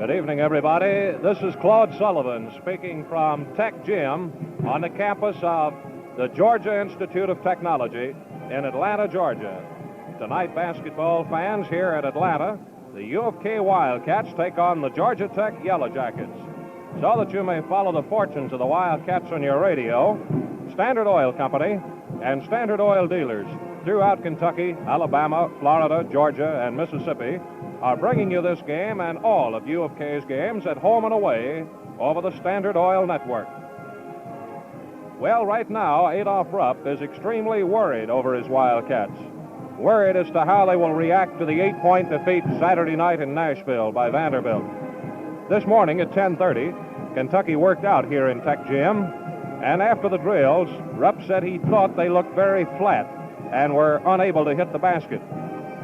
Good evening, everybody. This is Claude Sullivan speaking from Tech Gym on the campus of the Georgia Institute of Technology in Atlanta, Georgia. Tonight, basketball fans here at Atlanta, the U of K Wildcats take on the Georgia Tech Yellow Jackets. So that you may follow the fortunes of the Wildcats on your radio, Standard Oil Company and Standard Oil dealers throughout Kentucky, Alabama, Florida, Georgia, and Mississippi are bringing you this game and all of U of K's games at home and away over the Standard Oil Network. Well, right now, Adolph Rupp is extremely worried over his Wildcats. Worried as to how they will react to the 8-point defeat Saturday night in Nashville by Vanderbilt. This morning at 10:30, Kentucky worked out here in Tech Gym, and after the drills, Rupp said he thought they looked very flat and were unable to hit the basket.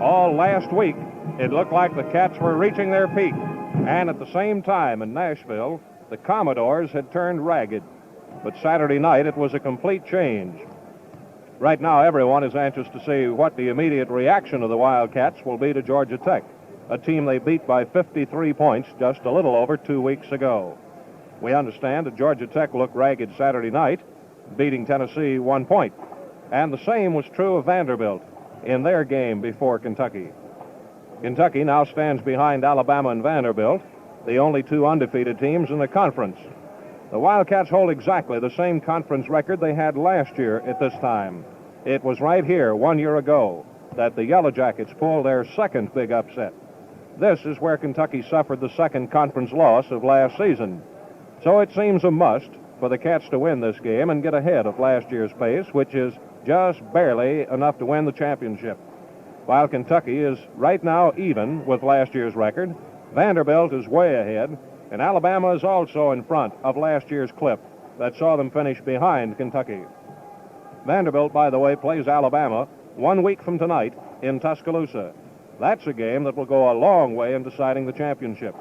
All last week, it looked like the Cats were reaching their peak, and at the same time in Nashville, the Commodores had turned ragged. But Saturday night, it was a complete change. Right now, everyone is anxious to see what the immediate reaction of the Wildcats will be to Georgia Tech, a team they beat by 53 points just a little over 2 weeks ago. We understand that Georgia Tech looked ragged Saturday night, beating Tennessee 1 point. And the same was true of Vanderbilt in their game before Kentucky. Kentucky now stands behind Alabama and Vanderbilt, the only two undefeated teams in the conference. The Wildcats hold exactly the same conference record they had last year at this time. It was right here 1 year ago that the Yellow Jackets pulled their second big upset. This is where Kentucky suffered the second conference loss of last season. So it seems a must for the Cats to win this game and get ahead of last year's pace, which is just barely enough to win the championship. While Kentucky is right now even with last year's record, Vanderbilt is way ahead, and Alabama is also in front of last year's clip that saw them finish behind Kentucky. Vanderbilt, by the way, plays Alabama 1 week from tonight in Tuscaloosa. That's a game that will go a long way in deciding the championship.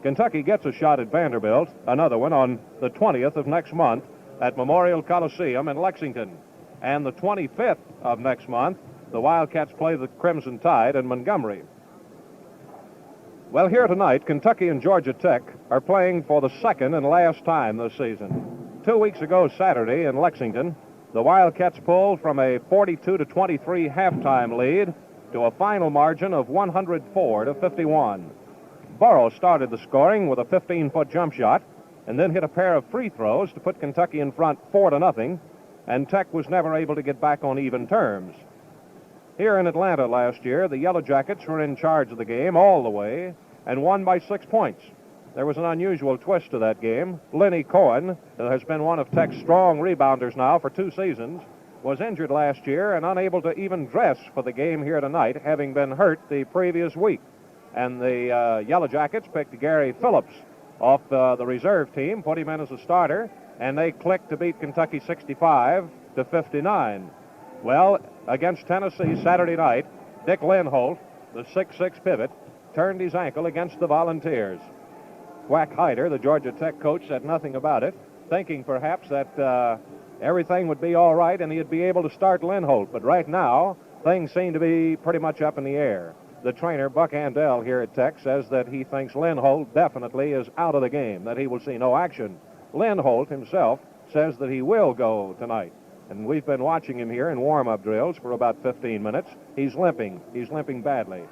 Kentucky gets a shot at Vanderbilt, another one on the 20th of next month at Memorial Coliseum in Lexington. And the 25th of next month, the Wildcats play the Crimson Tide in Montgomery. Well, here tonight, Kentucky and Georgia Tech are playing for the second and last time this season. 2 weeks ago Saturday in Lexington, the Wildcats pulled from a 42-23 halftime lead to a final margin of 104-51. Burrow started the scoring with a 15-foot jump shot and then hit a pair of free throws to put Kentucky in front 4-0, and Tech was never able to get back on even terms. Here in Atlanta last year, the Yellow Jackets were in charge of the game all the way and won by 6 points. There was an unusual twist to that game. Lenny Cohen, who has been one of Tech's strong rebounders now for 2 seasons, was injured last year and unable to even dress for the game here tonight, having been hurt the previous week. And the Yellow Jackets picked Gary Phillips off the reserve team, put him in as a starter, and they clicked to beat Kentucky 65-59. Well, against Tennessee Saturday night, Dick Lindholt, the 6'6 pivot, turned his ankle against the Volunteers. Quack Hyder, the Georgia Tech coach, said nothing about it, thinking perhaps that everything would be all right and he'd be able to start Lindholt. But right now, things seem to be pretty much up in the air. The trainer, Buck Andel, here at Tech, says that he thinks Lindholt definitely is out of the game, that he will see no action. Lindholt himself says that he will go tonight. And we've been watching him here in warm-up drills for about 15 minutes. He's limping. He's limping badly.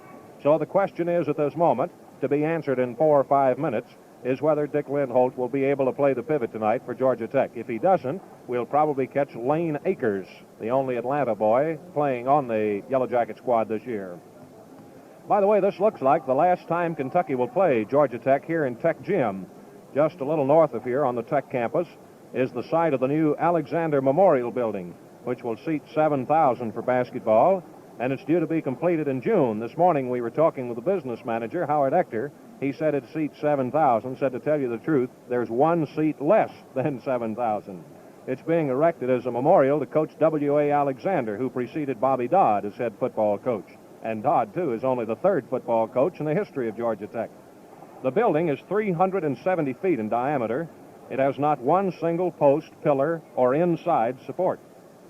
So the question is at this moment, to be answered in 4 or 5 minutes, is whether Dick Lindholt will be able to play the pivot tonight for Georgia Tech. If he doesn't, we'll probably catch Lane Akers, the only Atlanta boy, playing on the Yellow Jacket squad this year. By the way, this looks like the last time Kentucky will play Georgia Tech here in Tech Gym. Just a little north of here on the Tech campus is the site of the new Alexander Memorial Building, which will seat 7,000 for basketball, and it's due to be completed in June. This morning we were talking with the business manager, Howard Ector. He said it seats 7,000, said to tell you the truth, there's 1 seat less than 7,000. It's being erected as a memorial to Coach W.A. Alexander, who preceded Bobby Dodd as head football coach. And Dodd, too, is only the 3rd football coach in the history of Georgia Tech. The building is 370 feet in diameter. It has not one single post, pillar, or inside support.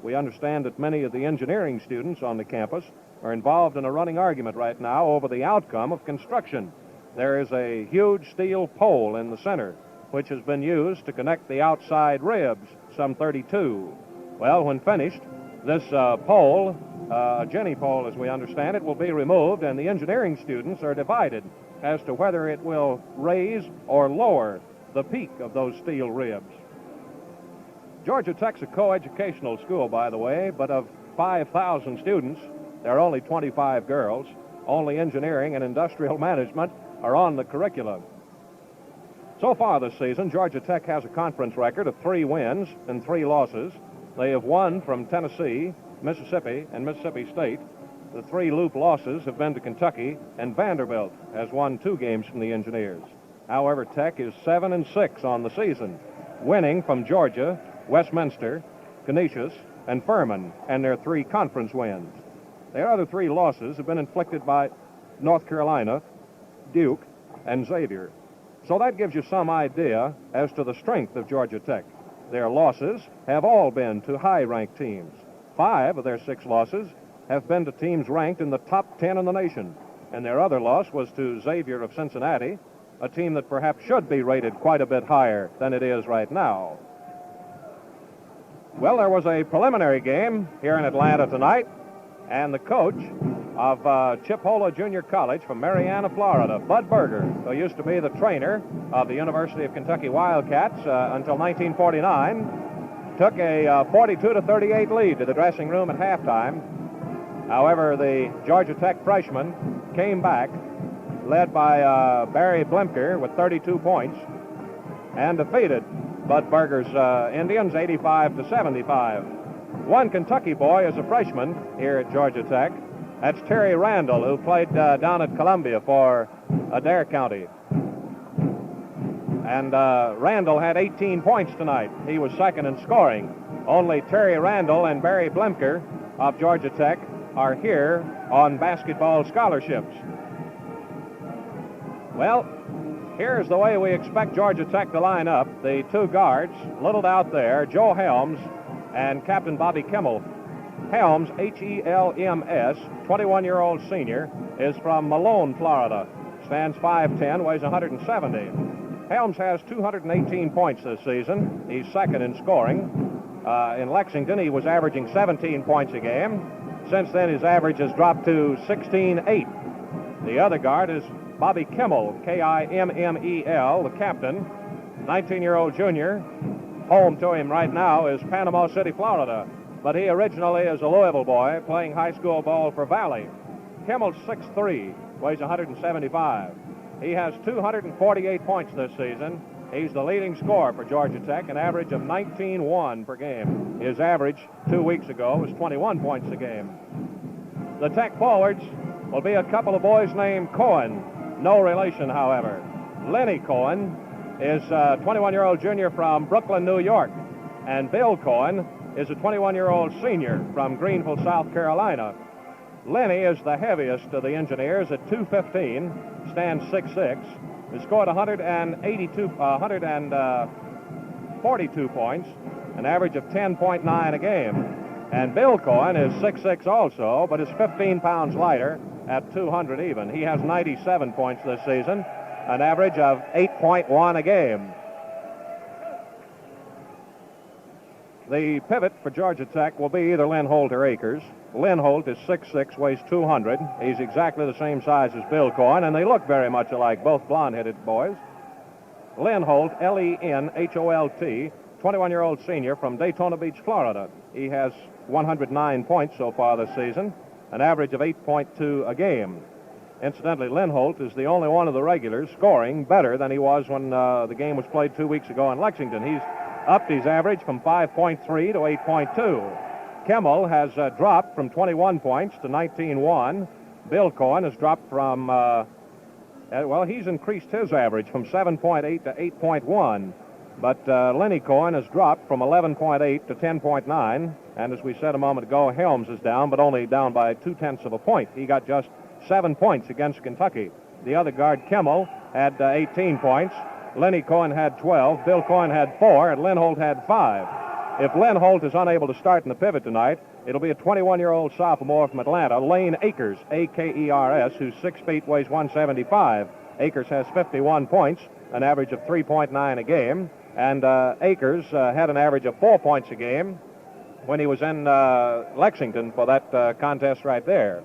We understand that many of the engineering students on the campus are involved in a running argument right now over the outcome of construction. there is a huge steel pole in the center, which has been used to connect the outside ribs, some 32. Well, when finished, this pole, a Jenny pole as we understand it, will be removed, and the engineering students are divided as to whether it will raise or lower the peak of those steel ribs. Georgia Tech's a co-educational school, by the way, but of 5,000 students, there are only 25 girls. Only engineering and industrial management are on the curriculum. So far this season, Georgia Tech has a conference record of 3 wins and 3 losses. They have won from Tennessee, Mississippi, and Mississippi State. The 3 loop losses have been to Kentucky, and Vanderbilt has won 2 games from the Engineers. However, Tech is 7-6 on the season, winning from Georgia, Westminster, Canisius, and Furman, and their 3 conference wins. Their other 3 losses have been inflicted by North Carolina, Duke, and Xavier. So that gives you some idea as to the strength of Georgia Tech. Their losses have all been to high-ranked teams. 5 of their 6 losses have been to teams ranked in the top 10 in the nation. And their other loss was to Xavier of Cincinnati, a team that perhaps should be rated quite a bit higher than it is right now. Well, there was a preliminary game here in Atlanta tonight, and the coach of Chipola Junior College from Marianna, Florida, Bud Berger, who used to be the trainer of the University of Kentucky Wildcats until 1949, took a 42-38 lead to the dressing room at halftime. However, the Georgia Tech freshman came back, led by Barry Blimker with 32 points, and defeated Bud Berger's Indians 85-75. One Kentucky boy is a freshman here at Georgia Tech. That's Terry Randall, who played down at Columbia for Adair County. And Randall had 18 points tonight. He was second in scoring. Only Terry Randall and Barry Blimker of Georgia Tech are here on basketball scholarships. Well, here's the way we expect Georgia Tech to line up. The 2 guards, littled out there, Joe Helms and Captain Bobby Kimmel. Helms, H-E-L-M-S, 21-year-old senior, is from Malone, Florida. Stands 5'10", weighs 170. Helms has 218 points this season. He's second in scoring. In Lexington, he was averaging 17 points a game. Since then, his average has dropped to 16-8. The other guard is Bobby Kimmel, K-I-M-M-E-L, the captain, 19-year-old junior. Home to him right now is Panama City, Florida, but he originally is a Louisville boy playing high school ball for Valley. Kimmel's 6'3", weighs 175. He has 248 points this season. He's the leading scorer for Georgia Tech, an average of 19-1 per game. His average 2 weeks ago was 21 points a game. The Tech forwards will be a couple of boys named Cohen, no relation, however. Lenny Cohen is a 21-year-old junior from Brooklyn, New York, and Bill Cohen is a 21-year-old senior from Greenville, South Carolina. Lenny is the heaviest of the Engineers at 215, stands 6'6", has scored 142 points, an average of 10.9 a game. And Bill Cohen is 6'6" also, but is 15 pounds lighter at 200 even. He has 97 points this season, an average of 8.1 a game. The pivot for Georgia Tech will be either Lynn Holt or Akers. Lynn Holt is 6'6", weighs 200. He's exactly the same size as Bill Cohen, and they look very much alike, both blonde-headed boys. Lynn Holt, L-E-N-H-O-L-T, 21-year-old senior from Daytona Beach, Florida. He has 109 points so far this season, an average of 8.2 a game. Incidentally, Lynn Holt is the only one of the regulars scoring better than he was when the game was played 2 weeks ago in Lexington. He's upped his average from 5.3 to 8.2. Kimmel has dropped from 21 points to 19-1. Bill Cohen has dropped from, he's increased his average from 7.8 to 8.1. But Lenny Cohen has dropped from 11.8 to 10.9. And as we said a moment ago, Helms is down, but only down by 0.2 of a point. He got just 7 points against Kentucky. The other guard, Kimmel, had 18 points. Lenny Cohen had 12. Bill Cohen had 4, and Lynn Holt had 5. If Lynn Holt is unable to start in the pivot tonight, it'll be a 21-year-old sophomore from Atlanta, Lane Akers, A-K-E-R-S, who's 6 feet, weighs 175. Akers has 51 points, an average of 3.9 a game, and Akers had an average of 4 points a game when he was in Lexington for that contest right there.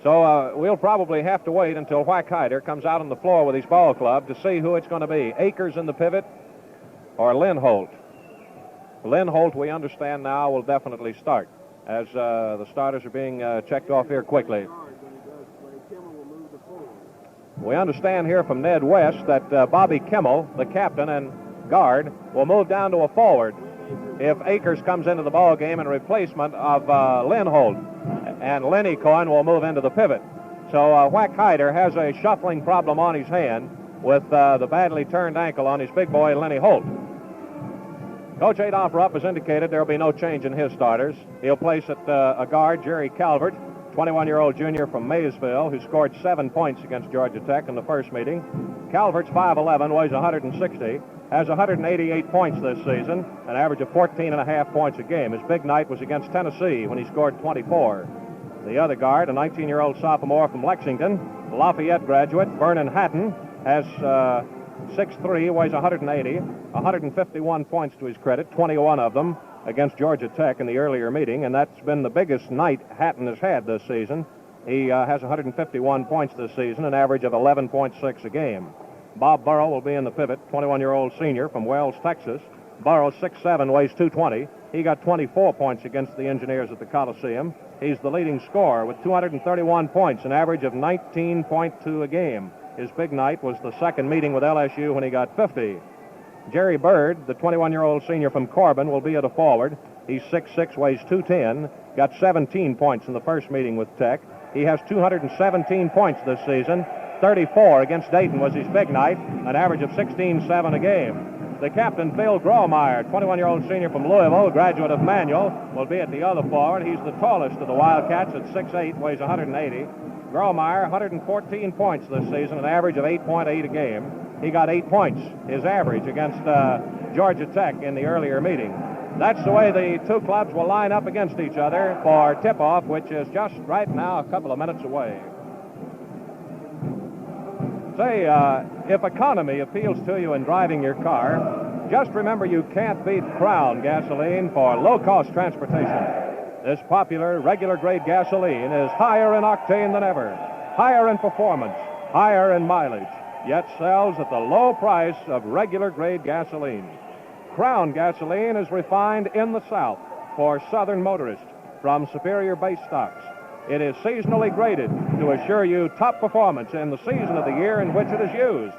So we'll probably have to wait until Whack Hyder comes out on the floor with his ball club to see who it's going to be, Akers in the pivot or Lynn Holt. Lynn Holt, we understand now, will definitely start, as the starters are being checked off here quickly. We understand here from Ned West that Bobby Kimmel, the captain and guard, will move down to a forward if Akers comes into the ball game in replacement of Lynn Holt, and Lenny Cohen will move into the pivot. So Whack Hyder has a shuffling problem on his hand with the badly turned ankle on his big boy Lenny Holt. Coach Adolph Rupp has indicated there will be no change in his starters. He'll place at a guard Jerry Calvert, 21-year-old junior from Maysville, who scored 7 points against Georgia Tech in the first meeting. Calvert's 5'11", weighs 160, has 188 points this season, an average of 14.5 points a game. His big night was against Tennessee when he scored 24. The other guard, a 19-year-old sophomore from Lexington, Lafayette graduate, Vernon Hatton, has 6'3", weighs 180, 151 points to his credit, 21 of them against Georgia Tech in the earlier meeting, and that's been the biggest night Hatton has had this season. He has 151 points this season, an average of 11.6 a game. Bob Burrow will be in the pivot, 21-year-old senior from Wells, Texas. Burrow, 6'7", weighs 220. He got 24 points against the Engineers at the Coliseum. He's the leading scorer with 231 points, an average of 19.2 a game. His big night was the second meeting with LSU when he got 50. Jerry Bird, the 21-year-old senior from Corbin, will be at a forward. He's 6'6", weighs 210, got 17 points in the first meeting with Tech. He has 217 points this season. 34 against Dayton was his big night, an average of 16.7 a game. The captain, Bill Gromeyer, 21-year-old senior from Louisville, graduate of Manual, will be at the other forward. He's the tallest of the Wildcats at 6'8", weighs 180. Gromeyer, 114 points this season, an average of 8.8 a game. He got 8 points, his average, against Georgia Tech in the earlier meeting. That's the way the two clubs will line up against each other for tip-off, which is just right now a couple of minutes away. Say, if economy appeals to you in driving your car, just remember you can't beat Crown gasoline for low-cost transportation. This popular regular-grade gasoline is higher in octane than ever, higher in performance, higher in mileage, yet sells at the low price of regular-grade gasoline. Crown gasoline is refined in the South for Southern motorists from superior base stocks. It is seasonally graded to assure you top performance in the season of the year in which it is used.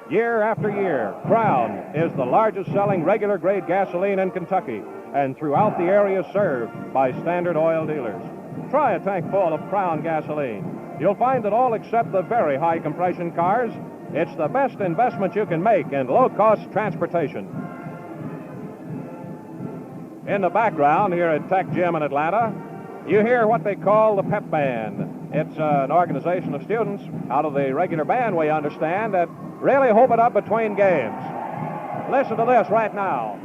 Year after year, Crown is the largest selling regular grade gasoline in Kentucky and throughout the area served by Standard Oil dealers. Try a tank full of Crown gasoline. You'll find that all except the very high compression cars, it's the best investment you can make in low-cost transportation. In the background here at Tech Gym in Atlanta, you hear what they call the Pep Band. It's an organization of students out of the regular band, we understand, that really hoop it up between games. Listen to this right now.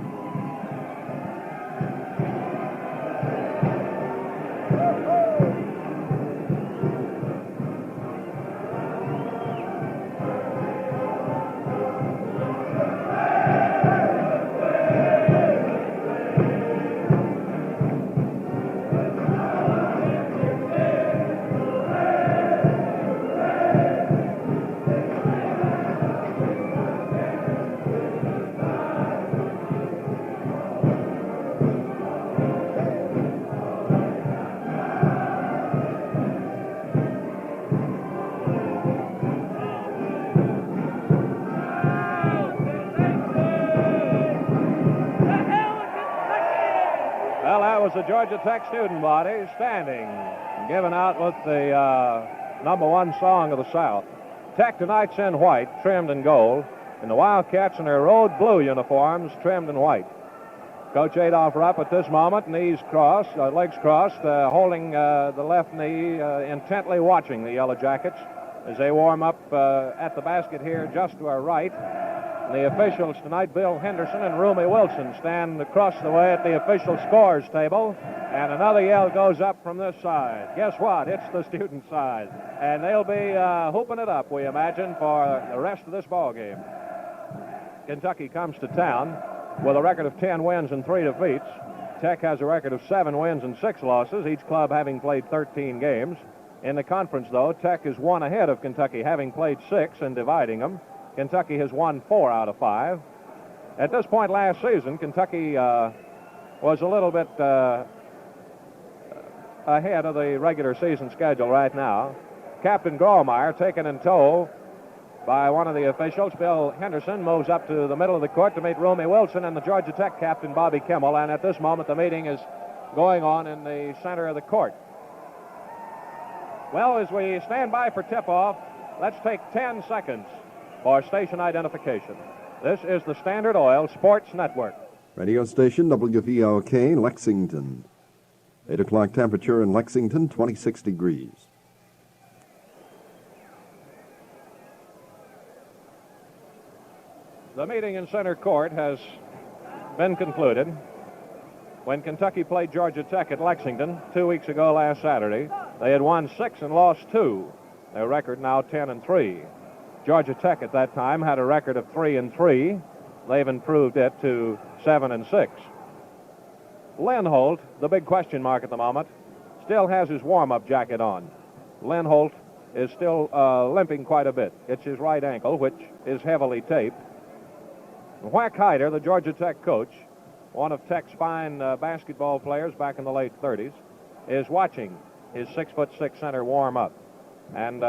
The Georgia Tech student body standing, giving out with the number one song of the South. Tech tonight's in white, trimmed in gold, and the Wildcats in their road blue uniforms, trimmed in white. Coach Adolph Rupp at this moment, knees crossed, legs crossed, holding the left knee, intently watching the Yellow Jackets as they warm up at the basket here just to our right. The officials tonight, Bill Henderson and Rumi Wilson, stand across the way at the official scores table, and another yell goes up from this side. Guess what? It's the student side, and they'll be hooping it up, we imagine, for the rest of this ball game. Kentucky comes to town with a record of 10 wins and 3 defeats. Tech has a record of 7 wins and 6 losses, each club having played 13 games. In the conference, though, Tech is 1 ahead of Kentucky, having played 6 and dividing them. Kentucky has won 4 out of 5. At this point last season, Kentucky was a little bit ahead of the regular season schedule right now. Captain Grawemeyer, taken in tow by one of the officials, Bill Henderson, moves up to the middle of the court to meet Rumi Wilson and the Georgia Tech captain, Bobby Kimmel. And at this moment, the meeting is going on in the center of the court. Well, as we stand by for tip-off, let's take 10 seconds for station identification. This is the Standard Oil Sports Network. Radio station WVLK, Lexington. 8 o'clock temperature in Lexington, 26 degrees. The meeting in center court has been concluded. When Kentucky played Georgia Tech at Lexington 2 weeks ago last Saturday, they had won 6 and lost 2. Their record now 10-3. Georgia Tech at that time had a record of 3-3. They've improved it to 7-6. Len Holt, the big question mark at the moment, still has his warm-up jacket on. Len Holt is still limping quite a bit. It's his right ankle, which is heavily taped. Whack Hyder, the Georgia Tech coach, one of Tech's fine basketball players back in the late 30s, is watching his 6'6" center warm up. And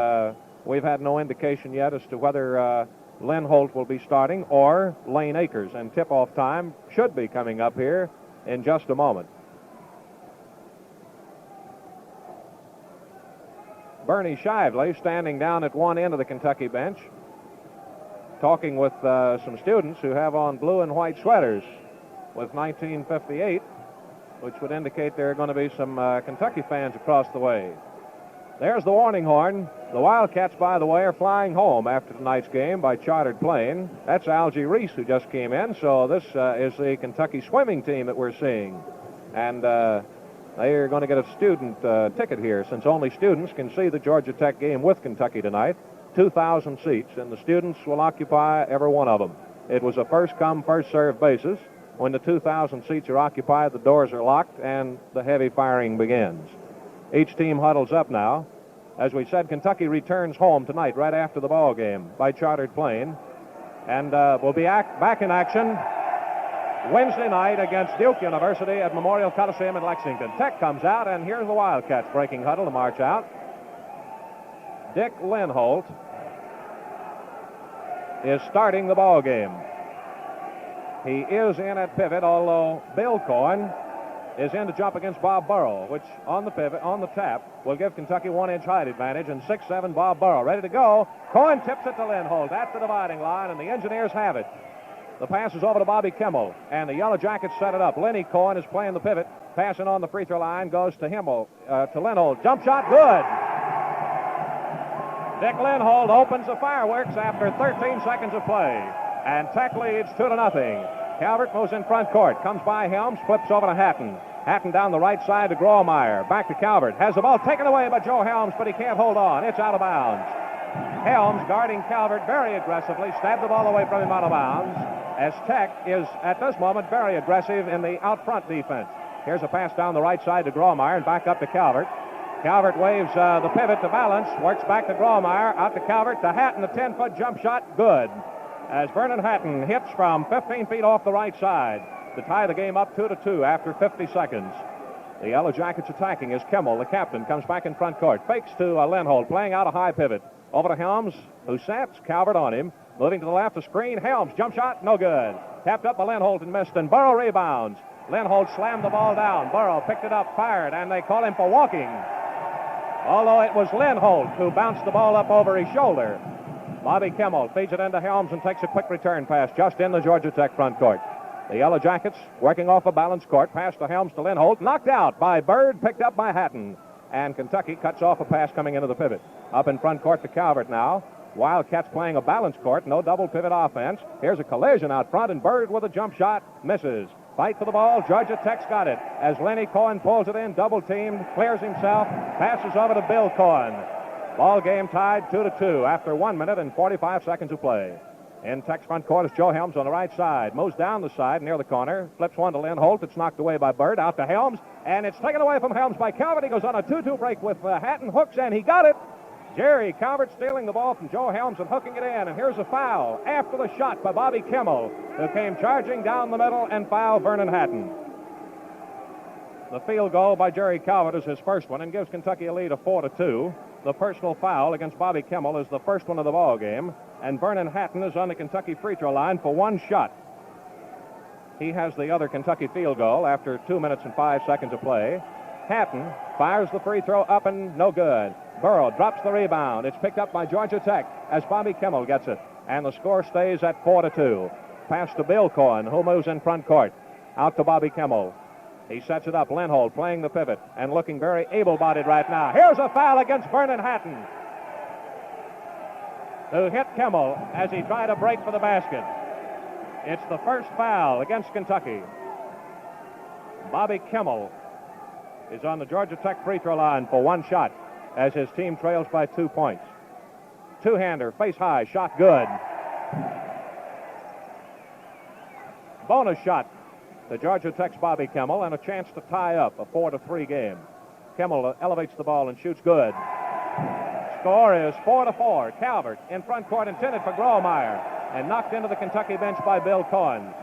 we've had no indication yet as to whether Len Holt will be starting or Lane Akers. And tip-off time should be coming up here in just a moment. Bernie Shively standing down at one end of the Kentucky bench, talking with some students who have on blue and white sweaters with 1958, which would indicate there are going to be some Kentucky fans across the way. There's the warning horn. The Wildcats, by the way, are flying home after tonight's game by chartered plane. That's Algie Reese, who just came in, so this is the Kentucky swimming team that we're seeing. And they are going to get a student ticket here, since only students can see the Georgia Tech game with Kentucky tonight. 2,000 seats, and the students will occupy every one of them. It was a first-come, first-served basis. When the 2,000 seats are occupied, the doors are locked, and the heavy firing begins. Each team huddles up now. As we said, Kentucky returns home tonight right after the ball game by chartered plane, and will be back in action Wednesday night against Duke University at Memorial Coliseum in Lexington. Tech comes out, and here's the Wildcats breaking huddle to march out. Dick Linholt is starting the ball game. He is in at pivot, although Bill Cohen is in to jump against Bob Burrow, which on the pivot, on the tap, will give Kentucky 1-inch height advantage. And 6'7" Bob Burrow ready to go. Cohen tips it to Linholt at the dividing line, and the Engineers have it. The pass is over to Bobby Kimmel, and the Yellow Jackets set it up. Lenny Cohen is playing the pivot. Passing on the free throw line goes to Linholt. Jump shot, good. Dick Linholt opens the fireworks after 13 seconds of play, and Tech leads 2-0. Calvert moves in front court, comes by Helms, flips over to Hatton. Hatton down the right side to Grawemeyer. Back to Calvert. Has the ball taken away by Joe Helms, but he can't hold on. It's out of bounds. Helms, guarding Calvert very aggressively, stabbed the ball away from him out of bounds, as Tech is, at this moment, very aggressive in the out-front defense. Here's a pass down the right side to Grawemeyer and back up to Calvert. Calvert waves the pivot to balance, works back to Grawemeyer, out to Calvert, to Hatton, a 10-foot jump shot, good. As Vernon Hatton hits from 15 feet off the right side to tie the game up 2-2 after 50 seconds. The Yellow Jackets attacking as Kimmel, the captain, comes back in front court. Fakes to Linholt, playing out a high pivot. Over to Helms, who sets Calvert on him. Moving to the left, a screen. Helms, jump shot, no good. Tapped up by Linholt and missed, and Burrow rebounds. Linholt slammed the ball down. Burrow picked it up, fired, and they call him for walking. Although it was Linholt who bounced the ball up over his shoulder. Bobby Kimmel feeds it into Helms and takes a quick return pass just in the Georgia Tech front court. The Yellow Jackets working off a balanced court. Pass to Helms to Linholt. Knocked out by Bird, picked up by Hatton. And Kentucky cuts off a pass coming into the pivot. Up in front court to Calvert now. Wildcats playing a balanced court, no double pivot offense. Here's a collision out front, and Bird with a jump shot misses. Fight for the ball. Georgia Tech's got it. As Lenny Cohen pulls it in, double teamed, clears himself, passes over to Bill Cohen. Ball game tied 2-2 after 1 minute and 45 seconds of play. In Tech's front court is Joe Helms on the right side. Moves down the side near the corner. Flips one to Lynn Holt. It's knocked away by Bird. Out to Helms. And it's taken away from Helms by Calvert. He goes on a 2-2 break with Hatton. Hooks, and he got it. Jerry Calvert stealing the ball from Joe Helms and hooking it in. And here's a foul after the shot by Bobby Kimmel, who came charging down the middle and fouled Vernon Hatton. The field goal by Jerry Calvert is his first one and gives Kentucky a lead of 4-2. The personal foul against Bobby Kimmel is the first one of the ball game. And Vernon Hatton is on the Kentucky free throw line for one shot. He has the other Kentucky field goal after 2 minutes and 5 seconds of play. Hatton fires the free throw up and no good. Burrow drops the rebound. It's picked up by Georgia Tech as Bobby Kimmel gets it. And the score stays at 4-2. Pass to Bill Cohen, who moves in front court. Out to Bobby Kimmel. He sets it up. Lindholt playing the pivot and looking very able-bodied right now. Here's a foul against Vernon Hatton, who hit Kimmel as he tried to break for the basket. It's the first foul against Kentucky. Bobby Kimmel is on the Georgia Tech free throw line for one shot as his team trails by 2 points. Two-hander, face high, shot good. Bonus shot to Georgia Tech's Bobby Kimmel and a chance to tie up a 4-3 game. Kimmel elevates the ball and shoots good. Score is 4-4. Calvert in front court, intended for Grawemeyer, and knocked into the Kentucky bench by Bill Cohen.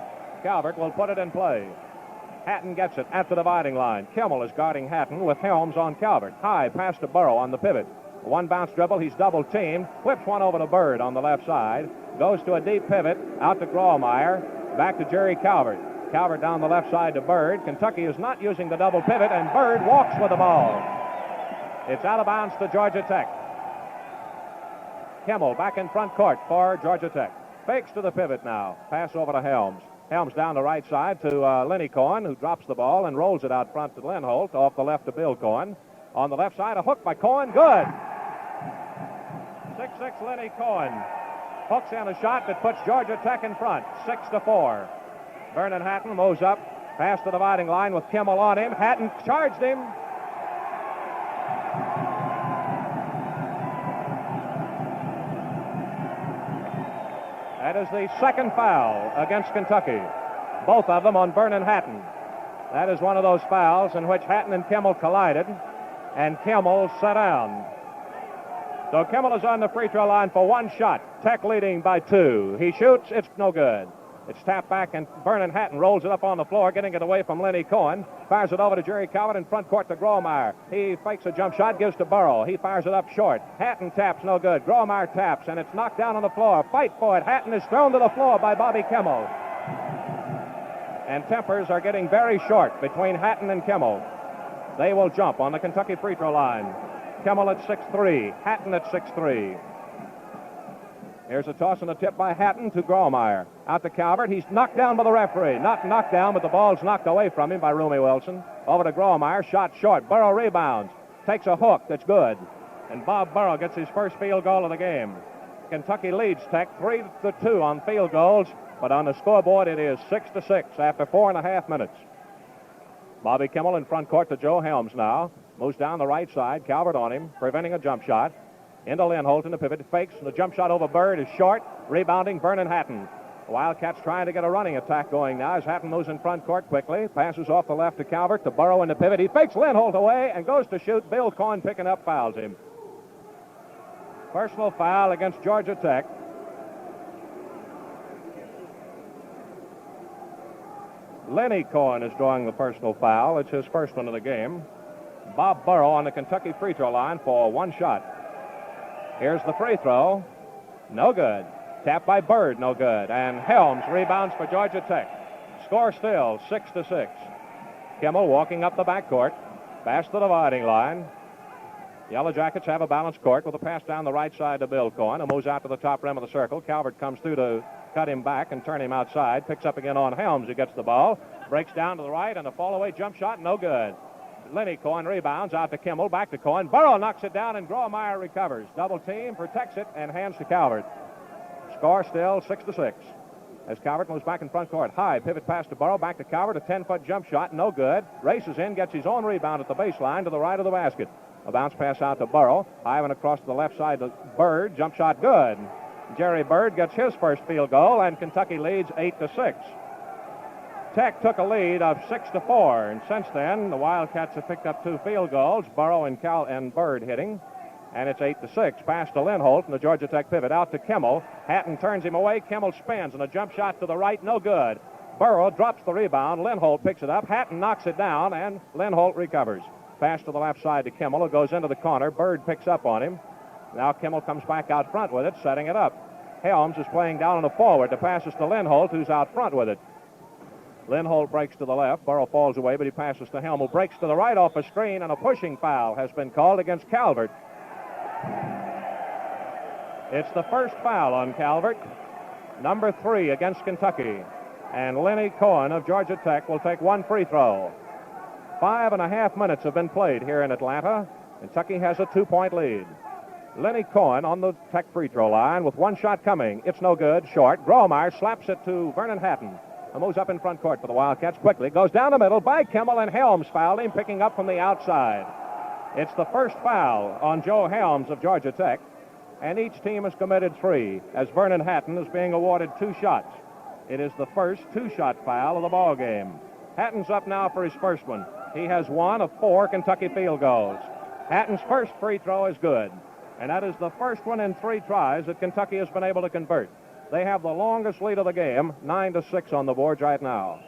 Calvert will put it in play. Hatton gets it at the dividing line. Kimmel is guarding Hatton with Helms on Calvert. High pass to Burrow on the pivot. One bounce dribble. He's double teamed. Whips one over to Bird on the left side. Goes to a deep pivot. Out to Grawemeyer. Back to Jerry Calvert. Calvert down the left side to Bird. Kentucky is not using the double pivot, and Bird walks with the ball. It's out of bounds to Georgia Tech. Kimmel back in front court for Georgia Tech. Fakes to the pivot now. Pass over to Helms. Helms down the right side to Lenny Cohen, who drops the ball and rolls it out front to Lindholt. Off the left to Bill Cohen. On the left side, a hook by Cohen. Good. 6'6" Lenny Cohen hooks in a shot that puts Georgia Tech in front, 6-4. Vernon Hatton moves up, past the dividing line with Kimmel on him. Hatton charged him. That is the second foul against Kentucky, both of them on Vernon Hatton. That is one of those fouls in which Hatton and Kimmel collided, and Kimmel sat down. So Kimmel is on the free throw line for one shot. Tech leading by 2. He shoots. It's no good. It's tapped back, and Vernon Hatton rolls it up on the floor, getting it away from Lenny Cohen. Fires it over to Jerry Calvert in front court to Grawemeyer. He fakes a jump shot, gives to Burrow. He fires it up short. Hatton taps, no good. Grawemeyer taps, and it's knocked down on the floor. Fight for it. Hatton is thrown to the floor by Bobby Kimmel. And tempers are getting very short between Hatton and Kimmel. They will jump on the Kentucky free throw line. Kimmel at 6'3", Hatton at 6'3". Here's a toss and a tip by Hatton to Grawemeyer. Out to Calvert. He's knocked down by the referee. Not knocked down, but the ball's knocked away from him by Rumi Wilson. Over to Grawemeyer. Shot short. Burrow rebounds. Takes a hook that's good. And Bob Burrow gets his first field goal of the game. Kentucky leads Tech 3-2 on field goals, but on the scoreboard it is 6-6 after 4.5 minutes. Bobby Kimmel in front court to Joe Helms now. Moves down the right side. Calvert on him, preventing a jump shot. Into Lindholt in the pivot. Fakes. The jump shot over Bird is short. Rebounding Vernon Hatton. Wildcats trying to get a running attack going now as Hatton moves in front court quickly. Passes off the left to Calvert to Burrow in the pivot. He fakes Lindholt away and goes to shoot. Bill Cohen picking up fouls him. Personal foul against Georgia Tech. Lenny Cohen is drawing the personal foul. It's his first one of the game. Bob Burrow on the Kentucky free throw line for one shot. Here's the free throw. No good. Tapped by Bird, no good. And Helms rebounds for Georgia Tech. Score still 6-6. Kimmel walking up the backcourt. Past the dividing line. Yellow Jackets have a balanced court with a pass down the right side to Bill Cohen, who moves out to the top rim of the circle. Calvert comes through to cut him back and turn him outside. Picks up again on Helms, who gets the ball. Breaks down to the right, and a fall-away jump shot, no good. Lenny Cohen rebounds out to Kimmel, back to Cohen. Burrow knocks it down, and Gromeyer recovers. Double team, protects it, and hands to Calvert. Score still 6-6. As Calvert moves back in front court. High pivot pass to Burrow, back to Calvert. A 10-foot jump shot, no good. Races in, gets his own rebound at the baseline to the right of the basket. A bounce pass out to Burrow. High and across to the left side to Bird. Jump shot good. Jerry Bird gets his first field goal, and Kentucky leads 8-6. Tech took a lead of 6-4, and since then, the Wildcats have picked up 2 field goals, Burrow and Bird hitting, and it's 8-6. Pass to Lindholt, and the Georgia Tech pivot out to Kimmel. Hatton turns him away. Kimmel spins, and a jump shot to the right, no good. Burrow drops the rebound. Lindholt picks it up. Hatton knocks it down, and Lindholt recovers. Pass to the left side to Kimmel. It goes into the corner. Bird picks up on him. Now Kimmel comes back out front with it, setting it up. Helms is playing down on the forward. The pass is to Lindholt, who's out front with it. Lindholt breaks to the left. Burrow falls away, but he passes to Helm, who breaks to the right off a screen, and a pushing foul has been called against Calvert. It's the first foul on Calvert, number 3 against Kentucky. And Lenny Cohen of Georgia Tech will take 1 free throw. 5.5 minutes have been played here in Atlanta. Kentucky has a 2-point lead. Lenny Cohen on the Tech free throw line with 1 shot coming. It's no good, short. Gromeyer slaps it to Vernon Hatton. He moves up in front court for the Wildcats quickly. Goes down the middle by Kimmel, and Helms fouled him, picking up from the outside. It's the first foul on Joe Helms of Georgia Tech, and each team has committed 3, as Vernon Hatton is being awarded 2 shots. It is the first 2-shot foul of the ball game. Hatton's up now for his first one. He has 1 of 4 Kentucky field goals. Hatton's first free throw is good, and that is the first one in 3 tries that Kentucky has been able to convert. They have the longest lead of the game, 9-6 on the boards right now.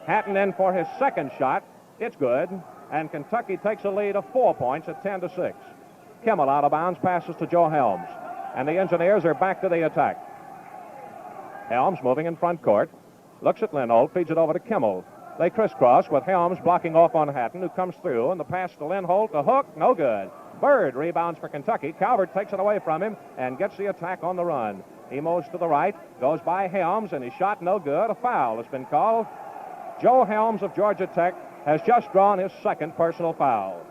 Hatton in for his second shot. It's good, and Kentucky takes a lead of 4 points at 10-6. Kimmel out of bounds, passes to Joe Helms, and the Engineers are back to the attack. Helms moving in front court, looks at Lindholt, feeds it over to Kimmel. They crisscross with Helms blocking off on Hatton, who comes through, and the pass to Lindholt, the hook, no good. Bird rebounds for Kentucky. Calvert takes it away from him and gets the attack on the run. He moves to the right, goes by Helms, and his shot no good. A foul has been called. Joe Helms of Georgia Tech has just drawn his second personal foul.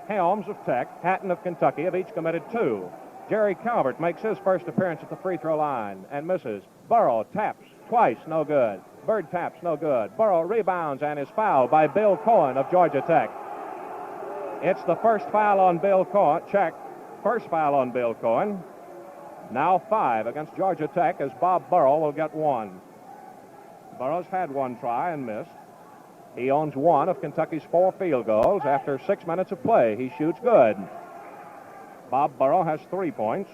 Helms of Tech, Hatton of Kentucky have each committed 2. Jerry Calvert makes his first appearance at the free throw line and misses. Burrow taps twice, no good. Bird taps, no good. Burrow rebounds and is fouled by Bill Cohen of Georgia Tech. It's the first foul on Bill Cohen. Check. First foul on Bill Cohen. Now 5 against Georgia Tech, as Bob Burrow will get 1. Burrow's had 1 try and missed. He owns 1 of Kentucky's 4 field goals. After 6 minutes of play, he shoots good. Bob Burrow has 3 points.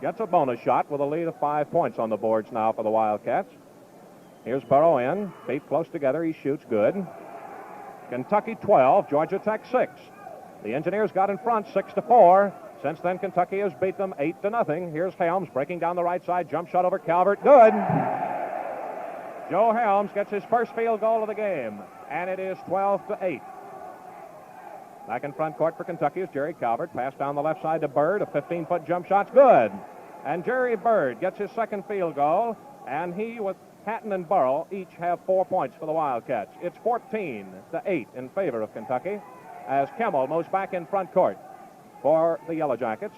Gets a bonus shot with a lead of 5 points on the boards now for the Wildcats. Here's Burrow in. Feet close together. He shoots good. Kentucky 12, Georgia Tech 6. The Engineers got in front 6-4. Since then, Kentucky has beat them 8-0. Here's Helms breaking down the right side. Jump shot over Calvert. Good. Joe Helms gets his first field goal of the game, and it is 12-8. Back in front court for Kentucky is Jerry Calvert. Pass down the left side to Bird. A 15-foot jump shot's good. And Jerry Bird gets his second field goal, and he, with Hatton and Burrow, each have 4 points for the Wildcats. It's 14-8 in favor of Kentucky, as Kimmel moves back in front court for the Yellow Jackets.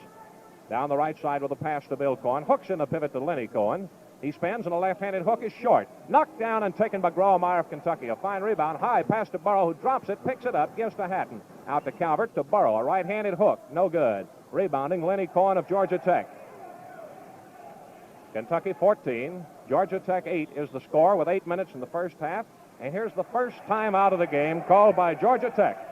Down the right side with a pass to Bill Cohen. Hooks in the pivot to Lenny Cohen. He spins, and a left-handed hook is short. Knocked down and taken by Gromeyer of Kentucky. A fine rebound. High pass to Burrow, who drops it, picks it up, gives to Hatton. Out to Calvert to Burrow. A right-handed hook. No good. Rebounding Lenny Cohen of Georgia Tech. Kentucky 14. Georgia Tech 8 is the score with 8 minutes in the first half. And here's the first time out of the game called by Georgia Tech.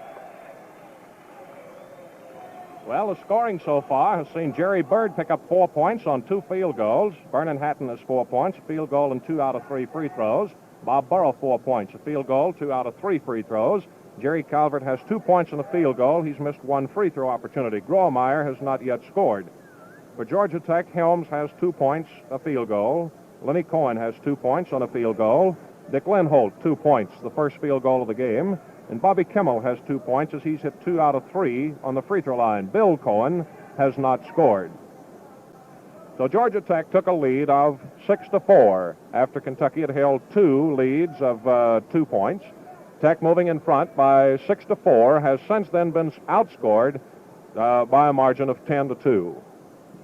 Well, the scoring so far has seen Jerry Bird pick up 4 points on 2 field goals. Vernon Hatton has 4 points, a field goal and 2 out of 3 free throws. Bob Burrow 4 points, a field goal, 2 out of 3 free throws. Jerry Calvert has 2 points and a field goal. He's missed 1 free throw opportunity. Gromeyer has not yet scored. For Georgia Tech, Helms has 2 points, a field goal. Lenny Cohen has 2 points on a field goal. Dick Lindholt, 2 points, the first field goal of the game. And Bobby Kimmel has 2 points as he's hit 2 out of 3 on the free throw line. Bill Cohen has not scored. So Georgia Tech took a lead of 6-4 after Kentucky had held 2 leads of 2 points. Tech, moving in front by 6-4, has since then been outscored by a margin of 10-2.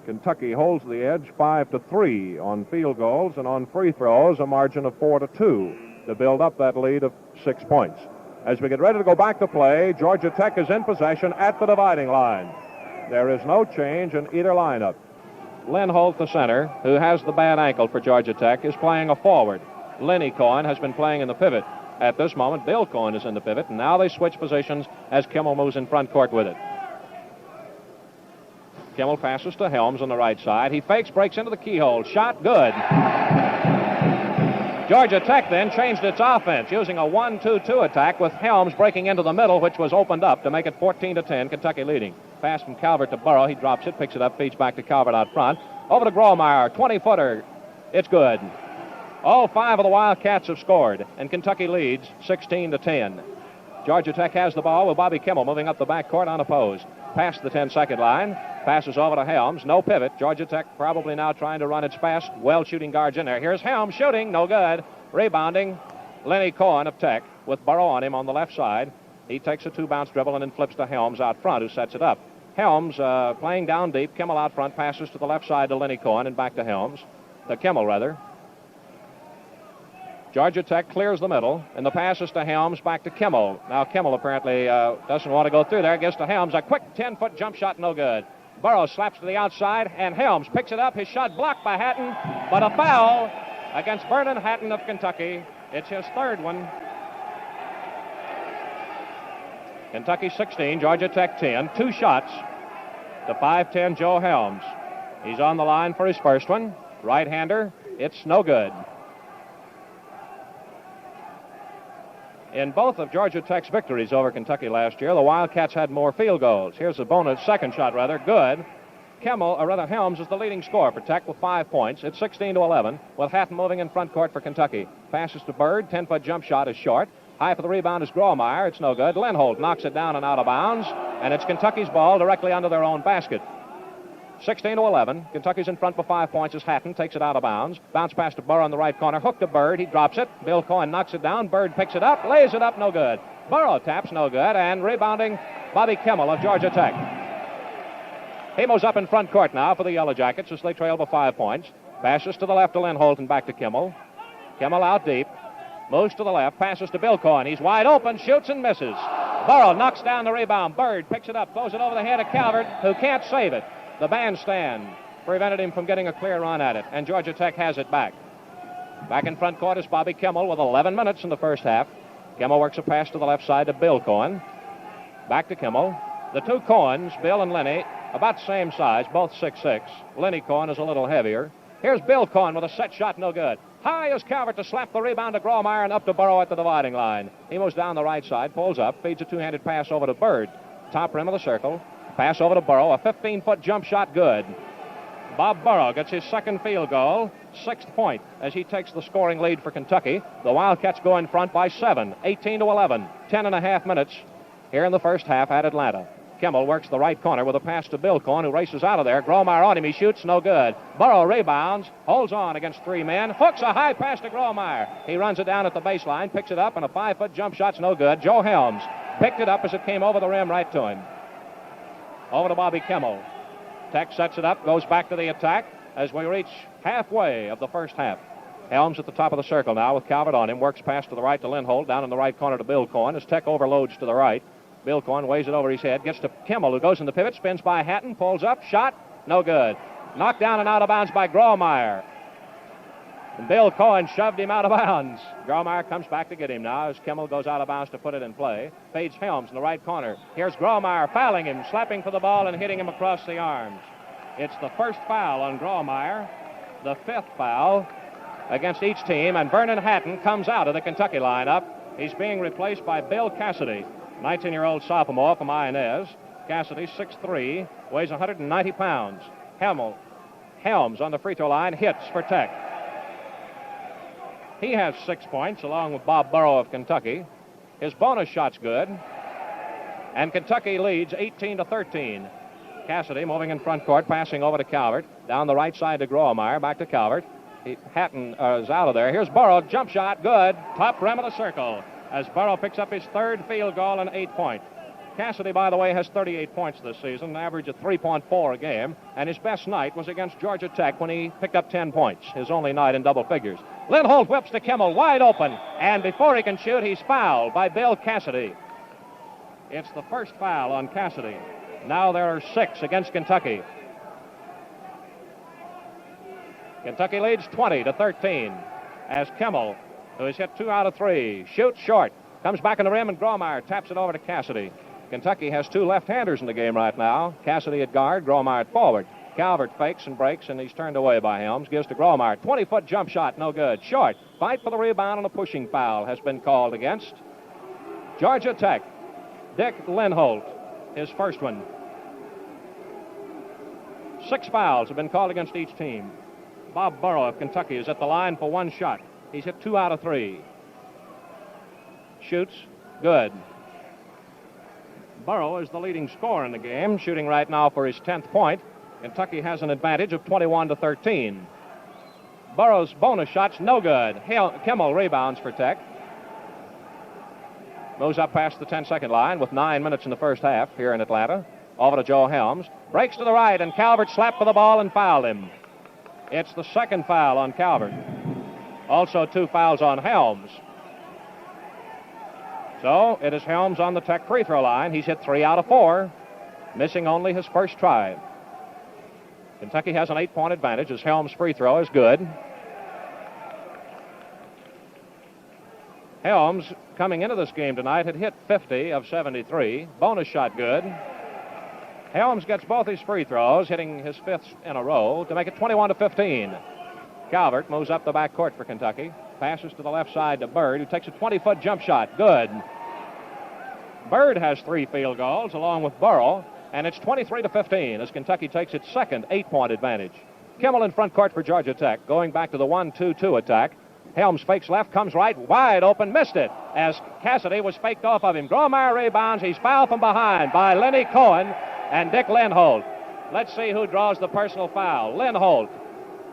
Kentucky holds the edge 5-3 on field goals, and on free throws a margin of 4-2 to build up that lead of 6 points. As we get ready to go back to play, Georgia Tech is in possession at the dividing line. There is no change in either lineup. Lynn Holt, the center, who has the bad ankle for Georgia Tech, is playing a forward. Lenny Cohen has been playing in the pivot. At this moment, Bill Cohen is in the pivot, and now they switch positions as Kimmel moves in front court with it. Kimmel passes to Helms on the right side. He fakes, breaks into the keyhole. Shot, good. Georgia Tech then changed its offense using a 1-2-2 attack with Helms breaking into the middle, which was opened up to make it 14-10, Kentucky leading. Pass from Calvert to Burrow. He drops it, picks it up, feeds back to Calvert out front. Over to Gromeyer, 20-footer. It's good. All 5 of the Wildcats have scored, and Kentucky leads 16-10. Georgia Tech has the ball with Bobby Kimmel moving up the backcourt unopposed. Past the 10-second line. Passes over to Helms. No pivot. Georgia Tech probably now trying to run its fast, well-shooting guards in there. Here's Helms shooting. No good. Rebounding. Lenny Cohen of Tech with Burrow on him on the left side. He takes a 2-bounce dribble and then flips to Helms out front, who sets it up. Helms playing down deep. Kimmel out front. Passes to the left side to Lenny Cohen and back to Helms. To Kimmel, rather. Georgia Tech clears the middle, and the pass is to Helms, back to Kimmel. Now Kimmel apparently doesn't want to go through there. Gets to Helms. A quick 10-foot jump shot, no good. Burrow slaps to the outside, and Helms picks it up. His shot blocked by Hatton, but a foul against Vernon Hatton of Kentucky. It's his third one. Kentucky 16, Georgia Tech 10. 2 shots to 5'10" Joe Helms. He's on the line for his first one. Right-hander. It's no good. In both of Georgia Tech's victories over Kentucky last year, the Wildcats had more field goals. Here's the bonus second shot, rather. Good. Helms is the leading scorer for Tech with 5 points. It's 16-11, with Hatton moving in front court for Kentucky. Passes to Bird. 10-foot jump shot is short. High for the rebound is Gromeyer. It's no good. Lynn Holt knocks it down and out of bounds, and it's Kentucky's ball directly under their own basket. 16-11. Kentucky's in front for 5 points as Hatton takes it out of bounds. Bounce pass to Burrow in the right corner. Hook to Bird. He drops it. Bill Cohen knocks it down. Bird picks it up. Lays it up. No good. Burrow taps. No good. And rebounding, Bobby Kimmel of Georgia Tech. He moves up in front court now for the Yellow Jackets as they trail by 5 points. Passes to the left to Lynn Holt and back to Kimmel. Kimmel out deep. Moves to the left. Passes to Bill Cohen. He's wide open. Shoots and misses. Burrow knocks down the rebound. Bird picks it up. Throws it over the head of Calvert, who can't save it. The bandstand prevented him from getting a clear run at it, and Georgia Tech has it back. Back in front court is Bobby Kimmel with 11 minutes in the first half. Kimmel works a pass to the left side to Bill Cohen. Back to Kimmel. The 2 Cohens, Bill and Lenny, about the same size, both 6'6". Lenny Cohen is a little heavier. Here's Bill Cohen with a set shot, no good. High is Calvert to slap the rebound to Gromeyer and up to Burrow at the dividing line. He moves down the right side, pulls up, feeds a 2-handed pass over to Bird. Top rim of the circle. Pass over to Burrow, a 15-foot jump shot, good. Bob Burrow gets his second field goal, 6th point, as he takes the scoring lead for Kentucky. The Wildcats go in front by 7, 18-11, 10.5 minutes here in the first half at Atlanta. Kimmel works the right corner with a pass to Bill Cohen, who races out of there. Gromeyer on him, he shoots, no good. Burrow rebounds, holds on against 3 men, hooks a high pass to Gromeyer. He runs it down at the baseline, picks it up, and a 5-foot jump shot's no good. Joe Helms picked it up as it came over the rim right to him. Over to Bobby Kimmel. Tech sets it up, goes back to the attack as we reach halfway of the first half. Helms at the top of the circle now with Calvert on him. Works pass to the right to Lynn Holt, down in the right corner to Bill Cohen as Tech overloads to the right. Bill Cohen weighs it over his head, gets to Kimmel, who goes in the pivot, spins by Hatton, pulls up, shot, no good. Knocked down and out of bounds by Gromeyer. And Bill Cohen shoved him out of bounds. Gromeyer comes back to get him now as Kimmel goes out of bounds to put it in play. Fades Helms in the right corner. Here's Gromeyer fouling him, slapping for the ball and hitting him across the arms. It's the first foul on Gromeyer, the 5th foul against each team, and Vernon Hatton comes out of the Kentucky lineup. He's being replaced by Bill Cassidy, 19-year-old sophomore from Inez. Cassidy, 6'3", weighs 190 pounds. Helms on the free throw line, hits for Tech. He has 6 points, along with Bob Burrow of Kentucky. His bonus shot's good. And Kentucky leads 18-13. Cassidy moving in front court, passing over to Calvert. Down the right side to Gromeyer, back to Calvert. Hatton is out of there. Here's Burrow, jump shot, good. Top rim of the circle. as Burrow picks up his third field goal and 8 points. Cassidy, by the way, has 38 points this season, an average of 3.4 a game, and his best night was against Georgia Tech when he picked up 10 points, his only night in double figures. Lindholt whips to Kimmel, wide open, and before he can shoot, he's fouled by Bill Cassidy. It's the first foul on Cassidy. Now there are 6 against Kentucky. Kentucky leads 20-13 as Kimmel, who has hit 2 out of 3, shoots short, comes back in the rim, and Gromeyer taps it over to Cassidy. Kentucky has 2 left-handers in the game right now. Cassidy at guard, Gromeyer at forward. Calvert fakes and breaks, and he's turned away by Helms. Gives to Gromeyer. 20-foot jump shot, no good. Short. Fight for the rebound, and a pushing foul has been called against Georgia Tech. Dick Lindholt, his first one. 6 fouls have been called against each team. Bob Burrow of Kentucky is at the line for 1 shot. He's hit 2 out of 3. Shoots, good. Burrow is the leading scorer in the game, shooting right now for his 10th point. Kentucky has an advantage of 21-13. Burrow's bonus shot's no good. Kimmel rebounds for Tech. Moves up past the 10-second line with 9 minutes in the first half here in Atlanta. Over to Joe Helms. Breaks to the right, and Calvert slapped for the ball and fouled him. It's the second foul on Calvert. Also 2 fouls on Helms. So it is Helms on the Tech free throw line. He's hit 3 out of 4, missing only his first try. Kentucky has an 8-point advantage as Helms' free throw is good. Helms, coming into this game tonight, had hit 50 of 73. Bonus shot good. Helms gets both his free throws, hitting his 5th in a row to make it 21-15. Calvert moves up the backcourt for Kentucky. Passes to the left side to Bird, who takes a 20-foot jump shot. Good. Bird has 3 field goals along with Burrow, and it's 23-15 as Kentucky takes its second 8-point advantage. Kimmel in front court for Georgia Tech, going back to the 1-2-2 attack. Helms fakes left, comes right, wide open, missed it as Cassidy was faked off of him. Gromeyer rebounds. He's fouled from behind by Lenny Cohen and Dick Lindholt. Let's see who draws the personal foul. Lindholt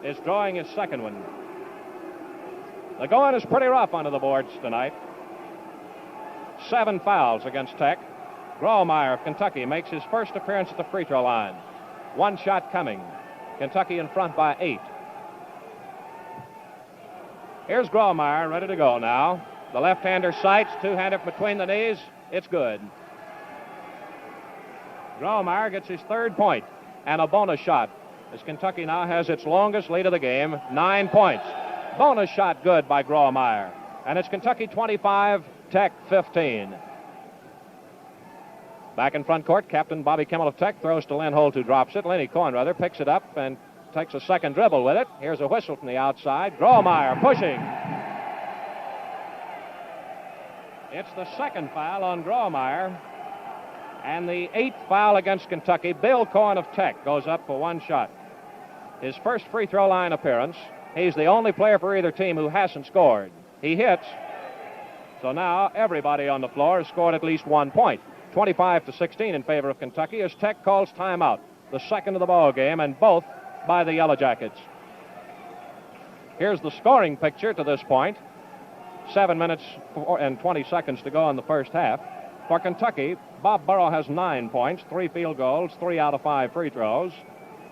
is drawing his second one. The going is pretty rough under the boards tonight. 7 fouls against Tech. Gromeyer of Kentucky makes his first appearance at the free throw line. 1 shot coming. Kentucky in front by 8. Here's Gromeyer ready to go now. The left-hander sights, 2-hander between the knees. It's good. Gromeyer gets his 3rd point and a bonus shot as Kentucky now has its longest lead of the game, 9 points. Bonus shot good by Gromeyer. And it's Kentucky 25, Tech 15. Back in front court, Captain Bobby Kimmel of Tech throws to Lindholt, who drops it. Lenny Cohen, rather, picks it up and takes a second dribble with it. Here's a whistle from the outside. Gromeyer pushing. It's the second foul on Gromeyer. And the 8th foul against Kentucky. Bill Cohen of Tech goes up for 1 shot. His first free throw line appearance. He's the only player for either team who hasn't scored. He hits. So now everybody on the floor has scored at least 1 point. 25-16 in favor of Kentucky as Tech calls timeout. The second of the ball game, and both by the Yellow Jackets. Here's the scoring picture to this point. 7 minutes and 20 seconds to go in the first half. For Kentucky, Bob Burrow has 9 points, 3 field goals, 3 out of 5 free throws.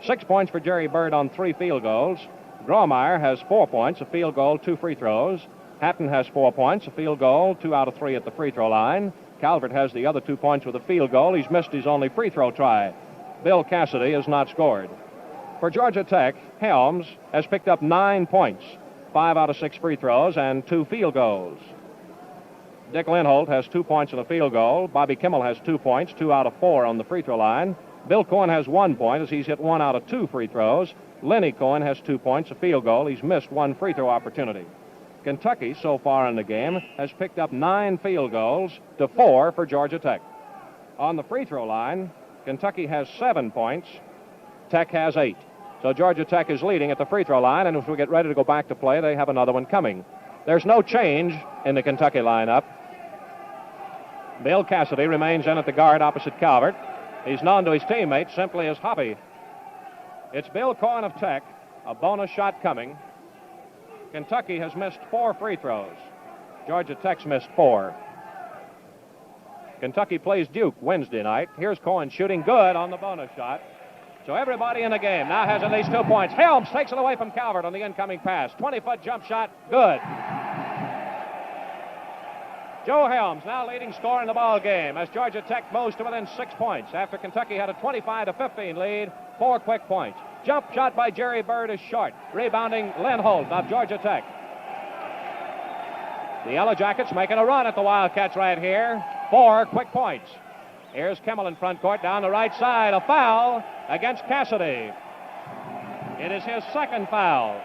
6 points for Jerry Bird on 3 field goals. Gromeyer has 4 points, a field goal, 2 free throws. Hatton has 4 points, a field goal, 2 out of 3 at the free throw line. Calvert has the other 2 points with a field goal. He's missed his only free throw try. Bill Cassidy has not scored. For Georgia Tech, Helms has picked up 9 points, 5 out of 6 free throws, and 2 field goals. Dick Lindholt has 2 points and a field goal. Bobby Kimmel has 2 points, 2 out of 4 on the free throw line. Bill Cohen has 1 point as he's hit 1 out of 2 free throws. Lenny Cohen has 2 points, a field goal. He's missed 1 free throw opportunity. Kentucky, so far in the game, has picked up 9 field goals to 4 for Georgia Tech. On the free throw line, Kentucky has 7 points. Tech has 8. So Georgia Tech is leading at the free throw line, and if we get ready to go back to play, they have another one coming. There's no change in the Kentucky lineup. Bill Cassidy remains in at the guard opposite Calvert. He's known to his teammates simply as Hoppy. It's Bill Cohen of Tech, a bonus shot coming. Kentucky has missed 4 free throws. Georgia Tech's missed 4. Kentucky plays Duke Wednesday night. Here's Cohen shooting good on the bonus shot. So everybody in the game now has at least 2 points. Helms takes it away from Calvert on the incoming pass. 20-foot jump shot, good. Joe Helms now leading scorer in the ball game as Georgia Tech moves to within 6 points after Kentucky had a 25-15 lead. 4 quick points. Jump shot by Jerry Bird is short. Rebounding Len Holt of Georgia Tech. The Yellow Jackets making a run at the Wildcats right here. 4 quick points. Here's Kimmel in front court down the right side. A foul against Cassidy. It is his second foul.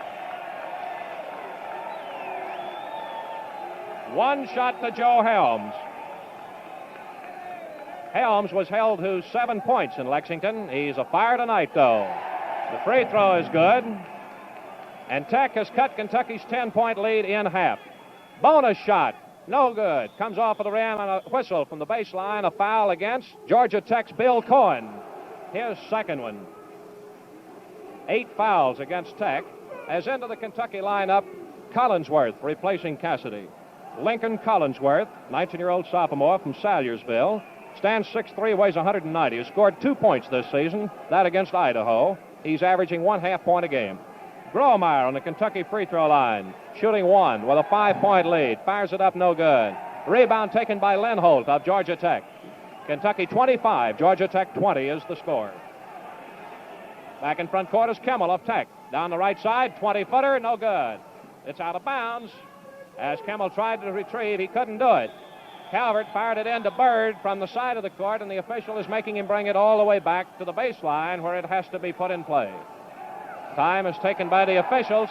1 shot to Joe Helms. Helms was held to 7 points in Lexington. He's a fire tonight, though. The free throw is good. And Tech has cut Kentucky's 10-point lead in half. Bonus shot. No good. Comes off of the rim and a whistle from the baseline. A foul against Georgia Tech's Bill Cohen. His second one. 8 fouls against Tech. As into the Kentucky lineup, Collinsworth replacing Cassidy. Lincoln Collinsworth, 19-year-old sophomore from Salyersville. Stands 6'3", weighs 190. Has scored 2 points this season. That against Idaho. He's averaging 1/2 point a game. Gromeyer on the Kentucky free throw line, shooting 1 with a 5-point lead. Fires it up, no good. Rebound taken by Len Holt of Georgia Tech. Kentucky 25, Georgia Tech 20 is the score. Back in front court is Kimmel of Tech. Down the right side, 20-footer, no good. It's out of bounds. As Kimmel tried to retrieve, he couldn't do it. Calvert fired it into Bird from the side of the court, and the official is making him bring it all the way back to the baseline where it has to be put in play. Time is taken by the officials.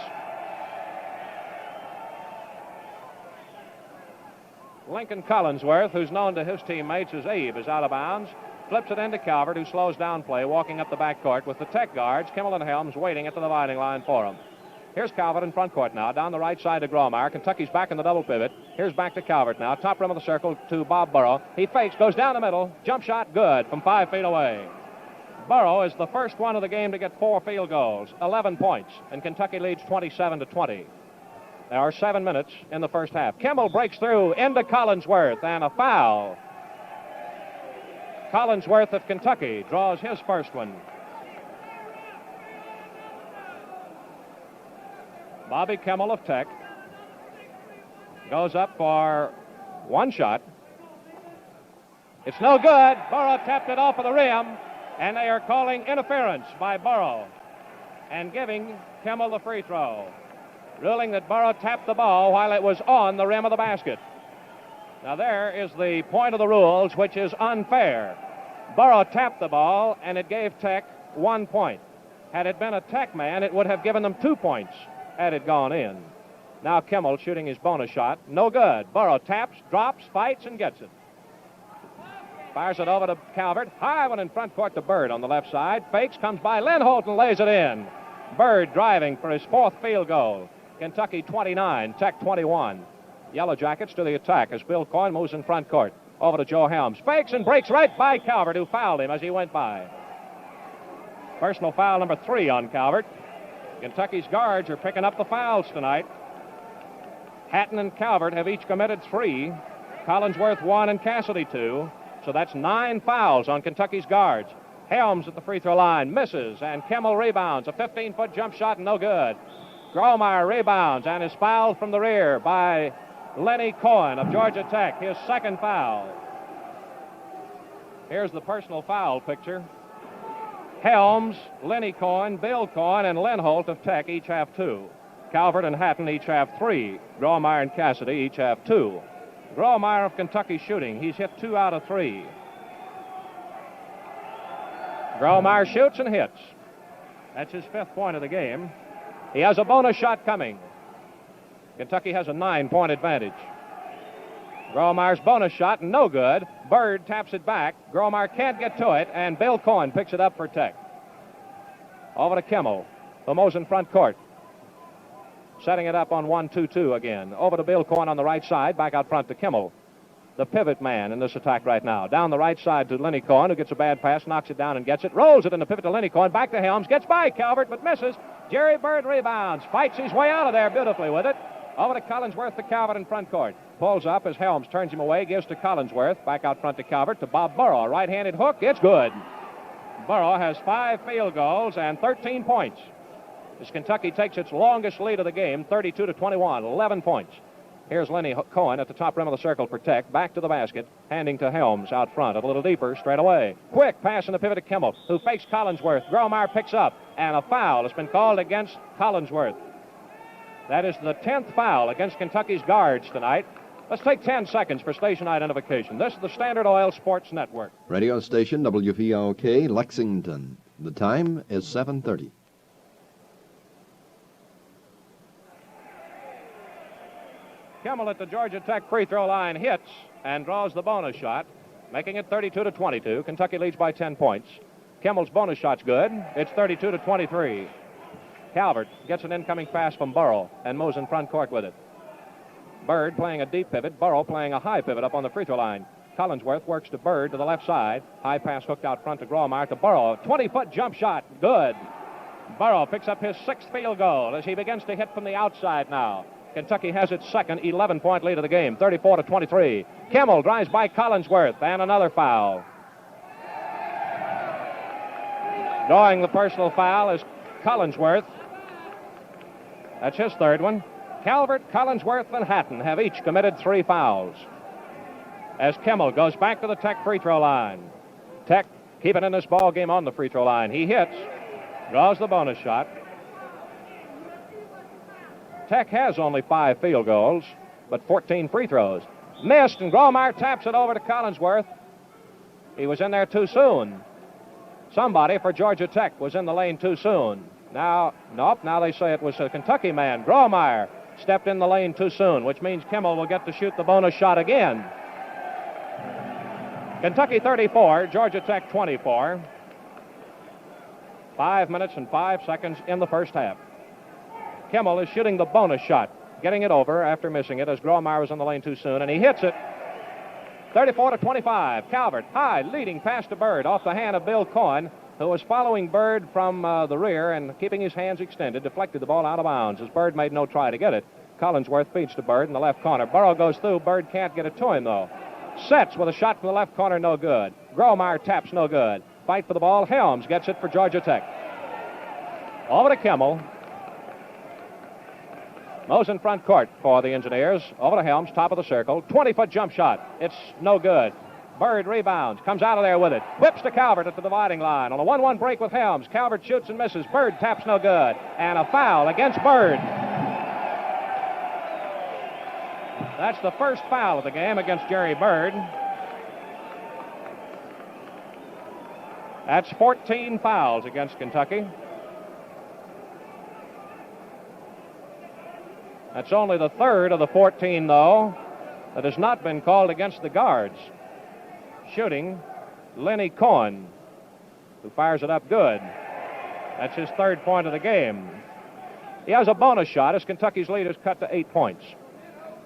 Lincoln Collinsworth, who's known to his teammates as Abe, is out of bounds. Flips it into Calvert, who slows down play, walking up the backcourt with the Tech guards, Kimmel and Helms, waiting at the dividing line for him. Here's Calvert in front court now, down the right side to Gromeyer. Kentucky's back in the double pivot. Here's back to Calvert now, top rim of the circle to Bob Burrow. He fakes, goes down the middle, jump shot good from 5 feet away. Burrow is the first one of the game to get 4 field goals, 11 points, and Kentucky leads 27-20. There are 7 minutes in the first half. Kimmel breaks through into Collinsworth, and a foul. Collinsworth of Kentucky draws his first one. Bobby Kimmel of Tech goes up for 1 shot. It's no good. Burrow tapped it off of the rim. And they are calling interference by Burrow and giving Kimmel the free throw, ruling that Burrow tapped the ball while it was on the rim of the basket. Now there is the point of the rules, which is unfair. Burrow tapped the ball, and it gave Tech 1 point. Had it been a Tech man, it would have given them 2 points had it gone in. Now Kimmel shooting his bonus shot. No good. Burrow taps, drops, fights, and gets it. Fires it over to Calvert. High one in front court to Bird on the left side. Fakes, comes by Len Holt and lays it in. Bird driving for his 4th field goal. Kentucky 29, Tech 21. Yellow Jackets to the attack as Bill Cohen moves in front court. Over to Joe Helms. Fakes and breaks right by Calvert, who fouled him as he went by. Personal foul number 3 on Calvert. Kentucky's guards are picking up the fouls tonight. Hatton and Calvert have each committed 3. Collinsworth 1 and Cassidy 2. So that's 9 fouls on Kentucky's guards. Helms at the free throw line misses, and Kimmel rebounds. A 15-foot jump shot, no good. Gromeyer rebounds and is fouled from the rear by Lenny Cohen of Georgia Tech, his second foul. Here's the personal foul picture. Helms, Lenny Cohen, Bill Cohen, and Len Holt of Tech each have 2. Calvert and Hatton each have 3. Gromeyer and Cassidy each have 2. Gromeyer of Kentucky shooting. He's hit 2 out of 3. Gromeyer shoots and hits. That's his 5th point of the game. He has a bonus shot coming. Kentucky has a 9-point advantage. Gromeyer's bonus shot, no good. Bird taps it back. Gromeyer can't get to it, and Bill Cohen picks it up for Tech. Over to Kimmel. Mo's in front court. Setting it up on 1-2-2 again. Over to Bill Cohen on the right side. Back out front to Kimmel. The pivot man in this attack right now. Down the right side to Lenny Cohen, who gets a bad pass, knocks it down and gets it. Rolls it in the pivot to Lenny Cohen. Back to Helms. Gets by Calvert, but misses. Jerry Bird rebounds. Fights his way out of there beautifully with it. Over to Collinsworth to Calvert in front court. pulls up as Helms turns him away, gives to Collinsworth. Back out front to Calvert, to Bob Burrow. Right-handed hook, it's good. Burrow has 5 field goals and 13 points. As Kentucky takes its longest lead of the game, 32-21, 11 points. Here's Lenny Cohen at the top rim of the circle for Tech. Back to the basket, handing to Helms out front. A little deeper, straight away. Quick pass in the pivot to Kimmel, who fakes Collinsworth. Gromar picks up, and a foul has been called against Collinsworth. That is the 10th foul against Kentucky's guards tonight. Let's take 10 seconds for station identification. This is the Standard Oil Sports Network. Radio station WVLK, Lexington. The time is 7:30. Kimmel at the Georgia Tech free throw line hits and draws the bonus shot, making it 32-22. Kentucky leads by 10 points. Kimmel's bonus shot's good. It's 32-23. Calvert gets an incoming pass from Burrow and moves in front court with it. Bird playing a deep pivot, Burrow playing a high pivot up on the free throw line. Collinsworth works to Bird to the left side. High pass hooked out front to Gromar to Burrow. 20-foot jump shot, good. Burrow picks up his 6th field goal as he begins to hit from the outside now. Kentucky has its second 11-point lead of the game, 34-23. Kimmel drives by Collinsworth, and another foul. Drawing the personal foul is Collinsworth. That's his 3rd one. Calvert, Collinsworth, and Hatton have each committed 3 fouls. As Kimmel goes back to the Tech free throw line. Tech keeping in this ball game on the free throw line. He hits, draws the bonus shot. Tech has only 5 field goals, but 14 free throws. Missed, and Gromar taps it over to Collinsworth. He was in there too soon. Somebody for Georgia Tech was in the lane too soon. Now they say it was a Kentucky man. Gromar stepped in the lane too soon, which means Kimmel will get to shoot the bonus shot again. Kentucky 34, Georgia Tech 24. 5 minutes and 5 seconds in the first half. Kimmel is shooting the bonus shot, getting it over after missing it as Gromar was in the lane too soon, and he hits it. 34-25. Calvert, high, leading pass to Bird off the hand of Bill Cohen, who was following Bird from the rear and keeping his hands extended, deflected the ball out of bounds as Bird made no try to get it. Collinsworth feeds to Bird in the left corner. Burrow goes through. Bird can't get it to him, though. Sets with a shot from the left corner, no good. Gromar taps, no good. Fight for the ball. Helms gets it for Georgia Tech. Over to Kimmel. Moves in front court for the Engineers. Over to Helms, top of the circle. 20-foot jump shot. It's no good. Bird rebounds, comes out of there with it. Whips to Calvert at the dividing line. On a 1-1 break with Helms. Calvert shoots and misses. Bird taps, no good. And a foul against Bird. That's the first foul of the game against Jerry Bird. That's 14 fouls against Kentucky. That's only the 3rd of the 14, though, that has not been called against the guards. Shooting, Lenny Cohen, who fires it up good. That's his 3rd point of the game. He has a bonus shot as Kentucky's lead is cut to 8 points.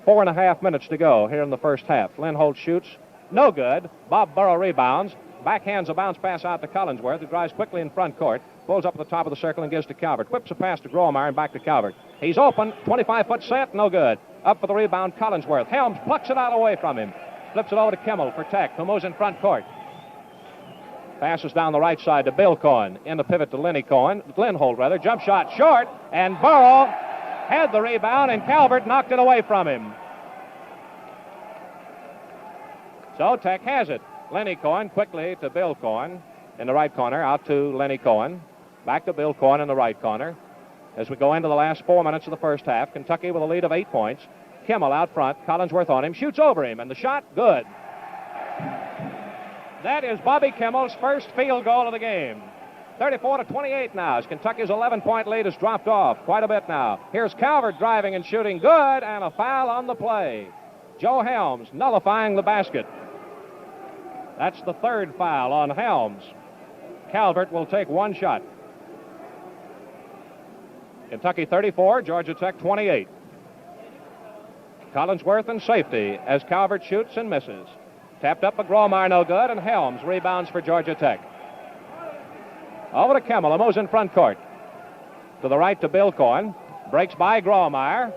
4.5 minutes to go here in the first half. Lindholtz shoots, no good. Bob Burrow rebounds, backhands a bounce pass out to Collinsworth, who drives quickly in front court, pulls up at the top of the circle and gives to Calvert. Whips a pass to Gromar and back to Calvert. He's open, 25-foot set, no good. Up for the rebound, Collinsworth. Helms plucks it out away from him. Flips it over to Kimmel for Tech, who moves in front court. Passes down the right side to Bill Cohen. In the pivot to Lindholtz. Jump shot short, and Burrow had the rebound, and Calvert knocked it away from him. So Tech has it. Lenny Cohen quickly to Bill Cohen in the right corner, out to Lenny Cohen. Back to Bill Cohen in the right corner. As we go into the last 4 minutes of the first half, Kentucky with a lead of 8 points. Kimmel out front, Collinsworth on him, shoots over him, and the shot, good. That is Bobby Kimmel's first field goal of the game. 34-28 now, as Kentucky's 11-point lead has dropped off quite a bit now. Here's Calvert driving and shooting, good, and a foul on the play. Joe Helms nullifying the basket. That's the 3rd foul on Helms. Calvert will take 1 shot. Kentucky 34, Georgia Tech 28. Collinsworth in safety as Calvert shoots and misses. Tapped up by Gromar, no good, and Helms rebounds for Georgia Tech. Over to Kimmel, who moves in front court. To the right to Bill Cohen. Breaks by Gromar.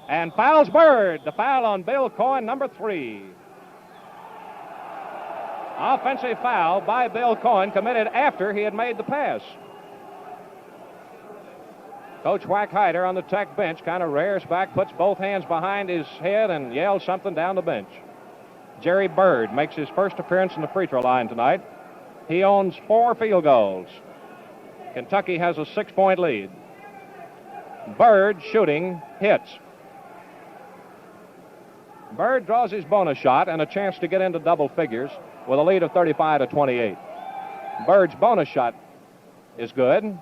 and fouls Bird. The foul on Bill Cohen, number 3. Offensive foul by Bill Cohen committed after he had made the pass. Coach Wack Hyder on the Tech bench kind of rears back, puts both hands behind his head, and yells something down the bench. Jerry Bird makes his first appearance in the free throw line tonight. He owns 4 field goals. Kentucky has a 6-point lead. Bird shooting hits. Bird draws his bonus shot and a chance to get into double figures with a lead of 35-28. Bird's bonus shot is good,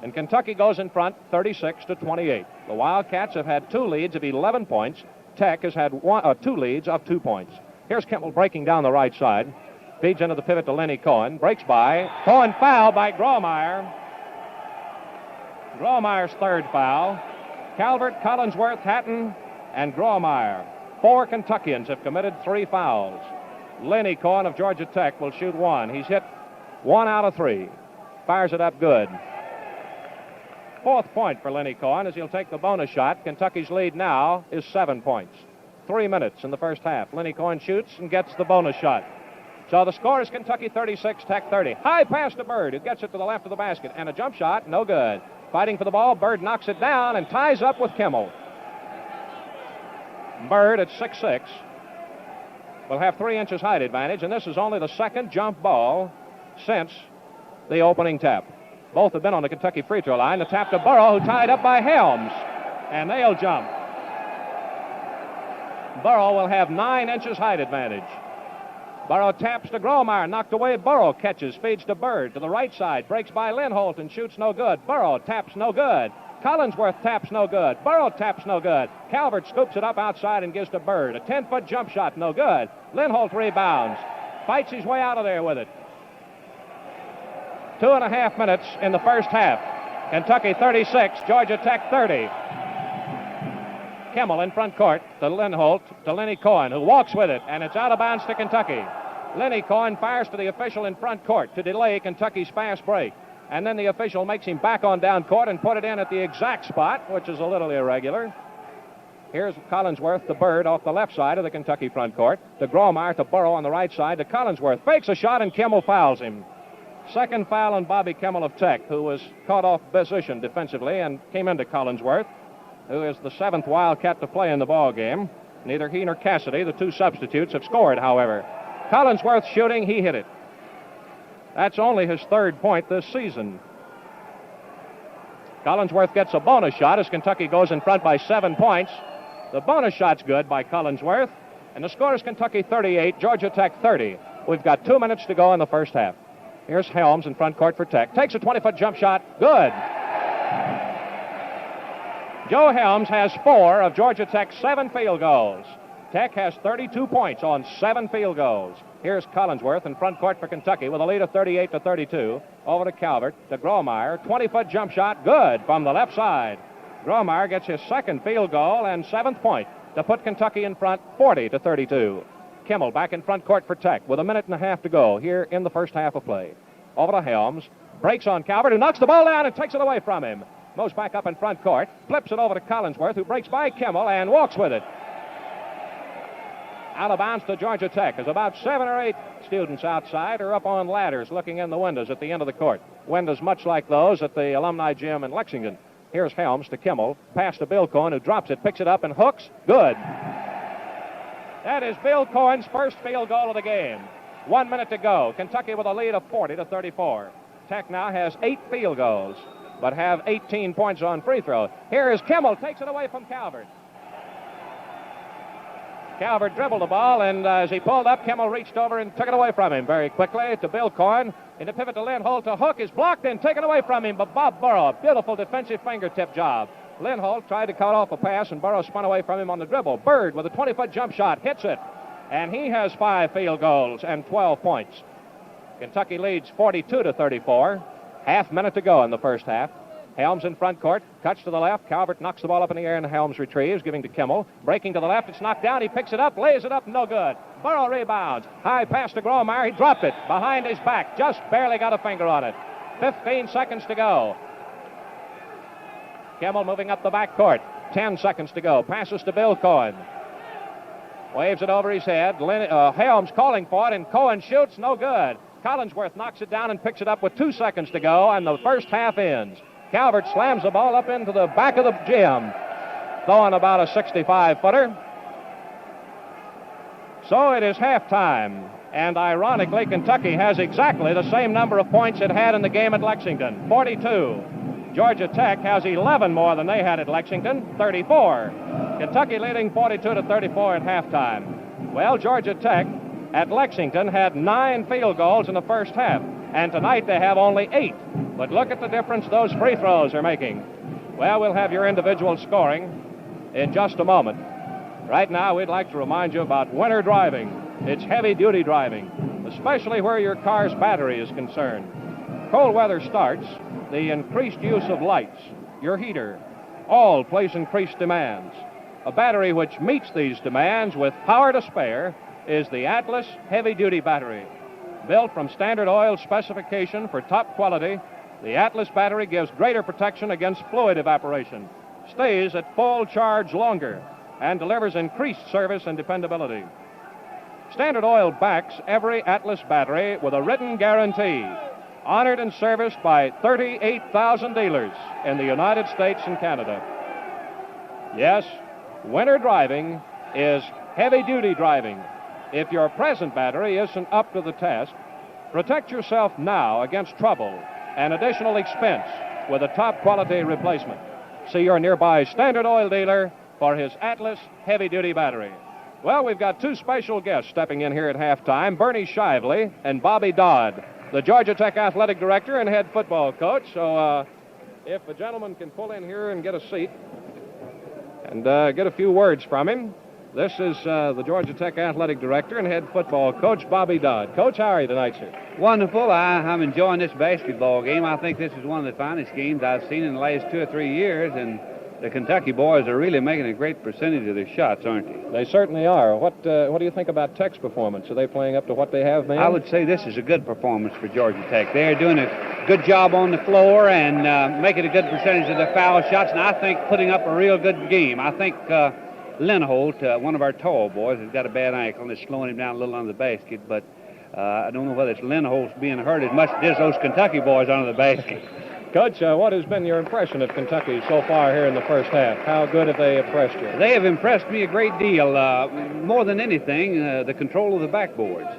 and Kentucky goes in front 36-28. The Wildcats have had 2 leads of 11 points. Tech has had 2 leads of 2 points. Here's Kimmel breaking down the right side. Feeds into the pivot to Lenny Cohen. Breaks by. Cohen fouled by Grawemeyer. Grawemeyer's 3rd foul. Calvert, Collinsworth, Hatton, and Grawemeyer. 4 Kentuckians have committed 3 fouls. Lenny Cohen of Georgia Tech will shoot 1. He's hit 1 out of 3. Fires it up good. 4th point for Lenny Cohen as he'll take the bonus shot. Kentucky's lead now is 7 points. 3 minutes in the first half. Lenny Cohen shoots and gets the bonus shot. So the score is Kentucky 36, Tech 30. High pass to Bird, who gets it to the left of the basket. And a jump shot, no good. Fighting for the ball, Bird knocks it down and ties up with Kimmel. Bird at 6'6" will have 3 inches height advantage, and this is only the 2nd jump ball since the opening tap. Both have been on the Kentucky free throw line. The tap to Burrow, who tied up by Helms, and they'll jump. Burrow will have 9 inches height advantage. Burrow taps to Grawemeyer, knocked away. Burrow catches, feeds to Bird to the right side, breaks by Lindholt and shoots no good. Burrow taps no good. Collinsworth taps no good. Burrow taps no good. Calvert scoops it up outside and gives to Bird. A 10-foot jump shot, no good. Lindholt rebounds. Fights his way out of there with it. 2.5 minutes in the first half. Kentucky 36, Georgia Tech 30. Kimmel in front court to Lindholt, to Lenny Cohen, who walks with it, and it's out of bounds to Kentucky. Lenny Cohen fires to the official in front court to delay Kentucky's fast break. And then the official makes him back on down court and put it in at the exact spot, which is a little irregular. Here's Collinsworth to Bird off the left side of the Kentucky front court. To Grawemeyer, to Burrow on the right side, to Collinsworth. Fakes a shot and Kimmel fouls him. 2nd foul on Bobby Kimmel of Tech, who was caught off position defensively and came into Collinsworth, who is the 7th Wildcat to play in the ball game. Neither he nor Cassidy, the 2 substitutes, have scored, however. Collinsworth shooting, he hit it. That's only his 3rd point this season. Collinsworth gets a bonus shot as Kentucky goes in front by 7 points. The bonus shot's good by Collinsworth, and the score is Kentucky 38, Georgia Tech 30. We've got 2 minutes to go in the first half. Here's Helms in front court for Tech. Takes a 20-foot jump shot. Good. Joe Helms has 4 of Georgia Tech's 7 field goals. Tech has 32 points on 7 field goals. Here's Collinsworth in front court for Kentucky with a lead of 38-32. Over to Calvert, to Grawemeyer. 20-foot jump shot. Good from the left side. Grawemeyer gets his 2nd field goal and 7th point to put Kentucky in front 40-32. Kimmel back in front court for Tech with a 1.5 minutes to go here in the first half of play. Over to Helms. Breaks on Calvert, who knocks the ball down and takes it away from him. Moves back up in front court. Flips it over to Collinsworth, who breaks by Kimmel and walks with it. Out of bounds to Georgia Tech. There's about 7 or 8 students outside or up on ladders looking in the windows at the end of the court. Windows much like those at the Alumni Gym in Lexington. Here's Helms to Kimmel. Pass to Bill Cohen, who drops it, picks it up, and hooks. Good. That is Bill Cohen's first field goal of the game. 1 minute to go. Kentucky with a lead of 40-34. Tech now has 8 field goals, but have 18 points on free throw. Here is Kimmel, takes it away from Calvert. Calvert dribbled the ball, and as he pulled up, Kimmel reached over and took it away from him very quickly to Bill Cohen. In the pivot to Lindholt, to hook is blocked and taken away from him, but Bob Burrow, a beautiful defensive fingertip job. Lindholt tried to cut off a pass, and Burrow spun away from him on the dribble. Bird with a 20-foot jump shot hits it, and he has 5 field goals and 12 points. Kentucky leads 42-34. Half minute to go in the first half. Helms in front court, cuts to the left. Calvert knocks the ball up in the air, and Helms retrieves, giving to Kimmel. Breaking to the left, it's knocked down. He picks it up, lays it up, no good. Burrow rebounds. High pass to Grawemeyer. He dropped it behind his back. Just barely got a finger on it. 15 seconds to go. Kimmel moving up the back court. 10 seconds to go. Passes to Bill Cohen. Waves it over his head. Helms calling for it, and Cohen shoots. No good. Collinsworth knocks it down and picks it up with 2 seconds to go, and the first half ends. Calvert slams the ball up into the back of the gym, throwing about a 65-footer. So it is halftime, and ironically, Kentucky has exactly the same number of points it had in the game at Lexington, 42. Georgia Tech has 11 more than they had at Lexington, 34. Kentucky leading 42-34 at halftime. Well, Georgia Tech at Lexington had 9 field goals in the first half, and tonight they have only 8. But look at the difference those free throws are making. Well, we'll have your individual scoring in just a moment. Right now, we'd like to remind you about winter driving. It's heavy-duty driving, especially where your car's battery is concerned. Cold weather starts, the increased use of lights, your heater, all place increased demands. A battery which meets these demands with power to spare is the Atlas heavy-duty battery. Built from Standard Oil specification for top quality, the Atlas battery gives greater protection against fluid evaporation, stays at full charge longer, and delivers increased service and dependability. Standard Oil backs every Atlas battery with a written guarantee, honored and serviced by 38,000 dealers in the United States and Canada. Yes, winter driving is heavy-duty driving. If your present battery isn't up to the test, protect yourself now against trouble and additional expense with a top-quality replacement. See your nearby Standard Oil dealer for his Atlas heavy-duty battery. Well, we've got 2 special guests stepping in here at halftime, Bernie Shively and Bobby Dodd, the Georgia Tech athletic director and head football coach. So if a gentleman can pull in here and get a seat and get a few words from him. This is the Georgia Tech athletic director and head football coach, Bobby Dodd. Coach, how are you tonight, sir? Wonderful. I'm enjoying this basketball game. I think this is one of the finest games I've seen in the last 2 or 3 years, and the Kentucky boys are really making a great percentage of their shots, aren't they? They certainly are. What do you think about Tech's performance? Are they playing up to what they have been? I would say this is a good performance for Georgia Tech. They're doing a good job on the floor and making a good percentage of their foul shots, and I think putting up a real good game. I think Lenholt, one of our tall boys, has got a bad ankle and it's slowing him down a little under the basket, but I don't know whether it's Lenholt's being hurt as much as those Kentucky boys under the basket. Coach, what has been your impression of Kentucky so far here in the first half? How good have they impressed you? They have impressed me a great deal. More than anything, the control of the backboards.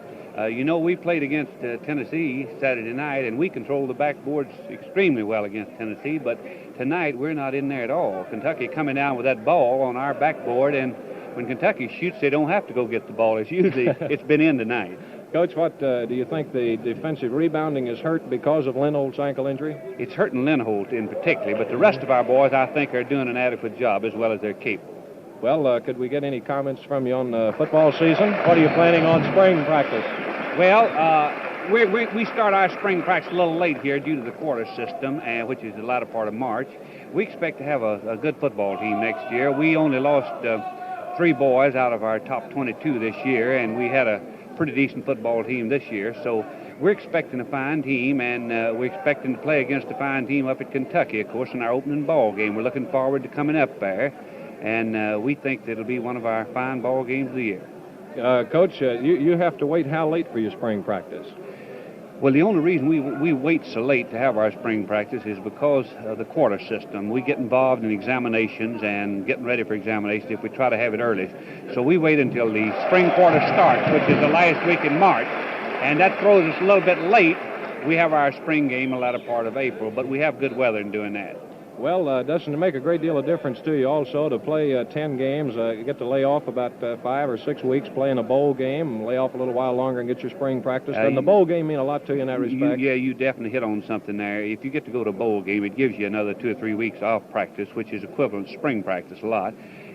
We played against Tennessee Saturday night, and we controlled the backboards extremely well against Tennessee, but tonight we're not in there at all. Kentucky coming down with that ball on our backboard, and when Kentucky shoots, they don't have to go get the ball. It's been in tonight. Coach, what do you think the defensive rebounding is hurt because of Lenholt's ankle injury? It's hurting Lenholt in particular, but the rest of our boys, I think, are doing an adequate job as well as they're capable. Well, could we get any comments from you on the football season? What are you planning on spring practice? Well, we start our spring practice a little late here due to the quarter system, which is the latter part of March. We expect to have a good football team next year. We only lost 3 boys out of our top 22 this year, and we had a pretty decent football team this year. So we're expecting a fine team, and we're expecting to play against a fine team up at Kentucky, of course, in our opening ball game. We're looking forward to coming up there, and we think that it'll be one of our fine ball games of the year. Coach, you have to wait how late for your spring practice? Well, the only reason we wait so late to have our spring practice is because of the quarter system. We get involved in examinations and getting ready for examinations if we try to have it early. So we wait until the spring quarter starts, which is the last week in March, and that throws us a little bit late. We have our spring game the latter part of April, but we have good weather in doing that. Well, doesn't it make a great deal of difference to you also to play 10 games, you get to lay off about 5 or 6 weeks playing a bowl game, and lay off a little while longer and get your spring practice? Doesn't the bowl game mean a lot to you in that respect? You definitely hit on something there. If you get to go to a bowl game, it gives you another 2 or 3 weeks off practice, which is equivalent to spring practice a lot.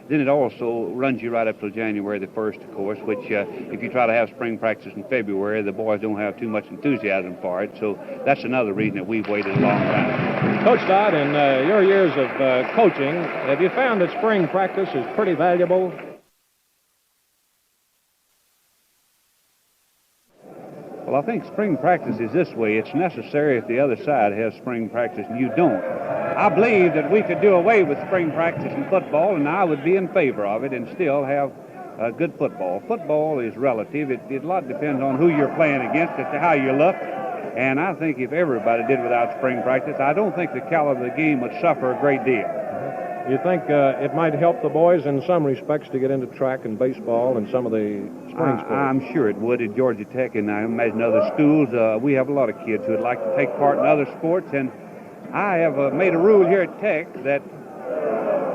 Then it also runs you right up till January the 1st, of course, which if you try to have spring practice in February, the boys don't have too much enthusiasm for it. So that's another reason that we've waited a long time. Coach Dodd, in your years of coaching, have you found that spring practice is pretty valuable? Well, I think spring practice is this way. It's necessary if the other side has spring practice and you don't. I believe that we could do away with spring practice in football, and I would be in favor of it and still have good football. Football is relative. It a lot depends on who you're playing against as to how you look. And I think if everybody did without spring practice, I don't think the caliber of the game would suffer a great deal. You think it might help the boys in some respects to get into track and baseball and some of the spring sports? I'm sure it would at Georgia Tech, and I imagine other schools. We have a lot of kids who would like to take part in other sports, and I have made a rule here at Tech that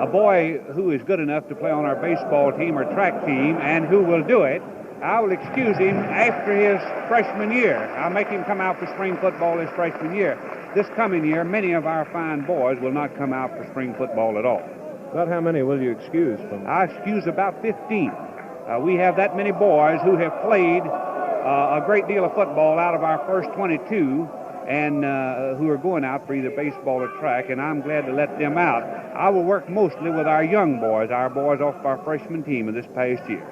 a boy who is good enough to play on our baseball team or track team and who will do it, I will excuse him after his freshman year. I'll make him come out for spring football his freshman year. This coming year, many of our fine boys will not come out for spring football at all. About how many will you excuse from? I excuse about 15. We have that many boys who have played a great deal of football out of our first 22 and who are going out for either baseball or track, and I'm glad to let them out. I will work mostly with our young boys, our boys off our freshman team of this past year.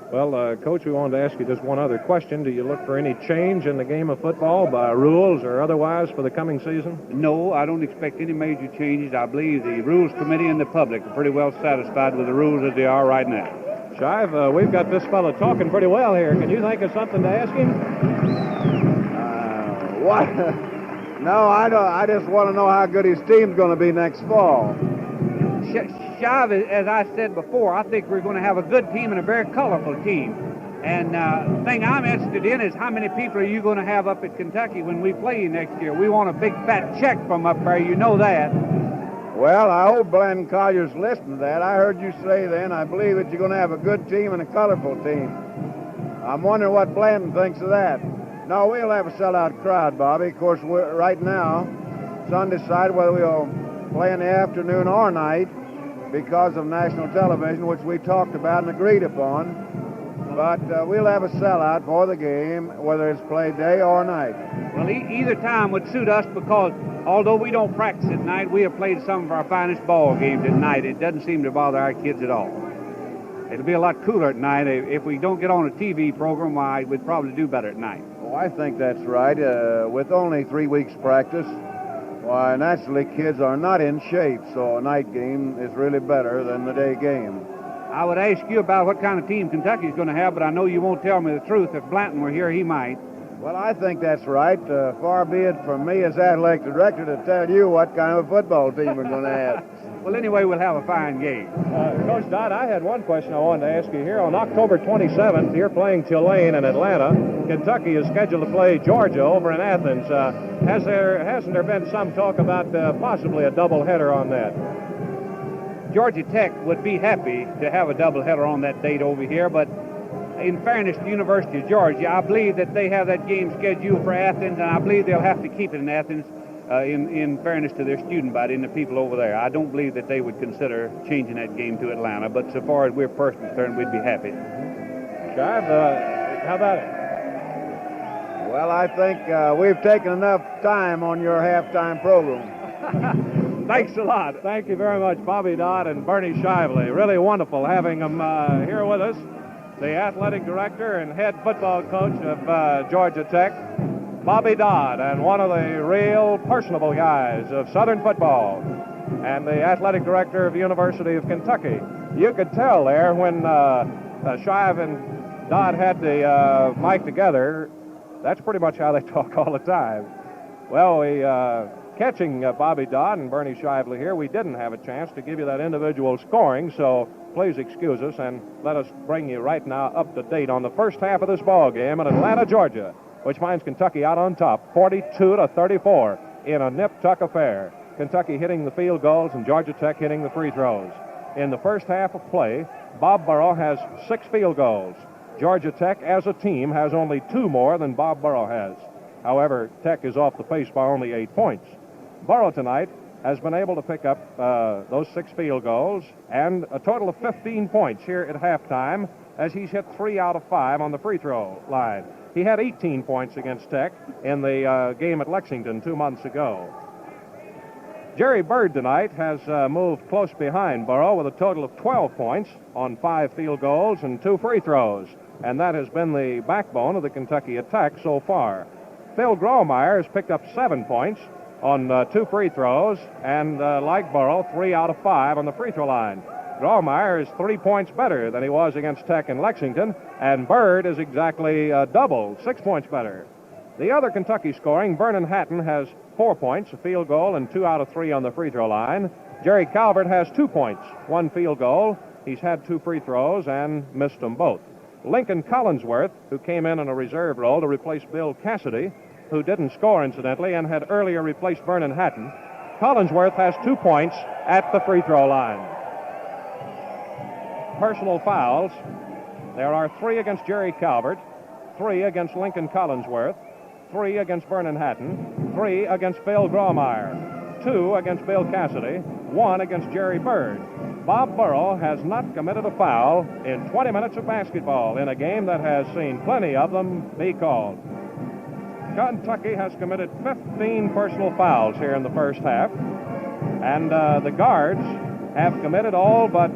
Well, Coach, we wanted to ask you just one other question. Do you look for any change in the game of football by rules or otherwise for the coming season? No, I don't expect any major changes. I believe the Rules Committee and the public are pretty well satisfied with the rules as they are right now. Shive, we've got this fellow talking pretty well here. Can you think of something to ask him? What? No, I don't. I just want to know how good his team's going to be next fall. Shive, as I said before, I think we're going to have a good team and a very colorful team. And the thing I'm interested in is how many people are you going to have up at Kentucky when we play you next year? We want a big fat check from up there, you know that. Well, I hope Blandon Collier's listening to that. I heard you say then, I believe that you're going to have a good team and a colorful team. I'm wondering what Blandon thinks of that. No, we'll have a sellout crowd, Bobby. Of course, right now, it's undecided whether we'll play in the afternoon or night because of national television, which we talked about and agreed upon. But we'll have a sellout for the game, whether it's played day or night. Well, either time would suit us because although we don't practice at night, we have played some of our finest ball games at night. It doesn't seem to bother our kids at all. It'll be a lot cooler at night. If we don't get on a TV program, why, we'd probably do better at night. Oh, I think that's right. With only 3 weeks practice, why, naturally, kids are not in shape, so a night game is really better than the day game. I would ask you about what kind of team Kentucky's going to have, but I know you won't tell me the truth. If Blanton were here, he might. Well, I think that's right. Far be it from me as athletic director to tell you what kind of a football team we're going to have. Well, anyway, we'll have a fine game. Coach Dodd, I had one question I wanted to ask you here. On October 27th, you're playing Tulane in Atlanta. Kentucky is scheduled to play Georgia over in Athens. Hasn't there been some talk about possibly a doubleheader on that? Georgia Tech would be happy to have a doubleheader on that date over here, but in fairness to the University of Georgia, I believe that they have that game scheduled for Athens, and I believe they'll have to keep it in Athens in fairness to their student body and the people over there. I don't believe that they would consider changing that game to Atlanta, but so far as we're personally concerned, we'd be happy. Shive, how about it? Well, I think we've taken enough time on your halftime program. Thanks a lot. Thank you very much, Bobby Dodd and Bernie Shively. Really wonderful having them here with us. The athletic director and head football coach of Georgia Tech, Bobby Dodd, and one of the real personable guys of Southern football, and the athletic director of the University of Kentucky. You could tell there when Shive and Dodd had the mic together, that's pretty much how they talk all the time. Well, catching Bobby Dodd and Bernie Shively here, we didn't have a chance to give you that individual scoring, so please excuse us and let us bring you right now up to date on the first half of this ball game in Atlanta, Georgia, which finds Kentucky out on top, 42-34 in a nip-tuck affair. Kentucky hitting the field goals and Georgia Tech hitting the free throws. In the first half of play, Bob Burrow has 6 field goals. Georgia Tech, as a team, has only 2 more than Bob Burrow has. However, Tech is off the pace by only 8 points. Burrow tonight has been able to pick up those 6 field goals and a total of 15 points here at halftime as he's hit 3 out of 5 on the free throw line. He had 18 points against Tech in the game at Lexington 2 months ago. Jerry Bird tonight has moved close behind Burrow with a total of 12 points on 5 field goals and 2 free throws. and that has been the backbone of the Kentucky attack so far. Phil Gromeyer has picked up 7 points on 2 free throws, and like Burrow, 3 out of 5 on the free throw line. Gromeyer is 3 points better than he was against Tech in Lexington, and Bird is exactly double, 6 points better. The other Kentucky scoring, Vernon Hatton has 4 points, a field goal, and 2 out of 3 on the free throw line. Jerry Calvert has 2 points, 1 field goal. He's had 2 free throws and missed them both. Lincoln Collinsworth, who came in a reserve role to replace Bill Cassidy, who didn't score, incidentally, and had earlier replaced Vernon Hatton. Collinsworth has 2 points at the free throw line. Personal fouls. There are 3 against Jerry Calvert, 3 against Lincoln Collinsworth, 3 against Vernon Hatton, 3 against Phil Gromeyer, 2 against Bill Cassidy, 1 against Jerry Bird. Bob Burrow has not committed a foul in 20 minutes of basketball in a game that has seen plenty of them be called. Kentucky has committed 15 personal fouls here in the first half, and the guards have committed all but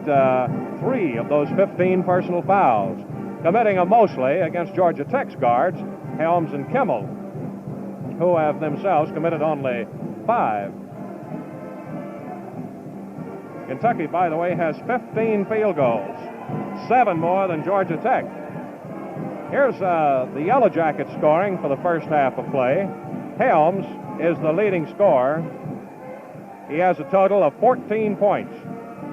3 of those 15 personal fouls, committing them mostly against Georgia Tech's guards, Helms and Kimmel, who have themselves committed only 5. Kentucky, by the way, has 15 field goals, 7 more than Georgia Tech. Here's the Yellow Jackets scoring for the first half of play. Helms is the leading scorer. He has a total of 14 points.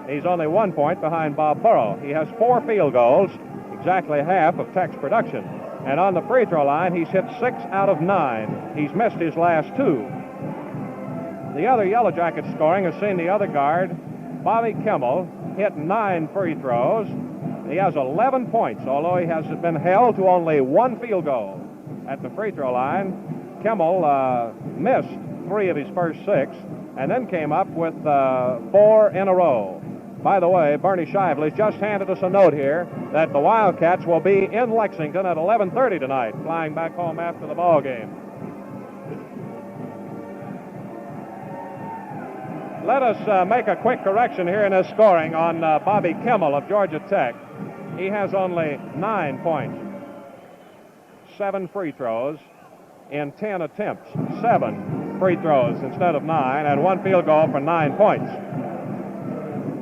He's only 1 point behind Bob Burrow. He has 4 field goals, exactly half of Tech's production. And on the free throw line, he's hit 6 out of 9. He's missed his last 2. The other Yellow Jackets scoring has seen the other guard, Bobby Kimmel, hit 9 free throws. He has 11 points, although he has been held to only 1 field goal at the free throw line. Kimmel missed 3 of his first 6 and then came up with 4 in a row. By the way, Bernie Shively's just handed us a note here that the Wildcats will be in Lexington at 11:30 tonight, flying back home after the ball game. Let us make a quick correction here in his scoring on Bobby Kimmel of Georgia Tech. He has only 9 points, 7 free throws in 10 attempts, 7 free throws instead of 9, and 1 field goal for 9 points.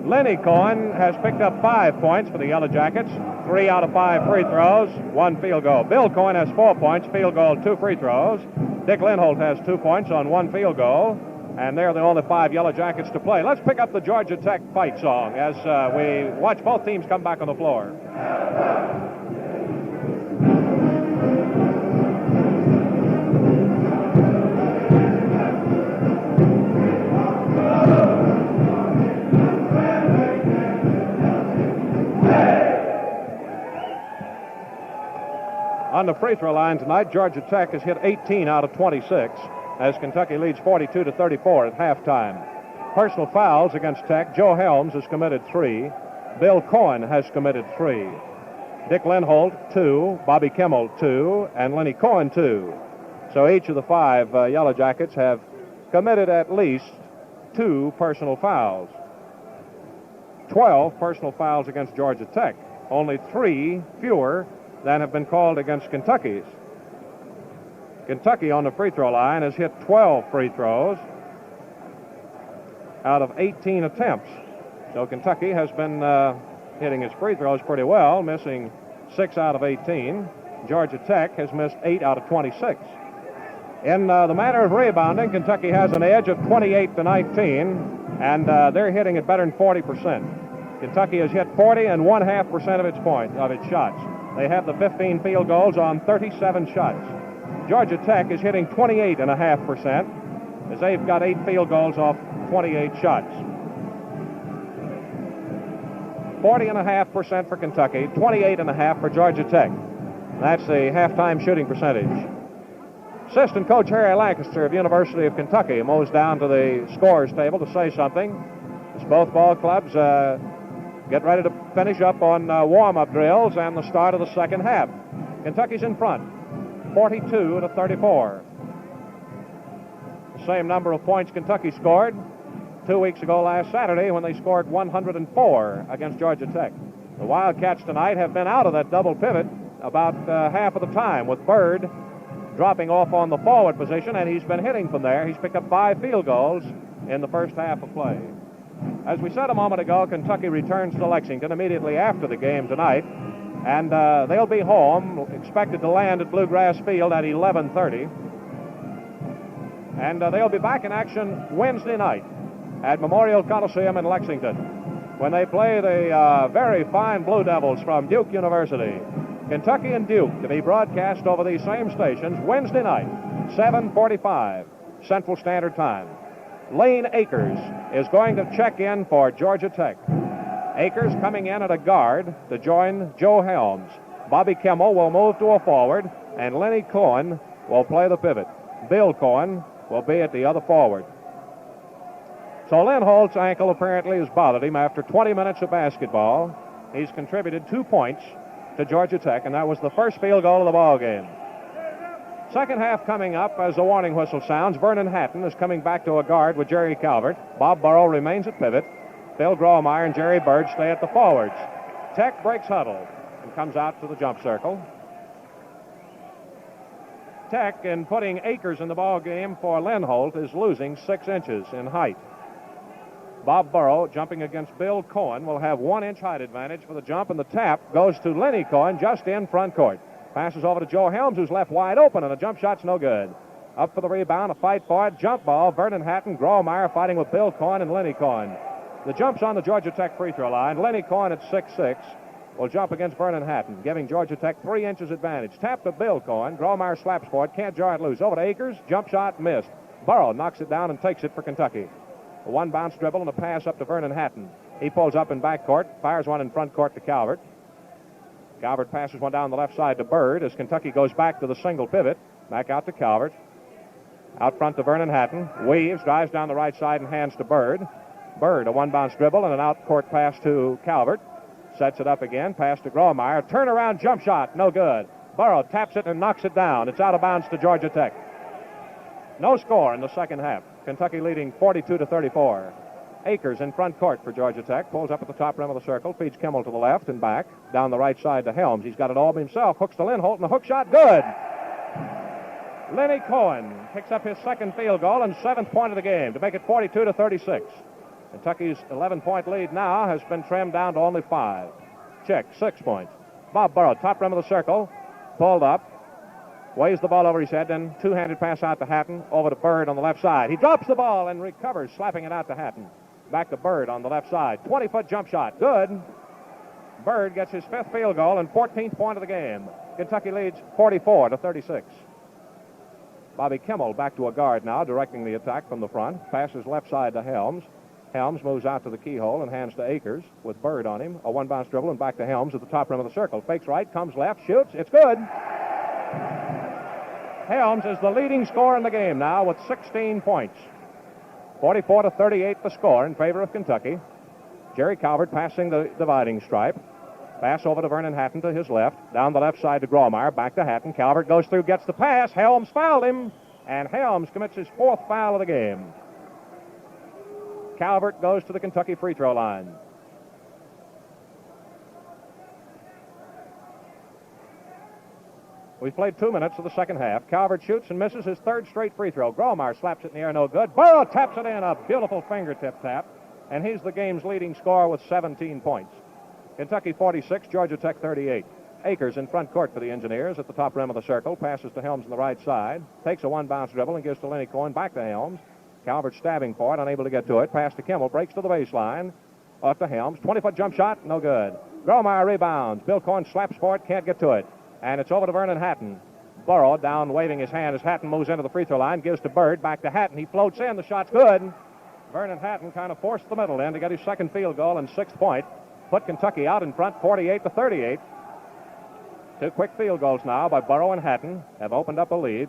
Lenny Cohen has picked up 5 points for the Yellow Jackets, 3 out of 5 free throws, 1 field goal. Bill Cohen has 4 points, field goal, 2 free throws. Dick Lindholt has 2 points on 1 field goal, and they're the only 5 Yellow Jackets to play. Let's pick up the Georgia Tech fight song as we watch both teams come back on the floor. On the free throw line tonight, Georgia Tech has hit 18 out of 26 as Kentucky leads 42-34 at halftime. Personal fouls against Tech. Joe Helms has committed 3. Bill Cohen has committed 3. Dick Lindholt, 2. Bobby Kimmel, 2. And Lenny Cohen, 2. So each of the 5 Yellow Jackets have committed at least 2 personal fouls. 12 personal fouls against Georgia Tech. Only 3 fewer than have been called against Kentucky's. Kentucky on the free throw line has hit 12 free throws out of 18 attempts. So Kentucky has been hitting his free throws pretty well, missing 6 out of 18. Georgia Tech has missed 8 out of 26. In the matter of rebounding, Kentucky has an edge of 28-19, and they're hitting it better than 40%. Kentucky has hit 40.5% of its shots. They have the 15 field goals on 37 shots. Georgia Tech is hitting 28.5%, as they've got 8 field goals off 28 shots. 40.5% for Kentucky, 28.5% for Georgia Tech. That's the halftime shooting percentage. Assistant coach Harry Lancaster of University of Kentucky moves down to the scorers table to say something as both ball clubs get ready to finish up on warm-up drills and the start of the second half. Kentucky's in front, 42-34. The same number of points Kentucky scored 2 weeks ago last Saturday when they scored 104 against Georgia Tech. The Wildcats tonight have been out of that double pivot about half of the time, with Bird dropping off on the forward position, and he's been hitting from there. He's picked up 5 field goals in the first half of play. As we said a moment ago, Kentucky returns to Lexington immediately after the game tonight, and they'll be home, expected to land at Bluegrass Field at 11:30. And they'll be back in action Wednesday night at Memorial Coliseum in Lexington when they play the very fine Blue Devils from Duke University. Kentucky and Duke to be broadcast over these same stations Wednesday night, 7:45 Central Standard Time. Lane Akers is going to check in for Georgia Tech. Akers coming in at a guard to join Joe Helms. Bobby Kimmel will move to a forward, and Lenny Cohen will play the pivot. Bill Cohen will be at the other forward. So Lynn Holt's ankle apparently has bothered him after 20 minutes of basketball. He's contributed 2 points to Georgia Tech, and that was the first field goal of the ball game. Second half coming up as the warning whistle sounds. Vernon Hatton is coming back to a guard with Jerry Calvert. Bob Burrow remains at pivot. Phil Grawemeyer and Jerry Bird stay at the forwards. Tech breaks huddle and comes out to the jump circle. Tech, in putting Akers in the ball game for Lynn Holt, is losing 6 inches in height. Bob Burrow, jumping against Bill Cohen, will have 1-inch height advantage for the jump, and the tap goes to Lenny Cohen just in front court. Passes over to Joe Helms, who's left wide open, and the jump shot's no good. Up for the rebound, a fight for it, jump ball. Vernon Hatton, Grawemeyer fighting with Bill Cohen and Lenny Cohen. The jump's on the Georgia Tech free throw line. Lenny Cohen at 6'6". will jump against Vernon Hatton, giving Georgia Tech 3 inches advantage. Tap to Bill Cohen. Grawemeyer slaps for it. Can't jar it loose. Over to Akers. Jump shot missed. Burrow knocks it down and takes it for Kentucky. A 1-bounce dribble and a pass up to Vernon Hatton. He pulls up in backcourt. Fires one in front court to Calvert. Calvert passes one down the left side to Bird as Kentucky goes back to the single pivot. Back out to Calvert. Out front to Vernon Hatton. Weaves, drives down the right side and hands to Bird. Bird, a 1-bounce dribble and an out-court pass to Calvert. Sets it up again, pass to Grawemeyer. Turnaround jump shot, no good. Burrow taps it and knocks it down. It's out of bounds to Georgia Tech. No score in the second half. Kentucky leading 42-34. Akers in front court for Georgia Tech. Pulls up at the top rim of the circle. Feeds Kimmel to the left and back. Down the right side to Helms. He's got it all himself. Hooks to Lynn Holt, and the hook shot, good. Lenny Cohen picks up his second field goal and 7th point of the game to make it 42-36. Kentucky's 11-point lead now has been trimmed down to only 5. Check, 6 points. Bob Burrow, top rim of the circle, pulled up, waves the ball over his head, then two-handed pass out to Hatton, over to Bird on the left side. He drops the ball and recovers, slapping it out to Hatton. Back to Bird on the left side. 20-foot jump shot, good. Bird gets his 5th field goal and 14th point of the game. Kentucky leads 44-36. Bobby Kimmel back to a guard now, directing the attack from the front. Passes left side to Helms. Helms moves out to the keyhole and hands to Akers with Bird on him. A 1-bounce dribble and back to Helms at the top rim of the circle. Fakes right, comes left, shoots. It's good. Helms is the leading scorer in the game now with 16 points. 44-38 the score in favor of Kentucky. Jerry Calvert passing the dividing stripe. Pass over to Vernon Hatton to his left. Down the left side to Grawemeyer. Back to Hatton. Calvert goes through, gets the pass. Helms fouled him. And Helms commits his 4th foul of the game. Calvert goes to the Kentucky free throw line. We've played 2 minutes of the second half. Calvert shoots and misses his 3rd straight free throw. Grawemeyer slaps it in the air, no good. Burrow taps it in, a beautiful fingertip tap. And he's the game's leading scorer with 17 points. Kentucky 46, Georgia Tech 38. Akers in front court for the Engineers at the top rim of the circle. Passes to Helms on the right side. Takes a 1-bounce dribble and gives to Lenny Cohen. Back to Helms. Calvert stabbing for it, unable to get to it. Pass to Kimmel, breaks to the baseline. Off to Helms. 20-foot jump shot, no good. Grawemeyer rebounds. Bill Cohen slaps for it, can't get to it. And it's over to Vernon Hatton. Burrow down, waving his hand as Hatton moves into the free throw line. Gives to Bird, back to Hatton. He floats in, the shot's good. Vernon Hatton kind of forced the middle in to get his 2nd field goal and 6th point. Put Kentucky out in front, 48-38. 2 quick field goals now by Burrow and Hatton have opened up a lead.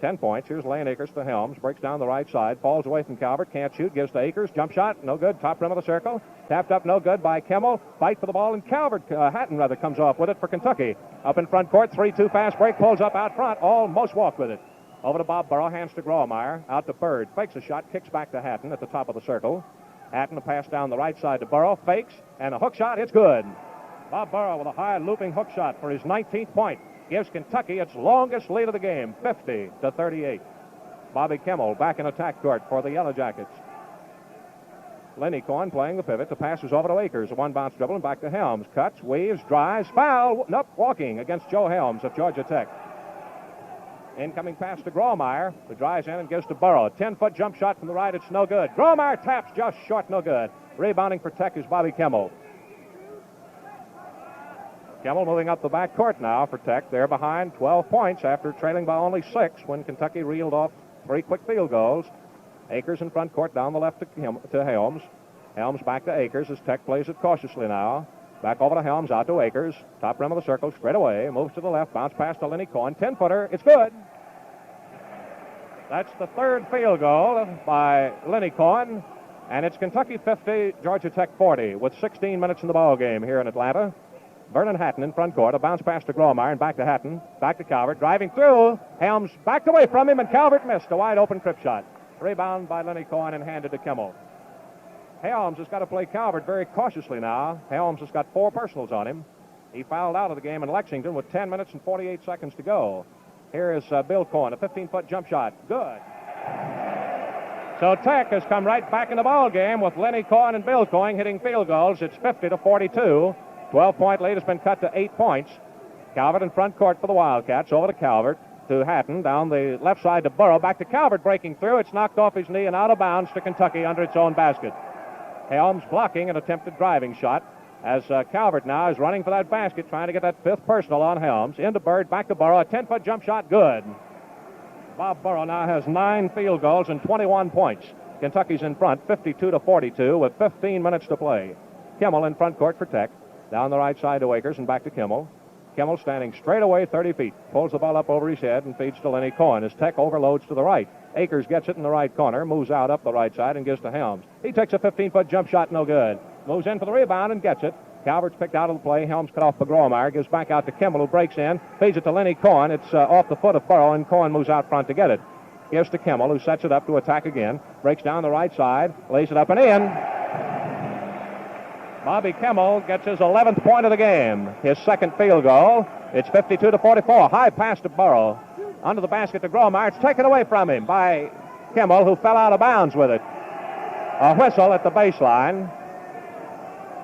10 points. Here's Lane Akers to Helms. Breaks down the right side. Falls away from Calvert. Can't shoot. Gives to Akers. Jump shot. No good. Top rim of the circle. Tapped up. No good by Kimmel. Fight for the ball. And Hatton comes off with it for Kentucky. Up in front court. 3-2 fast break. Pulls up out front. Almost walked with it. Over to Bob Burrow. Hands to Grawemeyer. Out to Bird. Fakes a shot. Kicks back to Hatton at the top of the circle. Hatton a pass down the right side to Burrow. Fakes. And a hook shot. It's good. Bob Burrow with a high looping hook shot for his 19th point. Gives Kentucky its longest lead of the game, 50-38. Bobby Kimmel back in attack court for the Yellow Jackets. Lenny Cohen playing the pivot. The pass is over to Akers. A one-bounce dribble and back to Helms. Cuts, weaves, drives, foul. Nope, walking against Joe Helms of Georgia Tech. Incoming pass to Grawemeyer, who drives in and gives to Burrow. 10-foot jump shot from the right. It's no good. Grawemeyer taps just short, no good. Rebounding for Tech is Bobby Kimmel. Kimmel moving up the back court now for Tech. They're behind 12 points after trailing by only 6 when Kentucky reeled off 3 quick field goals. Akers in front court down the left to Helms. Helms back to Akers as Tech plays it cautiously now. Back over to Helms, out to Akers. Top rim of the circle, straight away. Moves to the left, bounce pass to Lenny Cohen. 10-footer, it's good. That's the 3rd field goal by Lenny Cohen. And it's Kentucky 50, Georgia Tech 40 with 16 minutes in the ball game here in Atlanta. Vernon Hatton in front court. A bounce pass to Grawemeyer and back to Hatton. Back to Calvert. Driving through. Helms backed away from him and Calvert missed. A wide open trip shot. Rebound by Lenny Cohen and handed to Kimmel. Helms has got to play Calvert very cautiously now. Helms has got 4 personals on him. He fouled out of the game in Lexington with 10 minutes and 48 seconds to go. Here is Bill Cohen, a 15-foot jump shot. Good. So Tech has come right back in the ball game with Lenny Cohen and Bill Cohen hitting field goals. It's 50-42. 12-point lead has been cut to 8 points. Calvert in front court for the Wildcats. Over to Calvert. To Hatton, down the left side to Burrow, back to Calvert breaking through. It's knocked off his knee and out of bounds to Kentucky under its own basket. Helms blocking an attempted driving shot as Calvert now is running for that basket, trying to get that 5th personal on Helms. Into Bird, back to Burrow, a 10-foot jump shot, good. Bob Burrow now has 9 field goals and 21 points. Kentucky's in front, 52-42 with 15 minutes to play. Kimmel in front court for Tech. Down the right side to Akers and back to Kimmel. Kimmel standing straight away 30 feet. Pulls the ball up over his head and feeds to Lenny Cohen as Tech overloads to the right. Akers gets it in the right corner, moves out up the right side and gives to Helms. He takes a 15-foot jump shot, no good. Moves in for the rebound and gets it. Calvert's picked out of the play. Helms cut off for Grawemeyer. Gives back out to Kimmel, who breaks in. Feeds it to Lenny Cohen. It's off the foot of Burrow, and Cohen moves out front to get it. Gives to Kimmel, who sets it up to attack again. Breaks down the right side. Lays it up and in. Bobby Kimmel gets his 11th point of the game. His 2nd field goal. It's 52-44. High pass to Burrow. Under the basket to Grawemeyer. It's taken away from him by Kimmel, who fell out of bounds with it. A whistle at the baseline.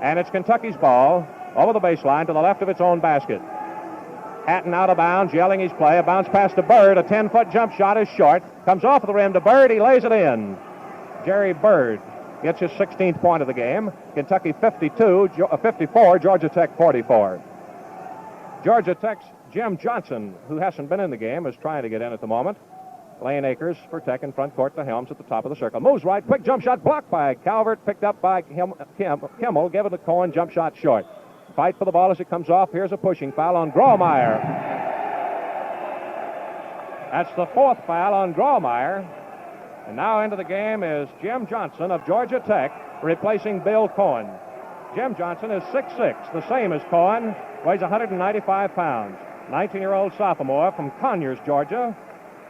And it's Kentucky's ball over the baseline to the left of its own basket. Hatton out of bounds, yelling his play. A bounce pass to Bird. A 10-foot jump shot is short. Comes off the rim to Bird. He lays it in. Jerry Bird gets his 16th point of the game. Kentucky 54, Georgia Tech 44. Georgia Tech's Jim Johnson, who hasn't been in the game, is trying to get in at the moment. Lane Akers for Tech in front court to Helms at the top of the circle. Moves right, quick jump shot blocked by Calvert, picked up by Kimmel, given to Cohen, jump shot short. Fight for the ball as it comes off. Here's a pushing foul on Grawemeyer. That's the 4th foul on Grawemeyer. And now into the game is Jim Johnson of Georgia Tech, replacing Bill Cohen. Jim Johnson is 6'6", the same as Cohen, weighs 195 pounds. 19-year-old sophomore from Conyers, Georgia.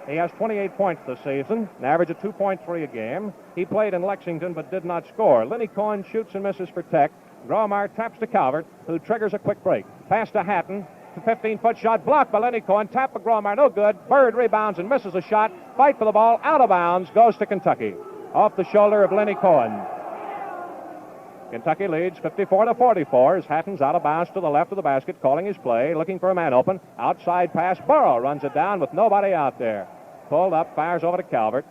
He has 28 points this season, an average of 2.3 a game. He played in Lexington but did not score. Lenny Cohen shoots and misses for Tech. Grawemeyer taps to Calvert, who triggers a quick break. Pass to Hatton. The 15-foot shot blocked by Lenny Cohen. Tap for Grawemeyer, no good. Bird rebounds and misses a shot. Fight for the ball, out of bounds, goes to Kentucky. Off the shoulder of Lenny Cohen. Kentucky leads 54-44 as Hatton's out of bounds to the left of the basket, calling his play, looking for a man open. Outside pass, Burrow runs it down with nobody out there. Pulled up, fires over to Calvert.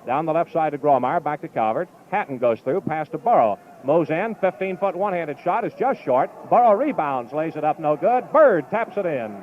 Down the left side to Grawemeyer, back to Calvert. Hatton goes through, pass to Burrow. Moves in, 15-foot one-handed shot is just short. Burrow rebounds, lays it up, no good. Bird taps it in.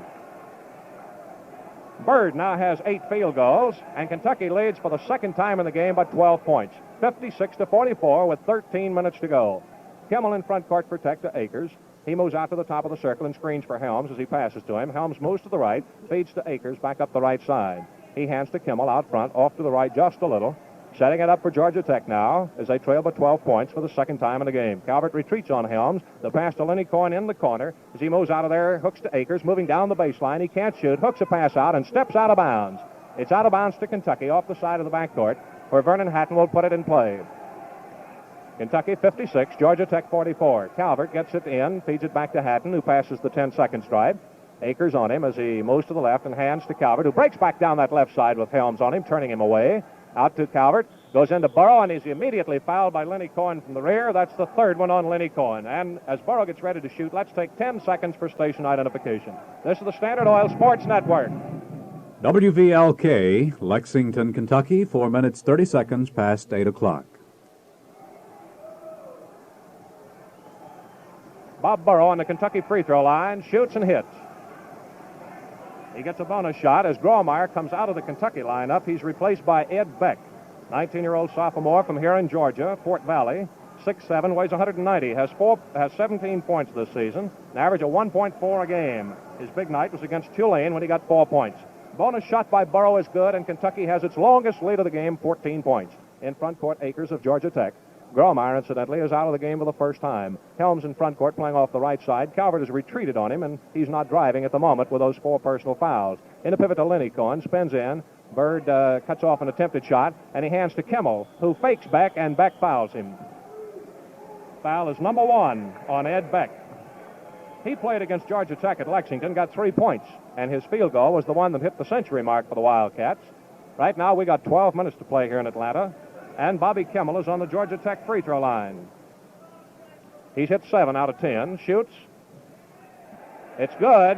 Bird now has 8 field goals, and Kentucky leads for the 2nd time in the game by 12 points. 56-44 with 13 minutes to go. Kimmel in front court for Tech to Akers. He moves out to the top of the circle and screens for Helms as he passes to him. Helms moves to the right, feeds to Akers back up the right side. He hands to Kimmel out front, off to the right just a little. Setting it up for Georgia Tech now as they trail by 12 points for the 2nd time in the game. Calvert retreats on Helms. The pass to Lenny Cohen in the corner. As he moves out of there, hooks to Akers, moving down the baseline. He can't shoot, hooks a pass out, and steps out of bounds. It's out of bounds to Kentucky off the side of the backcourt, where Vernon Hatton will put it in play. Kentucky 56, Georgia Tech 44. Calvert gets it in, feeds it back to Hatton, who passes the 10-second stride. Akers on him as he moves to the left and hands to Calvert, who breaks back down that left side with Helms on him, turning him away. Out to Calvert, goes into Burrow, and he's immediately fouled by Lenny Cohen from the rear. That's the third one on Lenny Cohen. And as Burrow gets ready to shoot, let's take 10 seconds for station identification. This is the Standard Oil Sports Network. WVLK, Lexington, Kentucky, 4 minutes, 30 seconds past 8 o'clock. Bob Burrow on the Kentucky free throw line, shoots and hits. He gets a bonus shot as Grawemeyer comes out of the Kentucky lineup. He's replaced by Ed Beck, 19-year-old sophomore from here in Georgia, Fort Valley, 6'7", weighs 190, has 17 points this season, an average of 1.4 a game. His big night was against Tulane when he got 4 points. Bonus shot by Burrow is good, and Kentucky has its longest lead of the game, 14 points. In front court, Akers of Georgia Tech. Grawemeyer, incidentally, is out of the game for the first time. Helms in front court playing off the right side. Calvert has retreated on him, and he's not driving at the moment with those 4 personal fouls. In the pivot to Lenny Cohen, spins in. Bird cuts off an attempted shot, and he hands to Kimmel, who fakes Beck, and Beck fouls him. Foul is number 1 on Ed Beck. He played against Georgia Tech at Lexington, got 3 points, and his field goal was the one that hit the century mark for the Wildcats. Right now, we got 12 minutes to play here in Atlanta. And Bobby Kimmel is on the Georgia Tech free throw line. He's hit 7 out of 10. Shoots. It's good.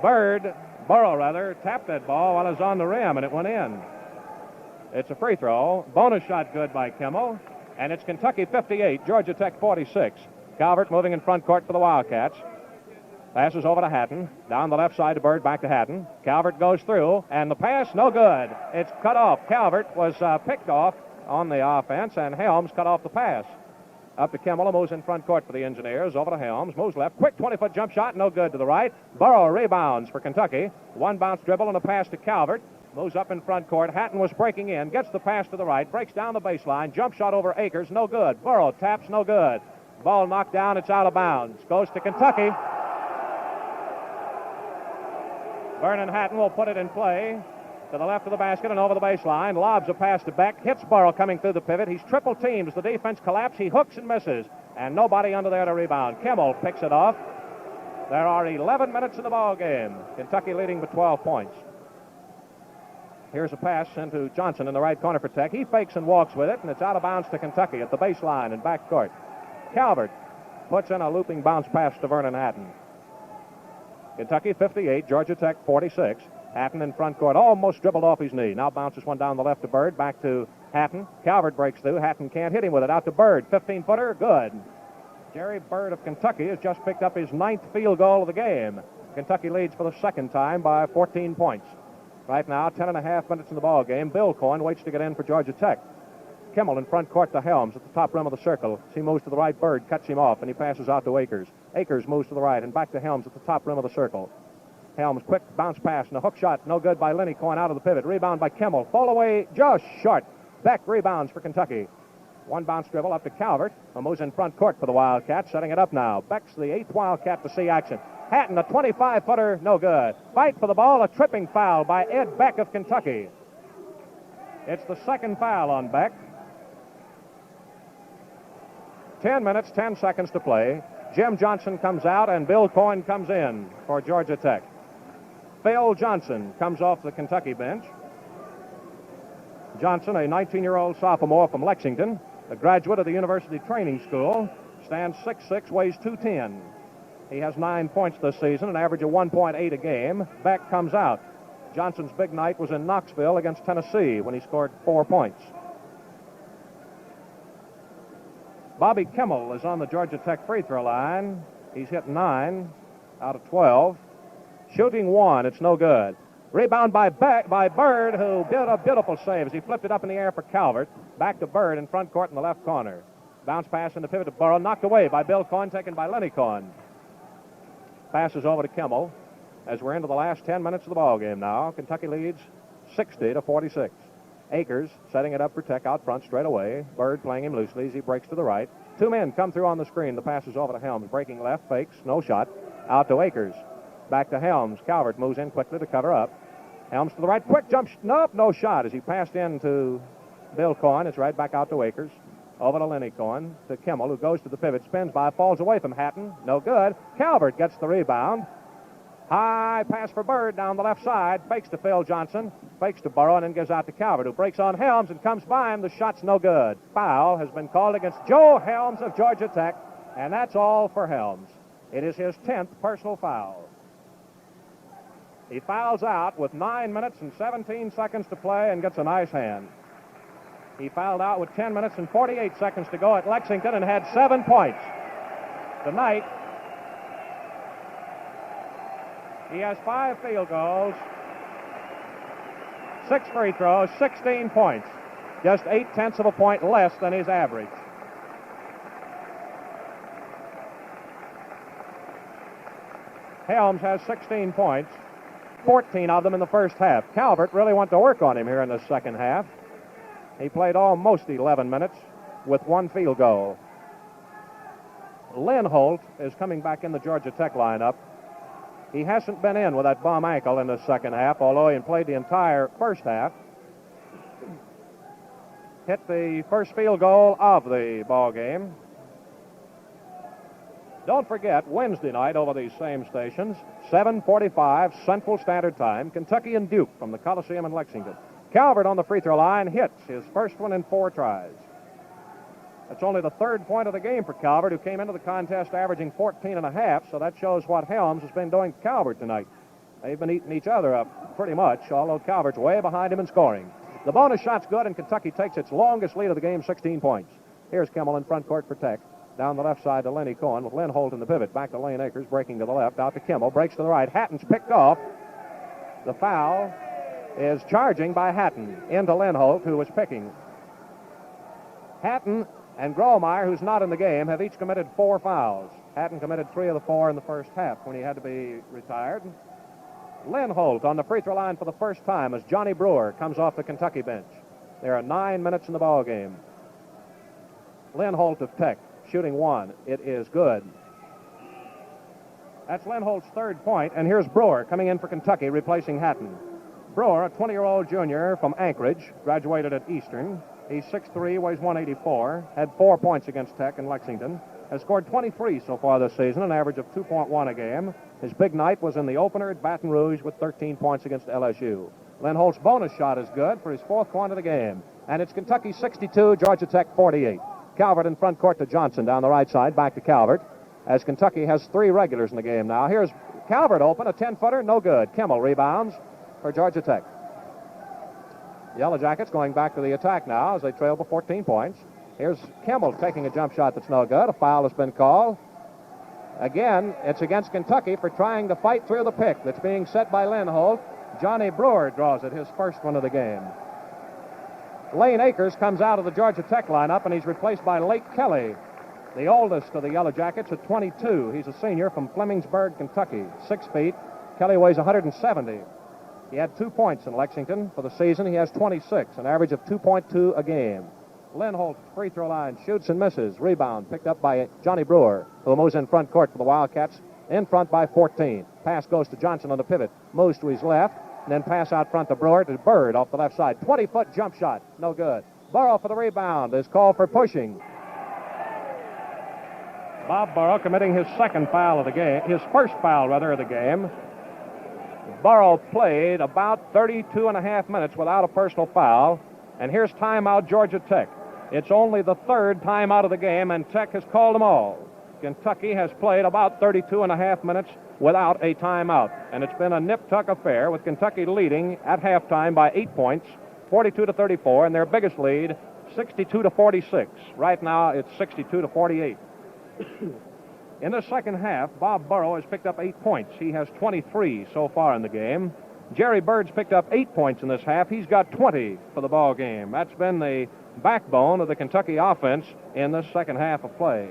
Burrow tapped that ball while it was on the rim, and it went in. It's a free throw. Bonus shot good by Kimmel. And it's Kentucky 58, Georgia Tech 46. Calvert moving in front court for the Wildcats. Passes over to Hatton. Down the left side to Bird, back to Hatton. Calvert goes through, and the pass, no good. It's cut off. Calvert was picked off on the offense, and Helms cut off the pass. Up to Kimmel, moves in front court for the Engineers. Over to Helms, moves left. Quick 20-foot jump shot, no good to the right. Burrow rebounds for Kentucky. One bounce dribble and a pass to Calvert. Moves up in front court. Hatton was breaking in, gets the pass to the right, breaks down the baseline. Jump shot over Akers, no good. Burrow taps, no good. Ball knocked down, it's out of bounds. Goes to Kentucky. Vernon Hatton will put it in play to the left of the basket and over the baseline. Lobs a pass to Beck. Hits Burrow coming through the pivot. He's triple teamed as the defense collapses. He hooks and misses. And nobody under there to rebound. Kimmel picks it off. There are 11 minutes in the ball game. Kentucky leading by 12 points. Here's a pass into Johnson in the right corner for Tech. He fakes and walks with it, and it's out of bounds to Kentucky at the baseline and back court. Calvert puts in a looping bounce pass to Vernon Hatton. Kentucky 58, Georgia Tech 46. Hatton in front court, almost dribbled off his knee. Now bounces one down the left to Bird, back to Hatton. Calvert breaks through. Hatton can't hit him with it. Out to Bird, 15-footer, good. Jerry Bird of Kentucky has just picked up his 9th field goal of the game. Kentucky leads for the second time by 14 points. Right now, 10.5 minutes in the ball game. Bill Cohen waits to get in for Georgia Tech. Kimmel in front court to Helms at the top rim of the circle. As he moves to the right, Bird cuts him off, and he passes out to Akers. Akers moves to the right and back to Helms at the top rim of the circle. Helms, quick bounce pass and a hook shot. No good by Lenny Cohen out of the pivot. Rebound by Kimmel. Fall away just short. Beck rebounds for Kentucky. One bounce dribble up to Calvert, who moves in front court for the Wildcats, setting it up now. Beck's the 8th Wildcat to see action. Hatton, a 25-footer, no good. Fight for the ball, a tripping foul by Ed Beck of Kentucky. It's the second foul on Beck. 10 minutes, 10 seconds to play. Jim Johnson comes out, and Bill Cohen comes in for Georgia Tech. Phil Johnson comes off the Kentucky bench. Johnson, a 19-year-old sophomore from Lexington, a graduate of the University Training School, stands 6'6", weighs 210. He has 9 points this season, an average of 1.8 a game. Beck comes out. Johnson's big night was in Knoxville against Tennessee when he scored 4 points. Bobby Kimmel is on the Georgia Tech free throw line. He's hit 9 out of 12. Shooting 1, it's no good. Rebound by Bird, who did a beautiful save as he flipped it up in the air for Calvert. Back to Bird in front court in the left corner. Bounce pass in the pivot to Burrow, knocked away by Bill Cohen, taken by Lenny Cohen. Passes over to Kimmel as we're into the last 10 minutes of the ball game now. Kentucky leads 60-46. Akers setting it up for Tech out front straight away. Bird playing him loosely as he breaks to the right. 2 men come through on the screen. The pass is over to Helms. Breaking left, fakes, no shot. Out to Akers. Back to Helms. Calvert moves in quickly to cover up. Helms to the right. Quick jump. Nope, no shot as he passed in to Bill Cohen is right back out to Akers. Over to Lenny Cohen, to Kimmel, who goes to the pivot, spins by, falls away from Hatton. No good. Calvert gets the rebound. High pass for Bird down the left side. Fakes to Phil Johnson. Fakes to Burrow and then gives out to Calvert, who breaks on Helms and comes by him. The shot's no good. Foul has been called against Joe Helms of Georgia Tech, and that's all for Helms. It is his 10th personal foul. He fouls out with 9 minutes and 17 seconds to play and gets a nice hand. He fouled out with 10 minutes and 48 seconds to go at Lexington and had 7 points. Tonight, he has 5 field goals, 6 free throws, 16 points. Just 0.8 of a point less than his average. Helms has 16 points, 14 of them in the first half. Calvert really went to work on him here in the second half. He played almost 11 minutes with 1 field goal. Lynn Holt is coming back in the Georgia Tech lineup. He hasn't been in with that bum ankle in the second half, although he played the entire first half. Hit the first field goal of the ball game. Don't forget, Wednesday night over these same stations, 7:45 Central Standard Time, Kentucky and Duke from the Coliseum in Lexington. Calvert on the free throw line hits his first one in 4 tries. That's only the 3rd point of the game for Calvert, who came into the contest averaging 14.5, so that shows what Helms has been doing to Calvert tonight. They've been eating each other up pretty much, although Calvert's way behind him in scoring. The bonus shot's good, and Kentucky takes its longest lead of the game, 16 points. Here's Kimmel in front court for Tech. Down the left side to Lenny Cohen with Lynn Holt in the pivot. Back to Lane Akers, breaking to the left, out to Kimmel, breaks to the right. Hatton's picked off. The foul is charging by Hatton into Lynn Holt, who was picking. Hatton and Gromeyer, who's not in the game, have each committed 4 fouls. Hatton committed 3 of the 4 in the first half when he had to be retired. Lynn Holt on the free throw line for the first time as Johnny Brewer comes off the Kentucky bench. There are 9 minutes in the ball game. Lynn Holt of Tech shooting 1. It is good. That's Lynn Holt's 3rd point, and here's Brewer coming in for Kentucky, replacing Hatton. Brewer, a 20-year-old junior from Anchorage, graduated at Eastern. He's 6'3", weighs 184, had 4 points against Tech in Lexington, has scored 23 so far this season, an average of 2.1 a game. His big night was in the opener at Baton Rouge with 13 points against LSU. Lynn Holt's bonus shot is good for his 4th point of the game, and it's Kentucky 62, Georgia Tech 48. Calvert in front court to Johnson down the right side, back to Calvert, as Kentucky has 3 regulars in the game now. Here's Calvert open, a 10-footer, no good. Kimmel rebounds for Georgia Tech. Yellow Jackets going back to the attack now as they trail by 14 points. Here's Kimmel taking a jump shot that's no good. A foul has been called. Again, it's against Kentucky for trying to fight through the pick that's being set by Lynn Holt. Johnny Brewer draws it, his first one of the game. Lane Akers comes out of the Georgia Tech lineup, and he's replaced by Lake Kelly, the oldest of the Yellow Jackets at 22. He's a senior from Flemingsburg, Kentucky, 6 feet. Kelly weighs 170. He had 2 points in Lexington. For the season, he has 26, an average of 2.2 a game. Lynn Holt, free throw line, shoots and misses. Rebound picked up by Johnny Brewer, who moves in front court for the Wildcats, in front by 14. Pass goes to Johnson on the pivot, moves to his left, and then pass out front to Brewer to Bird off the left side. 20-foot jump shot, no good. Burrow for the rebound is called for pushing. Bob Burrow committing his 2nd foul of the game, his 1st foul, rather, of the game. Burrow played about 32.5 minutes without a personal foul, and here's timeout Georgia Tech. It's only the 3rd timeout of the game, and Tech has called them all. Kentucky has played about 32.5 minutes without a timeout, and it's been a nip-tuck affair with Kentucky leading at halftime by 8 points, 42-34, and their biggest lead, 62-46. Right now, it's 62-48. In the second half, Bob Burrow has picked up 8 points. He has 23 so far in the game. Jerry Bird's picked up 8 points in this half. He's got 20 for the ball game. That's been the backbone of the Kentucky offense in this second half of play.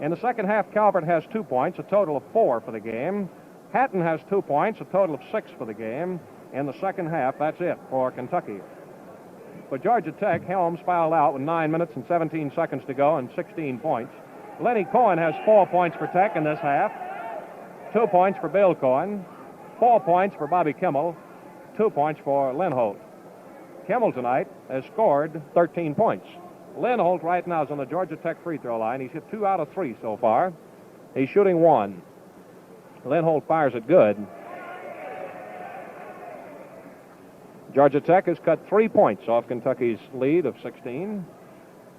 In the second half, Calvert has 2 points, a total of 4 for the game. Hatton has 2 points, a total of 6 for the game. In the second half, that's it for Kentucky. For Georgia Tech, Helms fouled out with 9 minutes and 17 seconds to go and 16 points. Lenny Cohen has 4 points for Tech in this half, 2 points for Bill Cohen, 4 points for Bobby Kimmel, 2 points for Lynn Holt. Kimmel tonight has scored 13 points. Lindholt right now is on the Georgia Tech free throw line. He's hit 2 out of 3 so far. He's shooting 1. Lindholt fires it good. Georgia Tech has cut 3 points off Kentucky's lead of 16.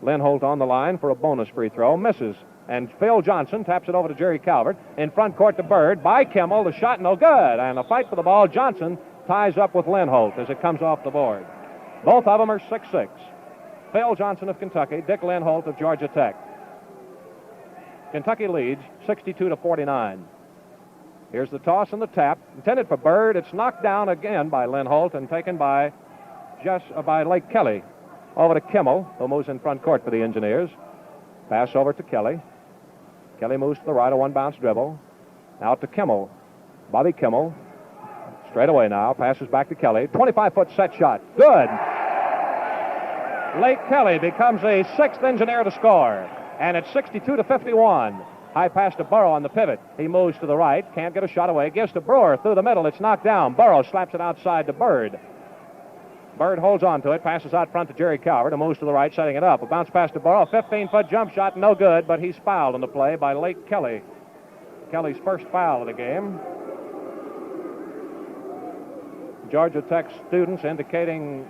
Lindholt on the line for a bonus free throw. Misses. And Phil Johnson taps it over to Jerry Calvert. In front court to Bird. By Kimmel. The shot no good. And a fight for the ball. Johnson ties up with Lindholt as it comes off the board. Both of them are 6'6". Phil Johnson of Kentucky. Dick Lindholt of Georgia Tech. Kentucky leads 62-49. Here's the toss and the tap. Intended for Bird. It's knocked down again by Lindholt and taken by Lake Kelly. Over to Kimmel, who moves in front court for the Engineers. Pass over to Kelly. Kelly moves to the right, a one-bounce dribble. Now to Kimmel. Bobby Kimmel. Straight away now. Passes back to Kelly. 25-foot set shot. Good. Lake Kelly becomes a 6th Engineer to score. And it's 62-51. High pass to Burrow on the pivot. He moves to the right. Can't get a shot away. Gives to Brewer through the middle. It's knocked down. Burrow slaps it outside to Bird. Bird holds on to it. Passes out front to Jerry Calvert. And moves to the right, setting it up. A bounce pass to Burrow. 15-foot jump shot. No good, but he's fouled in the play by Lake Kelly. Kelly's first foul of the game. Georgia Tech students indicating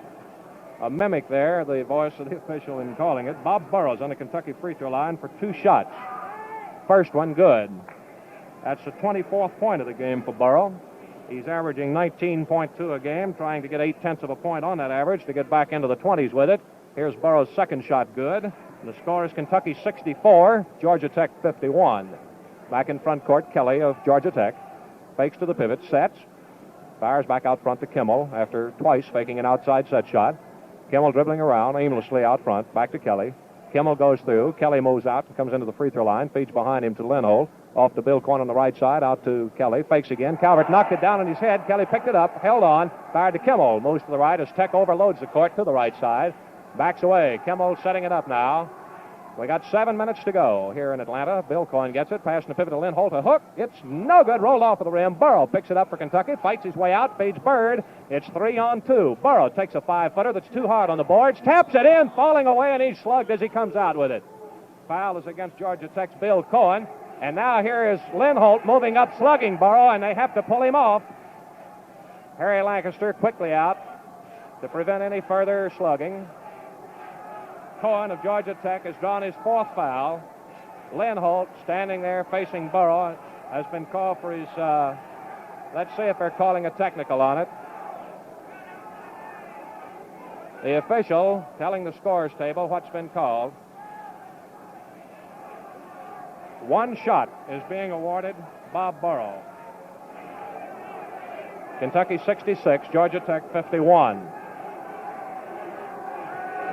a mimic there, the voice of the official in calling it. Bob Burrows on the Kentucky free throw line for 2 shots. First one good. That's the 24th point of the game for Burrow. He's averaging 19.2 a game, trying to get 0.8 of a point on that average to get back into the 20s with it. Here's Burrow's second shot good. And the score is Kentucky 64, Georgia Tech 51. Back in front court, Kelly of Georgia Tech. Fakes to the pivot, sets. Fires back out front to Kimmel after twice faking an outside set shot. Kimmel dribbling around aimlessly out front. Back to Kelly. Kimmel goes through. Kelly moves out and comes into the free throw line. Feeds behind him to Lindholt. Off to Bill Coyne on the right side. Out to Kelly. Fakes again. Calvert knocked it down on his head. Kelly picked it up. Held on. Fired to Kimmel. Moves to the right as Tech overloads the court to the right side. Backs away. Kimmel setting it up now. We got 7 minutes to go here in Atlanta. Bill Coyne gets it. Passing the pivot to Lindholt. A hook. It's no good. Rolled off of the rim. Burrow picks it up for Kentucky. Fights his way out. Feeds Bird. It's 3-on-2. Burrow takes a 5-footer that's too hard on the boards. Taps it in. Falling away, and he's slugged as he comes out with it. Foul is against Georgia Tech's Bill Coyne. And now here is Lindholt moving up, slugging Burrow, and they have to pull him off. Harry Lancaster quickly out to prevent any further slugging. Coyne of Georgia Tech has drawn his 4th foul. Lindholt, standing there facing Burrow, has been called for his, let's see if they're calling a technical on it. The official telling the scores table what's been called. 1 shot is being awarded Bob Burrow. Kentucky 66, Georgia Tech 51.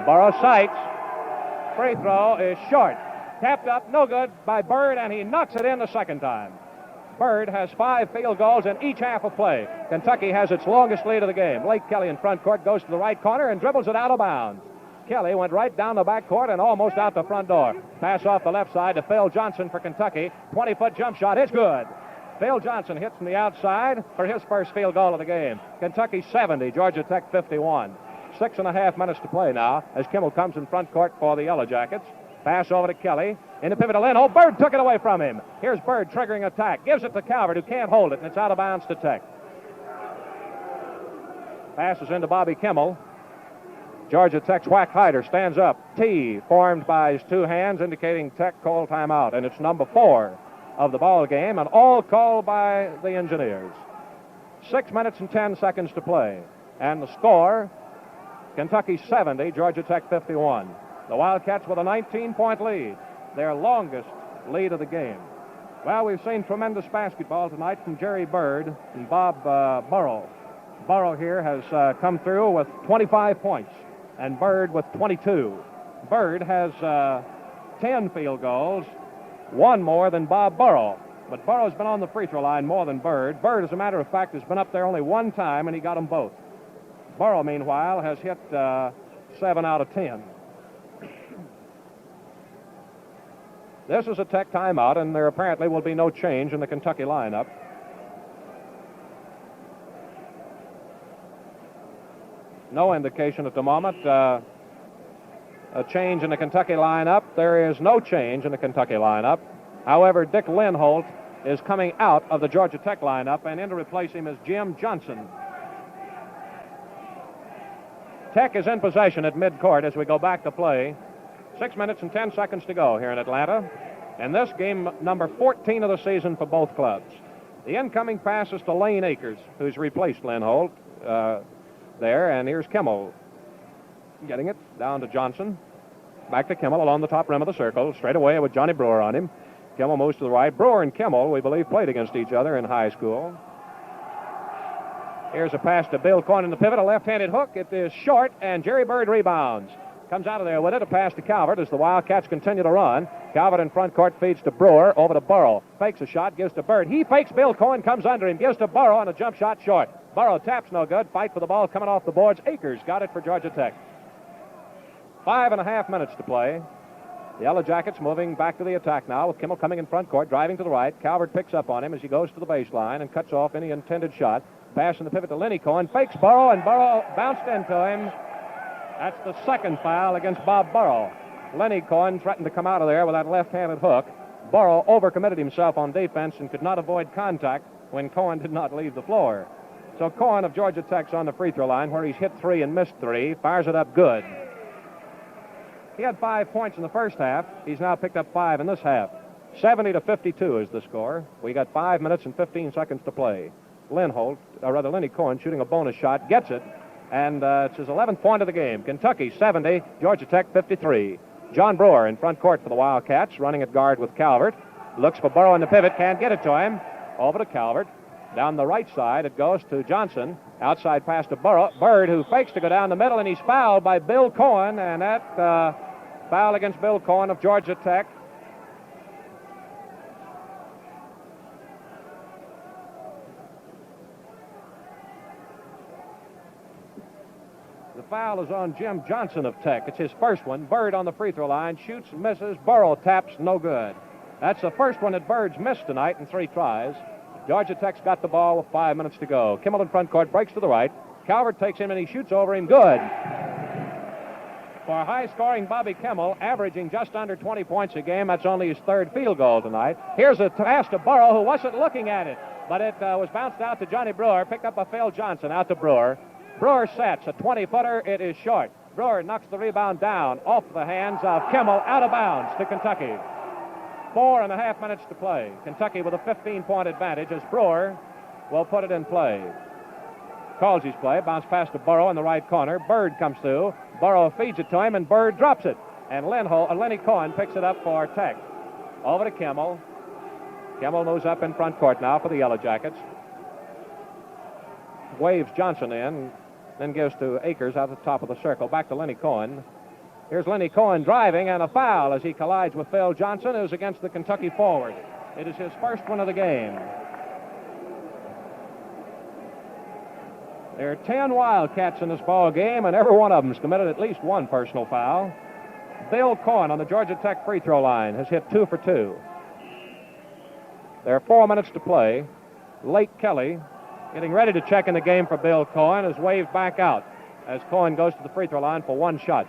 Burrow sights. Free throw is short. Tapped up, no good by Bird, and he knocks it in the second time. Bird has 5 field goals in each half of play. Kentucky has its longest lead of the game. Lake Kelly in front court goes to the right corner and dribbles it out of bounds. Kelly went right down the back court and almost out the front door. Pass off the left side to Phil Johnson for Kentucky. 20-foot jump shot. It's good. Phil Johnson hits from the outside for his first field goal of the game. Kentucky 70, Georgia Tech 51. 6.5 minutes to play now as Kimmel comes in front court for the Yellow Jackets. Pass over to Kelly. In the pivot to Lindholt. Bird took it away from him. Here's Bird triggering attack. Gives it to Calvert, who can't hold it, and it's out of bounds to Tech. Passes into Bobby Kimmel. Georgia Tech's Whack Hyder stands up. T formed by his 2 hands, indicating Tech called timeout. And it's number 4 of the ball game, and all called by the Engineers. 6 minutes and 10 seconds to play. And the score, Kentucky 70, Georgia Tech 51. The Wildcats with a 19-point lead, their longest lead of the game. Well, we've seen tremendous basketball tonight from Jerry Bird and Bob Burrow. Burrow here has come through with 25 points, and Bird with 22. Bird has 10 field goals, 1 more than Bob Burrow. But Burrow's been on the free throw line more than Bird. Bird, as a matter of fact, has been up there only 1 time, and he got them both. Burrow, meanwhile, has hit 7 out of 10. This is a Tech timeout, and there apparently will be no change in the Kentucky lineup. no indication at the moment. A change in the Kentucky lineup. There is no change in the Kentucky lineup. However, Dick Lindholt is coming out of the Georgia Tech lineup, and in to replace him is Jim Johnson. Tech is in possession at midcourt as we go back to play. 6 minutes and 10 seconds to go here in Atlanta. And this game number 14 of the season for both clubs. The incoming pass is to Lane Akers, who's replaced Lindholt there. And here's Kimmel getting it down to Johnson. Back to Kimmel along the top rim of the circle. Straight away with Johnny Brewer on him. Kimmel moves to the right. Brewer and Kimmel, we believe, played against each other in high school. Here's a pass to Bill Coyne in the pivot. A left-handed hook. It is short, and Jerry Bird rebounds. Comes out of there with it. A pass to Calvert as the Wildcats continue to run. Calvert in front court feeds to Brewer. Over to Burrow. Fakes a shot. Gives to Bird. He fakes Bill Coyne. Comes under him. Gives to Burrow on a jump shot short. Burrow taps no good. Fight for the ball coming off the boards. Akers got it for Georgia Tech. 5.5 minutes to play. The Yellow Jackets moving back to the attack now with Kimmel coming in front court, driving to the right. Calvert picks up on him as he goes to the baseline and cuts off any intended shot. Pass in the pivot to Lenny Cohen. Fakes Burrow, and Burrow bounced into him. That's the second foul against Bob Burrow. Lenny Cohen threatened to come out of there with that left-handed hook. Burrow overcommitted himself on defense and could not avoid contact when Cohen did not leave the floor. So Cohen of Georgia Tech's on the free throw line where he's hit 3 and missed 3. Fires it up good. He had 5 points in the first half. He's now picked up 5 in this half. 70-52 is the score. We got 5 minutes and 15 seconds to play. Lenny Cohen shooting a bonus shot, gets it, and it's his 11th point of the game. Kentucky 70, Georgia Tech 53. John Brewer in front court for the Wildcats, running at guard with Calvert. Looks for Burrow in the pivot, can't get it to him. Over to Calvert. Down the right side, it goes to Johnson. Outside pass to Burrow. Bird, who fakes to go down the middle, and he's fouled by Bill Cohen, and that foul against Bill Cohen of Georgia Tech. The foul is on Jim Johnson of Tech. It's his first one. Bird on the free throw line. Shoots, misses. Burrow taps, no good. That's the first one that Bird's missed tonight in 3 tries. Georgia Tech's got the ball with 5 minutes to go. Kimmel in front court, breaks to the right. Calvert takes him and he shoots over him. Good. For high-scoring Bobby Kimmel, averaging just under 20 points a game. That's only his 3rd field goal tonight. Here's a pass to Burrow, who wasn't looking at it, but it was bounced out to Johnny Brewer. Picked up by Phil Johnson out to Brewer. Brewer sets a 20-footer. It is short. Brewer knocks the rebound down off the hands of Kimmel, out of bounds to Kentucky. 4.5 minutes to play. Kentucky with a 15-point advantage as Brewer will put it in play. Calls his play. Bounce pass to Burrow in the right corner. Bird comes through. Burrow feeds it to him, and Bird drops it. And Lenny Cohen picks it up for Tech. Over to Kimmel. Kimmel moves up in front court now for the Yellow Jackets. Waves Johnson in, then gives to Akers out at the top of the circle. Back to Lenny Cohen. Here's Lenny Cohen driving, and a foul as he collides with Phil Johnson, who's against the Kentucky forward. It is his first one of the game. There are 10 Wildcats in this ball game, and every one of them has committed at least one personal foul. Bill Cohen on the Georgia Tech free throw line has hit 2 for 2. There are 4 minutes to play. Lake Kelly, getting ready to check in the game for Bill Cohen, is waved back out as Cohen goes to the free throw line for one shot.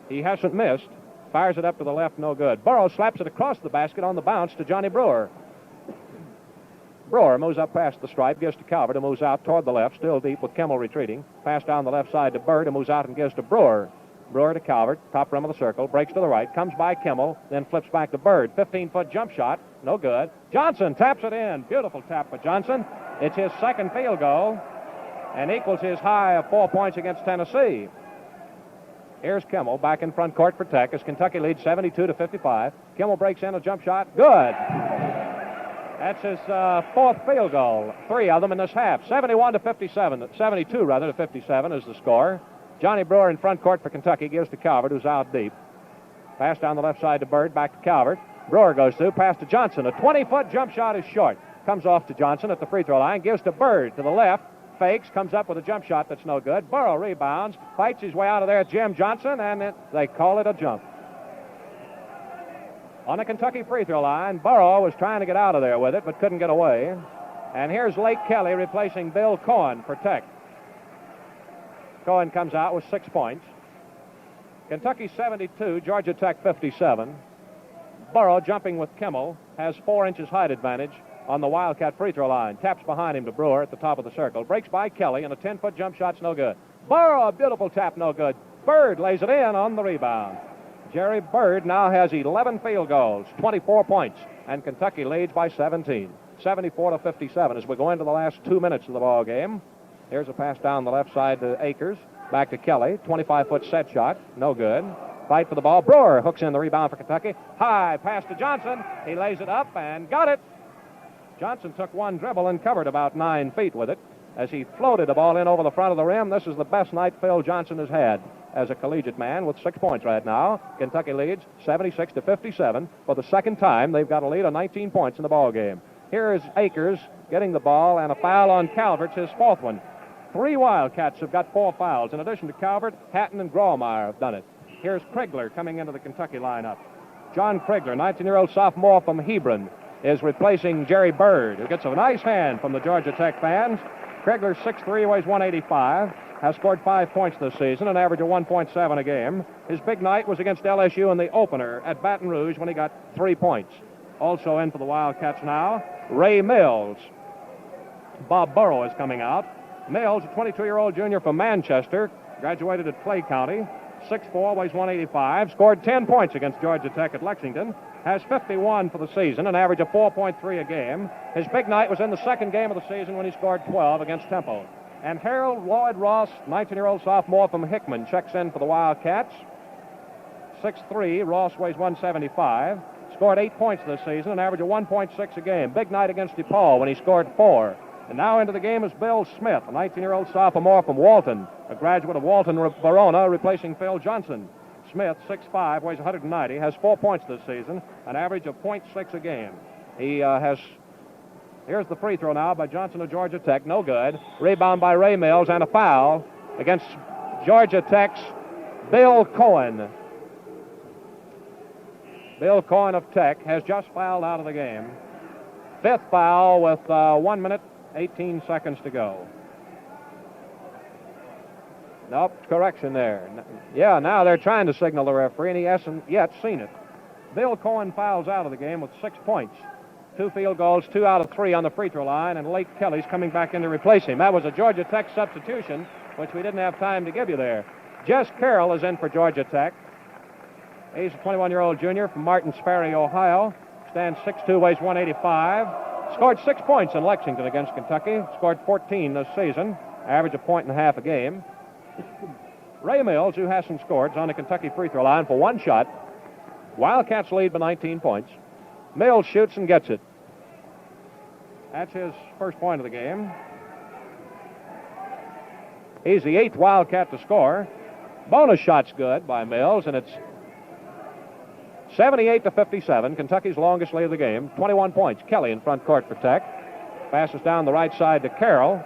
He hasn't missed. Fires it up to the left, no good. Burrow slaps it across the basket on the bounce to Johnny Brewer. Brewer moves up past the stripe, gives to Calvert, who moves out toward the left, still deep with Kimmel retreating. Pass down the left side to Bird, who moves out and gives to Brewer. Brewer to Calvert, top rim of the circle, breaks to the right, comes by Kimmel, then flips back to Bird. 15-foot jump shot, no good. Johnson taps it in. Beautiful tap for Johnson. It's his 2nd field goal and equals his high of 4 points against Tennessee. Here's Kimmel back in front court for Tech as Kentucky leads 72-55. Kimmel breaks in a jump shot. Good. That's his 4th field goal. 3 of them in this half. 71-57. 72 rather to 57 is the score. Johnny Brewer in front court for Kentucky gives to Calvert, who's out deep. Pass down the left side to Bird, back to Calvert. Brewer goes through, pass to Johnson. A 20-foot jump shot is short. Comes off to Johnson at the free throw line, gives to Bird to the left. Fakes, comes up with a jump shot that's no good. Burrow rebounds, fights his way out of there. Jim Johnson, and they call it a jump. On the Kentucky free throw line, Burrow was trying to get out of there with it, but couldn't get away. And here's Lake Kelly replacing Bill Cohen for Tech. Cohen comes out with 6 points. Kentucky 72, Georgia Tech 57. Burrow, jumping with Kimmel, has 4 inches height advantage on the Wildcat free throw line. Taps behind him to Brewer at the top of the circle. Breaks by Kelly, and a 10-foot jump shot's no good. Burrow, a beautiful tap, no good. Bird lays it in on the rebound. Jerry Bird now has 11 field goals, 24 points, and Kentucky leads by 17. 74-57 as we go into the last 2 minutes of the ball game. Here's a pass down the left side to Akers. Back to Kelly. 25-foot set shot. No good. Fight for the ball. Brewer hooks in the rebound for Kentucky. High pass to Johnson. He lays it up and got it. Johnson took one dribble and covered about 9 feet with it as he floated the ball in over the front of the rim. This is the best night Phil Johnson has had as a collegiate man with 6 points right now. Kentucky leads 76-57. For the second time, they've got a lead of 19 points in the ball game. Here is Akers getting the ball, and a foul on Calvert's his 4th one. 3 Wildcats have got 4 fouls. In addition to Calvert, Hatton and Grawemeyer have done it. Here's Krigler coming into the Kentucky lineup. John Krigler, 19-year-old sophomore from Hebron, is replacing Jerry Bird, who gets a nice hand from the Georgia Tech fans. Krigler, 6'3", weighs 185, has scored 5 points this season, an average of 1.7 a game. His big night was against LSU in the opener at Baton Rouge when he got 3 points. Also in for the Wildcats now, Ray Mills. Bob Burrow is coming out. Mills, a 22-year-old junior from Manchester, graduated at Clay County, 6'4", weighs 185, scored 10 points against Georgia Tech at Lexington, has 51 for the season, an average of 4.3 a game. His big night was in the second game of the season when he scored 12 against Temple. And Harold Lloyd Ross, 19-year-old sophomore from Hickman, checks in for the Wildcats. 6'3", Ross weighs 175, scored 8 points this season, an average of 1.6 a game. Big night against DePaul when he scored 4. And now into the game is Bill Smith, a 19-year-old sophomore from Walton, a graduate of Walton Verona, replacing Phil Johnson. Smith, 6'5", weighs 190, has 4 points this season, an average of 0.6 a game. He has... Here's the free throw now by Johnson of Georgia Tech, no good. Rebound by Ray Mills, and a foul against Georgia Tech's Bill Cohen. Bill Cohen of Tech has just fouled out of the game. 5th foul with 1 minute, 18 seconds to go. Nope, correction there. Yeah, now they're trying to signal the referee, and he hasn't yet seen it. Bill Cohen fouls out of the game with 6 points. 2 field goals, 2 out of 3 on the free throw line, and Lake Kelly's coming back in to replace him. That was a Georgia Tech substitution, which we didn't have time to give you there. Jess Carroll is in for Georgia Tech. He's a 21-year-old junior from Martins Ferry, Ohio. Stands 6'2", weighs 185. Scored 6 points in Lexington against Kentucky. Scored 14 this season. Average of 1.5 a game. Ray Mills, who hasn't scored, is on the Kentucky free throw line for 1 shot. Wildcats lead by 19 points. Mills shoots and gets it. That's his first point of the game. He's the 8th Wildcat to score. Bonus shot's good by Mills, and it's 78-57. Kentucky's longest lead of the game. 21 points. Kelly in front court for Tech. Passes down the right side to Carroll.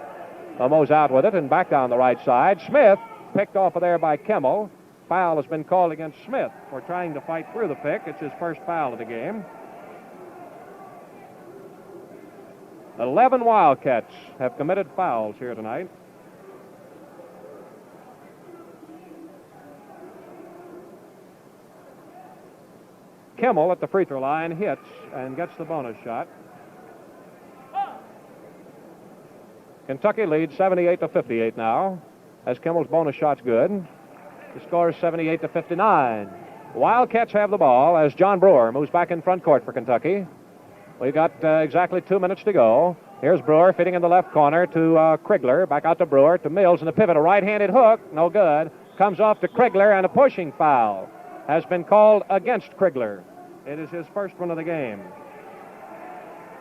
Mo's out with it and back down the right side. Smith picked off of there by Kimmel. Foul has been called against Smith for trying to fight through the pick. It's his first foul of the game. 11 Wildcats have committed fouls here tonight. Kimmel at the free throw line hits and gets the bonus shot. Kentucky leads 78-58 now, as Kimmel's bonus shot's good. The score is 78-59. Wildcats have the ball as John Brewer moves back in front court for Kentucky. We've got exactly 2 minutes to go. Here's Brewer fitting in the left corner to Krigler. Back out to Brewer, to Mills, and a pivot. A right-handed hook, no good. Comes off to Krigler, and a pushing foul has been called against Krigler. It is his first one of the game.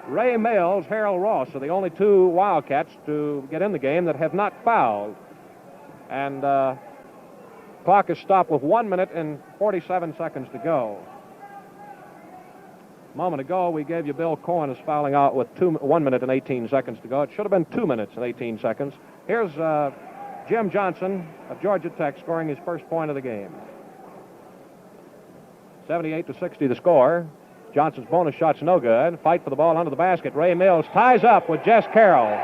Ray Mills, Harold Ross are the only 2 Wildcats to get in the game that have not fouled. And clock is stopped with 1 minute and 47 seconds to go. A moment ago, we gave you Bill Cohen as fouling out with 1 minute and 18 seconds to go. It should have been 2 minutes and 18 seconds. Here's Jim Johnson of Georgia Tech scoring his first point of the game. 78-60 the score. Johnson's bonus shot's no good. Fight for the ball under the basket. Ray Mills ties up with Jess Carroll.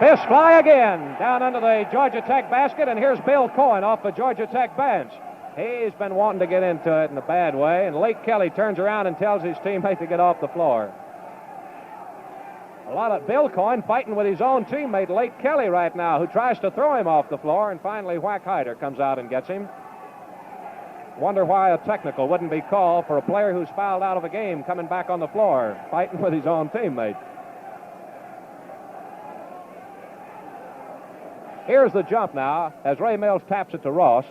Fists fly again down under the Georgia Tech basket, and here's Bill Cohen off the Georgia Tech bench. He's been wanting to get into it in a bad way, and Lake Kelly turns around and tells his teammate to get off the floor. A lot of Bill Cohen fighting with his own teammate, Lake Kelly, right now, who tries to throw him off the floor, and finally Whack Hyder comes out and gets him. Wonder why a technical wouldn't be called for a player who's fouled out of a game coming back on the floor, fighting with his own teammate. Here's the jump now as Ray Mills taps it to Ross.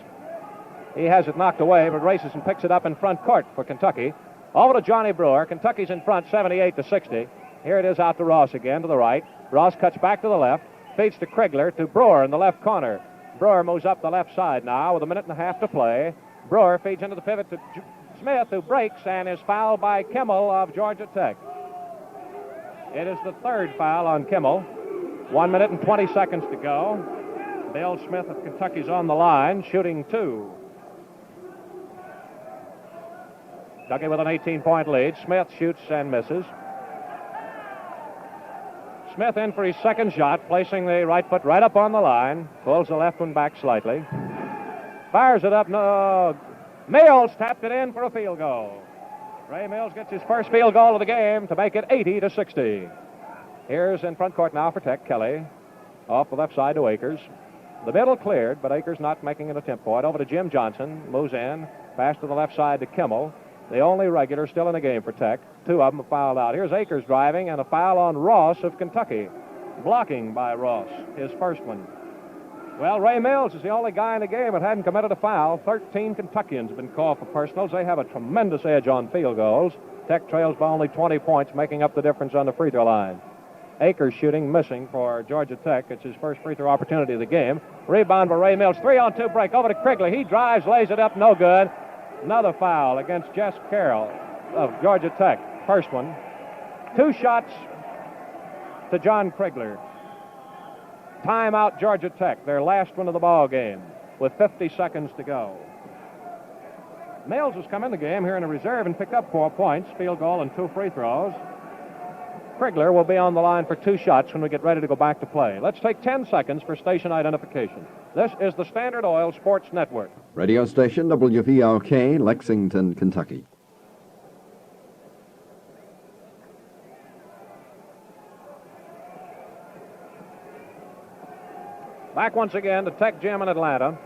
He has it knocked away, but races and picks it up in front court for Kentucky. Over to Johnny Brewer. Kentucky's in front 78-60. Here it is out to Ross again to the right. Ross cuts back to the left, feeds to Krigler to Brewer in the left corner. Brewer moves up the left side now with a minute and a half to play. Brewer feeds into the pivot to Smith, who breaks and is fouled by Kimmel of Georgia Tech. It is the third foul on Kimmel. 1 minute and 20 seconds to go. Bill Smith of Kentucky's on the line, shooting two. Kentucky with an 18-point lead. Smith shoots and misses. Smith in for his second shot, placing the right foot right up on the line. Pulls the left one back slightly. Fires it up. No. Mills tapped it in for a field goal. Ray Mills gets his first field goal of the game to make it 80-60. Here's in front court now for Tech, Kelly. Off the left side to Akers. The middle cleared, but Akers not making an attempt for it. Over to Jim Johnson. Moves in. Pass to the left side to Kimmel. The only regular still in the game for Tech. Two of them fouled out. Here's Akers driving, and a foul on Ross of Kentucky. Blocking by Ross, his first one. Well, Ray Mills is the only guy in the game that hadn't committed a foul. 13 Kentuckians have been called for personals. They have a tremendous edge on field goals. Tech trails by only 20 points, making up the difference on the free throw line. Akers shooting, missing for Georgia Tech. It's his first free throw opportunity of the game. Rebound by Ray Mills. 3-on-2 break over to Krigler. He drives, lays it up, no good. Another foul against Jess Carroll of Georgia Tech. First one. Two shots to John Krigler. Timeout Georgia Tech, their last one of the ball game, with 50 seconds to go. Mills has come in the game here in a reserve and picked up 4 points, field goal and 2 free throws. Krigler will be on the line for 2 shots when we get ready to go back to play. Let's take 10 seconds for station identification. This is the Standard Oil Sports Network. Radio station WVLK, Lexington, Kentucky. Back once again to Tech Gym in Atlanta,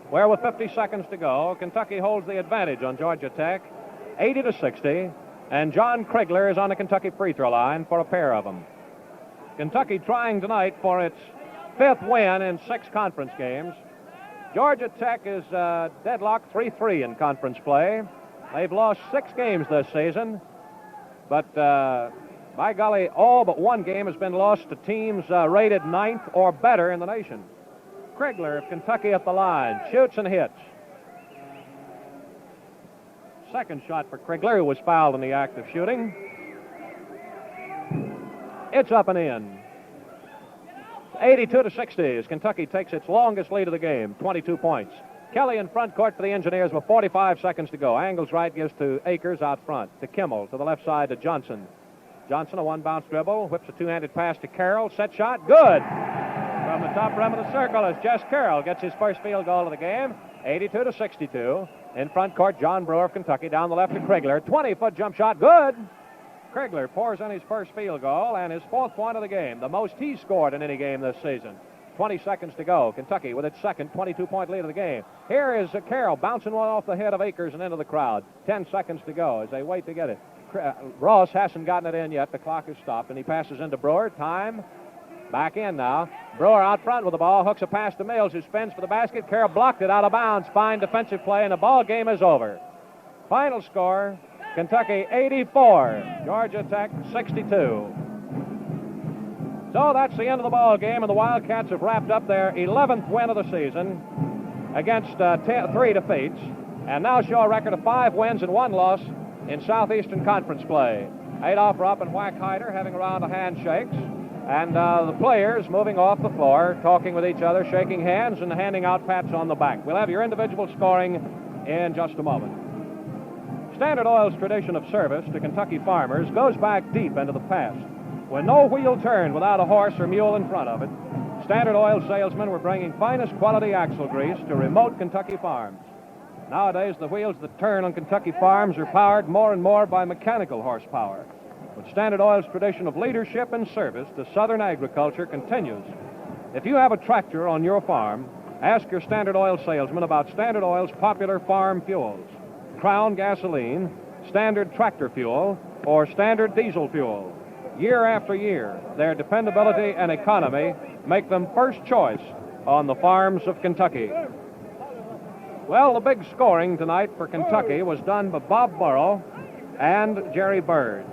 where with 50 seconds to go, Kentucky holds the advantage on Georgia Tech, 80-60, and John Krigler is on the Kentucky free throw line for a pair of them. Kentucky trying tonight for its 5th win in 6 conference games. Georgia Tech is deadlocked 3-3 in conference play. They've lost 6 games this season, but by golly, all but 1 game has been lost to teams rated 9th or better in the nation. Krigler of Kentucky at the line, shoots and hits. Second shot for Krigler, who was fouled in the act of shooting. It's up and in. 82-60 as Kentucky takes its longest lead of the game, 22 points. Kelly in front court for the Engineers with 45 seconds to go. Angles right, gives to Akers out front, to Kimmel, to the left side to Johnson. Johnson, a one-bounce dribble, whips a two-handed pass to Carroll. Set shot, good! From the top rim of the circle as Jess Carroll gets his first field goal of the game, 82-62. In front court, John Brewer of Kentucky down the left to Krigler. 20-foot jump shot, good! Krigler pours in his first field goal and his 4th point of the game, the most he's scored in any game this season. 20 seconds to go. Kentucky with its second 22-point lead of the game. Here is Carroll bouncing one off the head of Akers and into the crowd. 10 seconds to go as they wait to get it. Ross hasn't gotten it in yet. The clock is stopped, and he passes into Brewer. Time. Back in now. Brewer out front with the ball. Hooks a pass to Mills, who spins for the basket. Carroll blocked it out of bounds. Fine defensive play, and the ball game is over. Final score, Kentucky 84, Georgia Tech 62. So that's the end of the ball game, and the Wildcats have wrapped up their 11th win of the season against 3 defeats, and now show a record of 5 wins and 1 loss in Southeastern Conference play. Adolph Rupp and Whack Hyder having a round of handshakes, and the players moving off the floor, talking with each other, shaking hands, and handing out pats on the back. We'll have your individual scoring in just a moment. Standard Oil's tradition of service to Kentucky farmers goes back deep into the past. when no wheel turned without a horse or mule in front of it, Standard Oil salesmen were bringing finest quality axle grease to remote Kentucky farms. Nowadays, the wheels that turn on Kentucky farms are powered more and more by mechanical horsepower. But Standard Oil's tradition of leadership and service to Southern agriculture continues. If you have a tractor on your farm, ask your Standard Oil salesman about Standard Oil's popular farm fuels: Crown gasoline, Standard tractor fuel, or Standard diesel fuel. Year after year, their dependability and economy make them first choice on the farms of Kentucky. Well, the big scoring tonight for Kentucky was done by Bob Burrow and Jerry Byrd.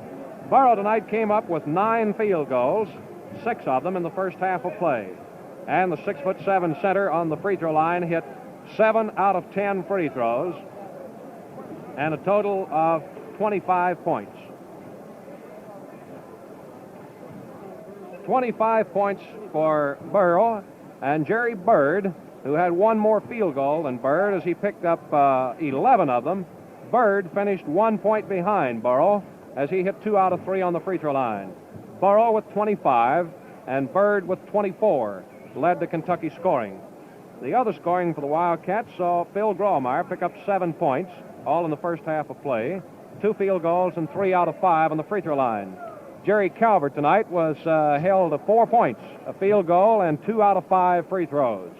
Burrow tonight came up with 9 field goals, 6 of them in the first half of play. And the 6'7" center on the free throw line hit 7 out of 10 free throws and a total of 25 points. 25 points for Burrow, and Jerry Byrd, who had 1 more field goal than Byrd as he picked up 11 of them. Byrd finished 1 point behind Burrow as he hit 2 out of 3 on the free throw line. Burrow with 25 and Byrd with 24 led the Kentucky scoring. The other scoring for the Wildcats saw Phil Grawemeyer pick up 7 points, all in the first half of play, 2 field goals and 3 out of 5 on the free throw line. Jerry Calvert tonight was held to 4 points, a field goal, and 2 out of 5 free throws.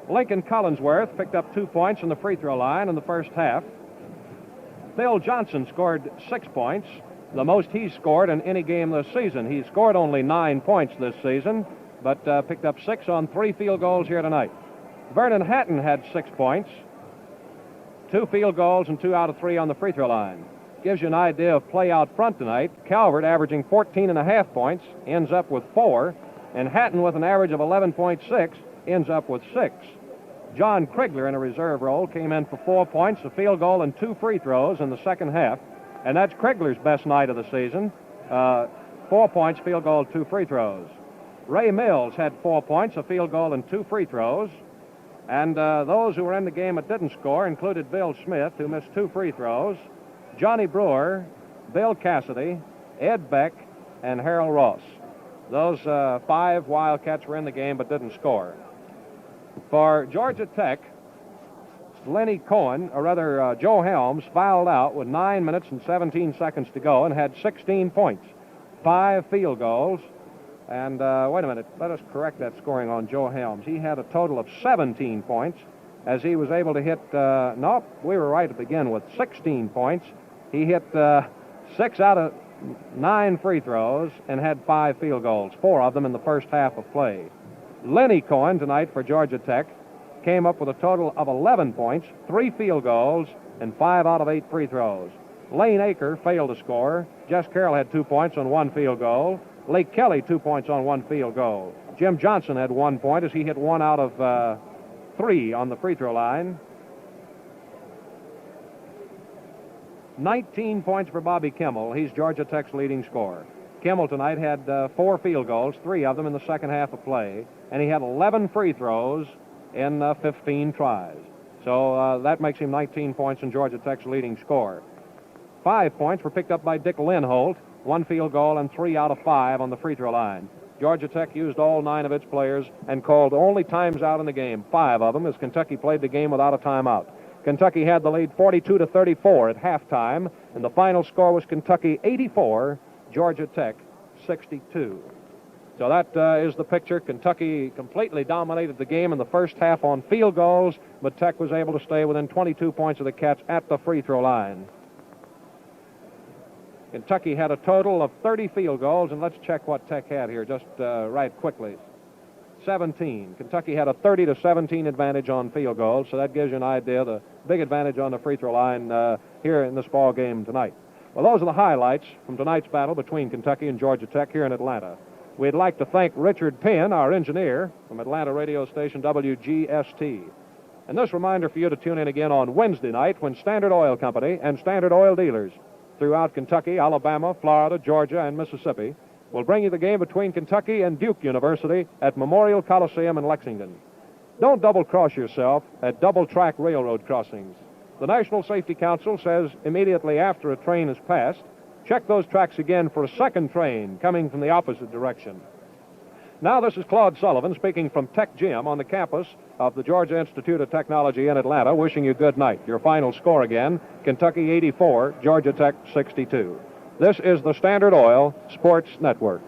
Lincoln Collinsworth picked up 2 points on the free throw line in the first half. Phil Johnson scored 6 points, the most he's scored in any game this season. He scored only 9 points this season, but picked up 6 on 3 field goals here tonight. Vernon Hatton had 6 points, 2 field goals, and 2 out of 3 on the free throw line. Gives you an idea of play out front tonight. Calvert, averaging 14.5 points, ends up with 4, and Hatton, with an average of 11.6, ends up with 6. John Krigler, in a reserve role, came in for 4 points, a field goal, and 2 free throws in the second half, and that's Krigler's best night of the season. 4 points, field goal, 2 free throws. Ray Mills had 4 points, a field goal, and 2 free throws. And those who were in the game that didn't score included Bill Smith, who missed 2 free throws, Johnny Brewer, Bill Cassidy, Ed Beck, and Harold Ross. Those 5 Wildcats were in the game but didn't score. For Georgia Tech, Lenny Cohen, or rather Joe Helms, fouled out with 9 minutes and 17 seconds to go and had 16 points, 5 field goals. And wait a minute, let us correct that scoring on Joe Helms. He had a total of 17 points as he was able to hit, nope, we were right to begin with, 16 points. He hit 6 out of 9 free throws and had 5 field goals, 4 of them in the first half of play. Lenny Cohen tonight for Georgia Tech came up with a total of 11 points, 3 field goals, and 5 out of 8 free throws. Lane Aker failed to score. Jess Carroll had 2 points on 1 field goal. Lake Kelly, 2 points on 1 field goal. Jim Johnson had 1 point as he hit 1 out of 3 on the free throw line. 19 points for Bobby Kimmel. He's Georgia Tech's leading scorer. Kimmel tonight had 4 field goals, 3 of them in the second half of play, and he had 11 free throws in 15 tries. So that makes him 19 points in Georgia Tech's leading scorer. 5 points were picked up by Dick Linholt, 1 field goal and 3 out of 5 on the free throw line. Georgia Tech used all 9 of its players and called only times out in the game, 5 of them, as Kentucky played the game without a timeout. Kentucky had the lead 42-34 at halftime, and the final score was Kentucky 84, Georgia Tech 62. So that is the picture. Kentucky completely dominated the game in the first half on field goals, but Tech was able to stay within 22 points of the Cats at the free throw line. Kentucky had a total of 30 field goals, and let's check what Tech had here just right quickly. 17. Kentucky had a 30-17 advantage on field goals, so that gives you an idea of the big advantage on the free throw line here in this ball game tonight. Well, those are the highlights from tonight's battle between Kentucky and Georgia Tech here in Atlanta. We'd like to thank Richard Penn, our engineer, from Atlanta radio station WGST. And this reminder for you to tune in again on Wednesday night when Standard Oil Company and Standard Oil dealers throughout Kentucky, Alabama, Florida, Georgia, and Mississippi will bring you the game between Kentucky and Duke University at Memorial Coliseum in Lexington. Don't double-cross yourself at double-track railroad crossings. The National Safety Council says immediately after a train is passed, Check those tracks again for a second train coming from the opposite direction. Now, this is Claude Sullivan speaking from Tech Gym on the campus of the Georgia Institute of Technology in Atlanta, wishing you good night. Your final score again, Kentucky 84, Georgia Tech 62. This is the Standard Oil Sports Network.